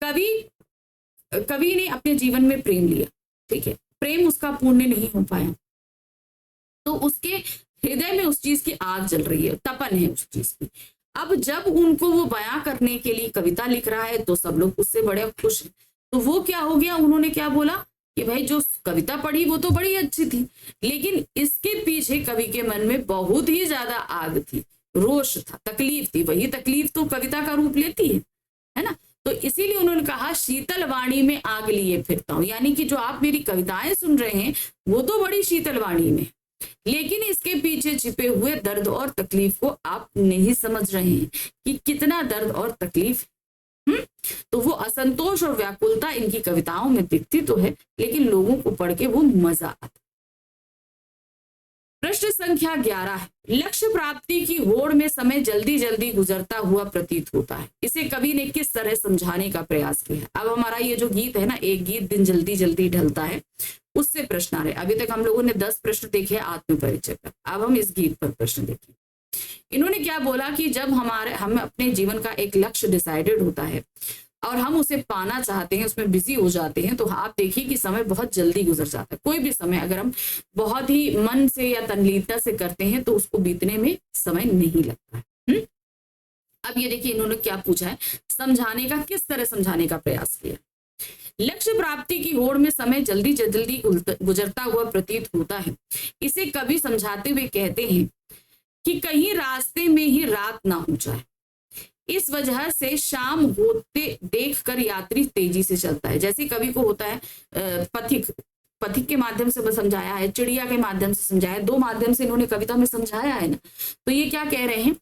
Speaker 1: कवि ने अपने जीवन में प्रेम लिया, ठीक है, प्रेम उसका पूर्ण नहीं हो पाया, तो उसके हृदय में उस चीज की आग जल रही है, तपन है उस चीज की। अब जब उनको वो बयां करने के लिए कविता लिख रहा है तो सब लोग उससे बड़े खुश हैं। तो वो क्या हो गया, उन्होंने क्या बोला कि भाई जो कविता पढ़ी वो तो बड़ी अच्छी थी, लेकिन इसके पीछे कवि के मन में बहुत ही ज्यादा आग थी, रोष था, तकलीफ थी। वही तकलीफ तो कविता का रूप लेती है ना। तो इसीलिए उन्होंने कहा शीतल वाणी में आग लिए फिरता हूं, यानी कि जो आप मेरी कविताएं सुन रहे हैं वो तो बड़ी शीतल वाणी में, लेकिन इसके पीछे छिपे हुए दर्द और तकलीफ को आप नहीं समझ रहे हैं कि कितना दर्द और तकलीफ। तो वो असंतोष और व्याकुलता इनकी कविताओं में दिखती तो है, लेकिन लोगों को पढ़ के वो मजा आता। प्रश्न संख्या 11 है, लक्ष्य प्राप्ति की होड़ में समय जल्दी जल्दी गुजरता हुआ प्रतीत होता है, इसे कवि ने किस तरह समझाने का प्रयास किया है। अब हमारा ये जो गीत है ना, एक गीत दिन जल्दी जल्दी ढलता है, उससे प्रश्न आ रहे। अभी तक हम लोगों ने 10 प्रश्न देखे आत्म परिचय पर, अब हम इस गीत पर प्रश्न देखें। इन्होंने क्या बोला कि जब हम अपने जीवन का एक लक्ष्य डिसाइडेड होता है और हम उसे पाना चाहते हैं, उसमें बिजी हो जाते हैं, तो आप देखिए कि समय बहुत जल्दी गुजर जाता है। कोई भी समय अगर हम बहुत ही मन से या तन्लीनता से करते हैं तो उसको बीतने में समय नहीं लगता है। अब ये देखिए इन्होंने क्या पूछा है, समझाने का, किस तरह समझाने का प्रयास किया। लक्ष्य प्राप्ति की होड़ में समय जल्दी जल्दी गुजरता हुआ प्रतीत होता है। इसे कवि समझाते हुए कहते हैं कि कहीं रास्ते में ही रात ना हो जाए, इस वजह से शाम होते देखकर यात्री तेजी से चलता है। जैसे कवि को होता है पथिक के माध्यम से समझाया है, चिड़िया के माध्यम से समझाया है, दो माध्यम से इन्होंने कविता में समझाया है ना। तो ये क्या कह रहे हैं,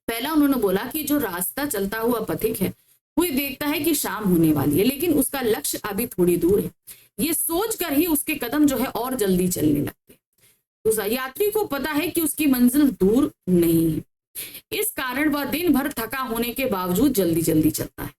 Speaker 1: पहला उन्होंने बोला कि जो रास्ता चलता हुआ पथिक है वो देखता है कि शाम होने वाली है, लेकिन उसका लक्ष्य अभी थोड़ी दूर है। ये सोचकर ही उसके कदम जो है और जल्दी चलने लगते हैं। दूसरा, यात्री को पता है कि उसकी मंजिल दूर नहीं है, इस कारण वह दिन भर थका होने के बावजूद जल्दी जल्दी चलता है।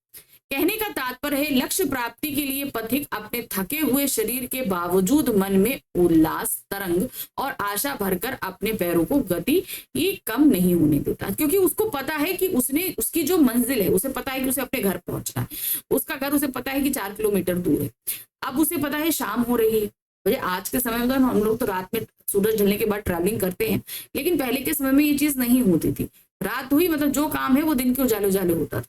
Speaker 1: कहने का तात्पर्य है, लक्ष्य प्राप्ति के लिए पथिक अपने थके हुए शरीर के बावजूद मन में उल्लास, तरंग और आशा भरकर अपने पैरों को गति ही कम नहीं होने देता, क्योंकि उसको पता है कि उसकी जो मंजिल है, उसे पता है कि उसे अपने घर पहुंचना है। उसका घर उसे पता है कि 4 किलोमीटर दूर है। अब उसे पता है शाम हो रही है। आज के समय में तो हम लोग तो रात में सूरज ढलने के बाद ट्रैवलिंग करते हैं, लेकिन पहले के समय में ये चीज नहीं होती थी। रात हुई मतलब जो काम है वो दिन के उजाले उजाले होता था।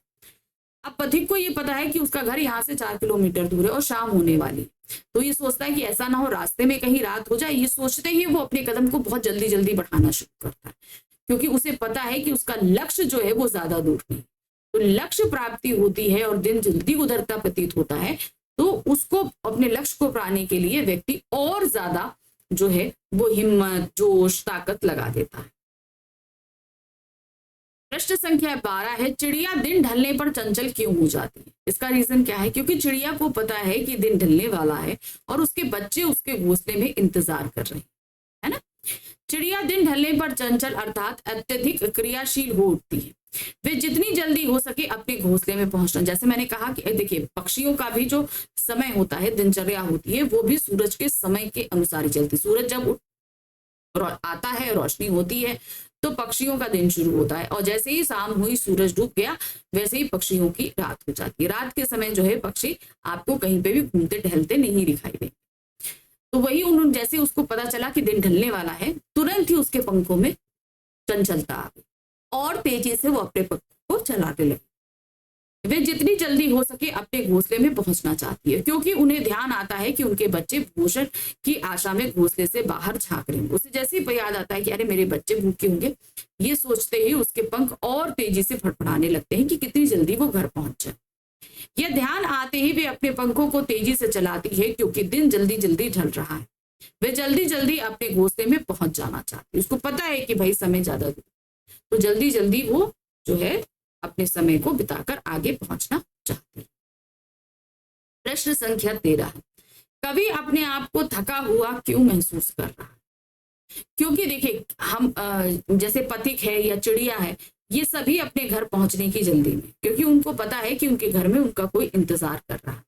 Speaker 1: अब पथिक को ये पता है कि उसका घर यहाँ से 4 किलोमीटर दूर है और शाम होने वाली, तो ये सोचता है कि ऐसा ना हो रास्ते में कहीं रात हो जाए। ये सोचते ही वो अपने कदम को बहुत जल्दी जल्दी बढ़ाना शुरू करता है, क्योंकि उसे पता है कि उसका लक्ष्य जो है वो ज्यादा दूर नहीं। तो लक्ष्य प्राप्ति होती है और दिन जल्दी गुजरता प्रतीत होता है, तो उसको अपने लक्ष्य को पाने के लिए व्यक्ति और ज्यादा जो है वो हिम्मत, जोश, ताकत लगा देता है। प्रश्न संख्या 12 है, चिड़िया दिन ढलने पर चंचल क्यों हो जाती है? इसका रीजन क्या है? क्योंकि चिड़िया को पता है कि दिन ढलने वाला है और उसके बच्चे उसके घोंसले में इंतजार कर रहे हैं, है ना। चिड़िया दिन ढलने पर चंचल अर्थात अत्यधिक क्रियाशील हो उठती है। वे जितनी जल्दी हो सके अपने घोंसले में पहुंचना। जैसे मैंने कहा कि देखिए, पक्षियों का भी जो समय होता है, दिनचर्या होती है, वो भी सूरज के समय के अनुसार ही चलती। सूरज जब आता है, रोशनी होती है, तो पक्षियों का दिन शुरू होता है, और जैसे ही शाम हुई, सूरज डूब गया, वैसे ही पक्षियों की रात हो जाती है। रात के समय जो है पक्षी आपको कहीं पे भी घूमते टहलते नहीं दिखाई देंगे। तो वही उन्होंने, जैसे उसको पता चला कि दिन ढलने वाला है, तुरंत ही उसके पंखों में चंचलता आ गई और तेजी से वो अपने पंखों को चलाने लगे। वे जितनी जल्दी हो सके अपने घोंसले में पहुंचना चाहती है, क्योंकि उन्हें ध्यान आता है कि उनके बच्चे भोजन की आशा में घोंसले से बाहर झांक रहे हैं। उसे जैसे ही याद आता है कि अरे मेरे बच्चे भूखे होंगे, ये सोचते ही उसके पंख और तेजी से फड़फड़ाने लगते हैं कि कितनी जल्दी वो घर पहुंच जाए। यह ध्यान आते ही वे अपने पंखों को तेजी से चलाती है, क्योंकि दिन जल्दी जल्दी ढल रहा है। वे जल्दी जल्दी अपने घोंसले में पहुंच जाना चाहती है। उसको पता है कि भाई समय ज्यादा दूर, तो जल्दी जल्दी वो जो है अपने समय को बिताकर आगे पहुंचना चाहते हैं। प्रश्न संख्या 13 है, कवि अपने आप को थका हुआ क्यों महसूस कर रहा है? क्योंकि देखिए, हम जैसे पथिक है या चिड़िया है, ये सभी अपने घर पहुंचने की जल्दी में, क्योंकि उनको पता है कि उनके घर में उनका कोई इंतजार कर रहा है।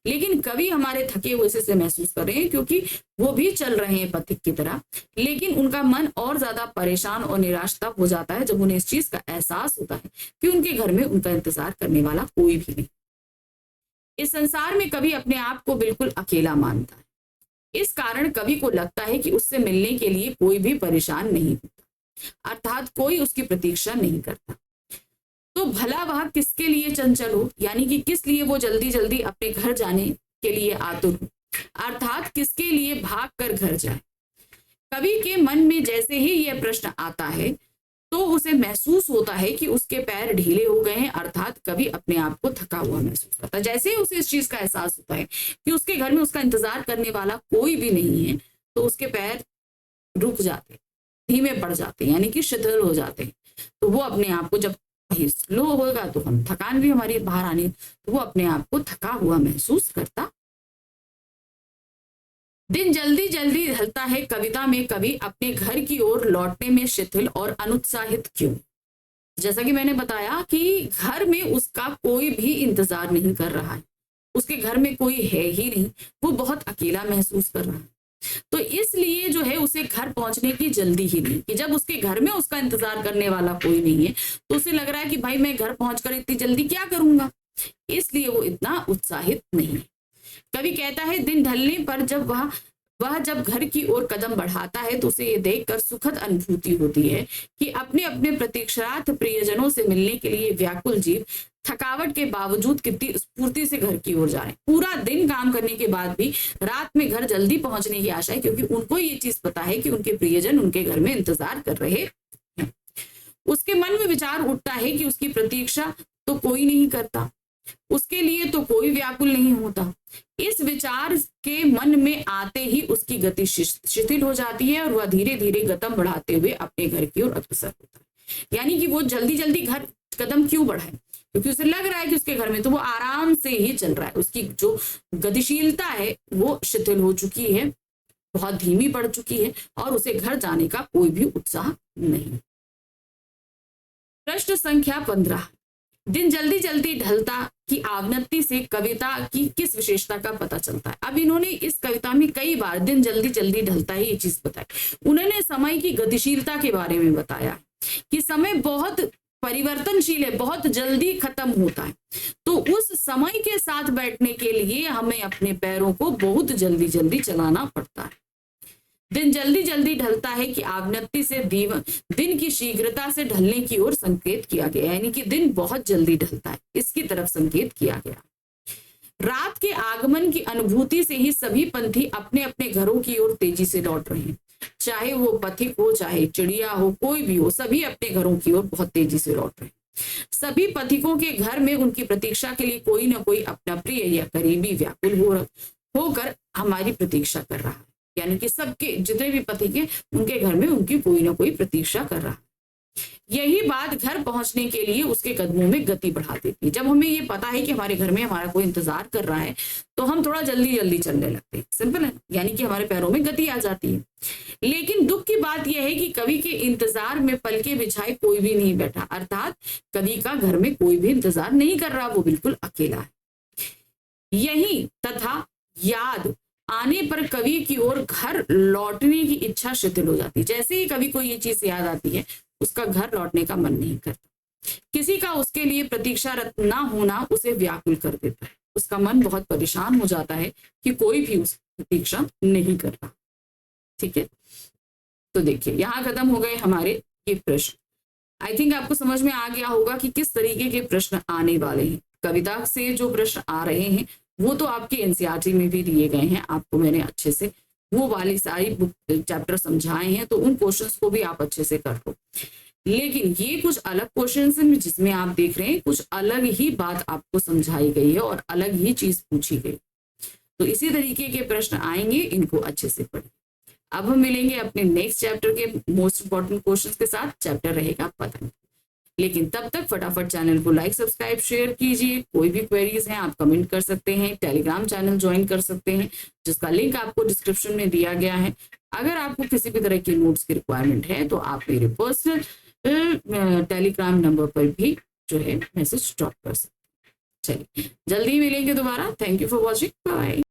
Speaker 1: लेकिन कवि हमारे थके हुए से महसूस कर रहे हैं, क्योंकि वो भी चल रहे हैं पथिक की तरह, लेकिन उनका मन और ज्यादा परेशान और निराश तब हो जाता है जब उन्हें इस चीज का एहसास होता है कि उनके घर में उनका इंतजार करने वाला कोई भी नहीं। इस संसार में कवि अपने आप को बिल्कुल अकेला मानता है। इस कारण कवि को लगता है कि उससे मिलने के लिए कोई भी परेशान नहीं होता, अर्थात कोई उसकी प्रतीक्षा नहीं करता। तो भला वह किसके लिए चंचल हो, यानी कि किस लिए वो जल्दी जल्दी अपने घर जाने के लिए आतुर हो, अर्थात किसके लिए भाग कर घर जाए। कवि के मन में जैसे ही यह प्रश्न आता है, तो उसे महसूस होता है कि उसके पैर ढीले हो गए हैं, अर्थात कवि अपने आप को थका हुआ महसूस करता है। जैसे ही उसे इस चीज का एहसास होता है कि उसके घर में उसका इंतजार करने वाला कोई भी नहीं है, तो उसके पैर रुक जाते, धीमे पड़ जाते, यानी कि शिथिल हो जाते। तो वो अपने आप को, जब स्लो होगा तो हम थकान भी हमारी बाहर आनी, तो वो अपने आप को थका हुआ महसूस करता। दिन जल्दी जल्दी ढलता है कविता में कवि अपने घर की ओर लौटने में शिथिल और अनुत्साहित क्यों? जैसा कि मैंने बताया कि घर में उसका कोई भी इंतजार नहीं कर रहा है, उसके घर में कोई है ही नहीं, वो बहुत अकेला महसूस कर रहा है। तो इसलिए जो है उसे घर पहुंचने की जल्दी ही नहीं, कि जब उसके घर में उसका इंतजार करने वाला कोई नहीं है, तो उसे लग रहा है कि भाई मैं घर पहुंचकर इतनी जल्दी क्या करूंगा, इसलिए वो इतना उत्साहित नहीं। कवि कहता है, दिन ढलने पर जब वह जब घर की ओर कदम बढ़ाता है, तो उसे ये देखकर सुखद अनुभूति होती है कि अपने अपने प्रतीक्षारत प्रियजनों से मिलने के लिए व्याकुल जीव थकावट के बावजूद कितनी स्फूर्ति से घर की ओर जा रहे हैं। पूरा दिन काम करने के बाद भी रात में घर जल्दी पहुंचने की आशा है, क्योंकि उनको ये चीज पता है कि उनके प्रियजन उनके घर में इंतजार कर रहे हैं। उसके मन में विचार उठता है कि उसकी प्रतीक्षा तो कोई नहीं करता, उसके लिए तो कोई व्याकुल नहीं होता। इस विचार के मन में आते ही उसकी गति शिथिल हो जाती है और वह धीरे धीरे कदम बढ़ाते हुए अपने घर की ओर अग्रसर होता है। यानी कि वो जल्दी जल्दी घर कदम क्यों बढ़ाए, क्योंकि उसे लग रहा है कि उसके घर में तो वो आराम से ही चल रहा है, उसकी जो गतिशीलता है वो शिथिल हो चुकी है, बहुत धीमी पड़ चुकी है और उसे घर जाने का कोई भी उत्साह नहीं। प्रश्न संख्या 15, दिन जल्दी जल्दी ढलता की आवृत्ति से कविता की किस विशेषता का पता चलता है। अब इन्होंने इस कविता में कई बार दिन जल्दी जल्दी ढलता है ये चीज बताई। उन्होंने समय की गतिशीलता के बारे में बताया कि समय बहुत परिवर्तनशील है, बहुत जल्दी खत्म होता है, तो उस समय के साथ बैठने के लिए हमें अपने पैरों को बहुत जल्दी जल्दी चलाना पड़ता है। दिन जल्दी जल्दी ढलता है कि आवृत्ति से दिन की शीघ्रता से ढलने की ओर संकेत किया गया, यानी कि दिन बहुत जल्दी ढलता है, इसकी तरफ संकेत किया गया। रात के आगमन की अनुभूति से ही सभी पंथी अपने अपने घरों की ओर तेजी से लौट रहे हैं, चाहे वो पथिक हो, चाहे चिड़िया हो, कोई भी हो, सभी अपने घरों की ओर बहुत तेजी से लौट रहे हैं। सभी पथिकों के घर में उनकी प्रतीक्षा के लिए कोई ना कोई अपना प्रिय या करीबी व्याकुल होकर हमारी प्रतीक्षा कर रहा है, यानी कि सबके जितने भी पथिक हैं उनके घर में उनकी कोई ना कोई प्रतीक्षा कर रहा है। यही बात घर पहुंचने के लिए उसके कदमों में गति बढ़ा देती है। जब हमें ये पता है कि हमारे घर में हमारा कोई इंतजार कर रहा है तो हम थोड़ा जल्दी जल्दी चलने लगते हैं, सिंपल है, यानी कि हमारे पैरों में गति आ जाती है। लेकिन दुख की बात यह है कि कवि के इंतजार में पलके बिछाए कोई भी नहीं बैठा, अर्थात कवि का घर में कोई भी इंतजार नहीं कर रहा, वो बिल्कुल अकेला है। यही तथा याद आने पर कवि की ओर घर लौटने की इच्छा शिथिल हो जाती है। जैसे ही कवि को ये चीज याद आती है उसका घर लौटने का मन नहीं करता। किसी का उसके लिए प्रतीक्षारत ना होना उसे व्याकुल कर देता है, उसका मन बहुत परेशान हो जाता है कि कोई भी उसकी प्रतीक्षा नहीं कर रहा। ठीक है, तो देखिए यहाँ खत्म हो गए हमारे ये प्रश्न। आई थिंक आपको समझ में आ गया होगा कि किस तरीके के प्रश्न आने वाले हैं। कविता से जो प्रश्न आ रहे हैं वो तो आपके एनसीईआरटी में भी दिए गए हैं, आपको मैंने अच्छे से वो वाली सारी बुक चैप्टर समझाए हैं, तो उन क्वेश्चंस को भी आप अच्छे से कर लो। लेकिन ये कुछ अलग क्वेश्चंस हैं जिसमें आप देख रहे हैं कुछ अलग ही बात आपको समझाई गई है और अलग ही चीज पूछी गई। तो इसी तरीके के प्रश्न आएंगे, इनको अच्छे से पढ़ें। अब हम मिलेंगे अपने नेक्स्ट चैप्टर के मोस्ट इंपॉर्टेंट क्वेश्चंस के साथ। चैप्टर रहेगा पतंग। लेकिन तब तक फटाफट चैनल को लाइक, सब्सक्राइब, शेयर कीजिए। कोई भी क्वेरीज हैं आप कमेंट कर सकते हैं, टेलीग्राम चैनल ज्वाइन कर सकते हैं जिसका लिंक आपको डिस्क्रिप्शन में दिया गया है। अगर आपको किसी भी तरह की नोट्स की रिक्वायरमेंट है तो आप मेरे पर्सनल टेलीग्राम नंबर पर भी जो है मैसेज ड्रॉप कर सकते हैं। चलिए जल्दी मिलेंगे दोबारा। Thank you for watching, bye.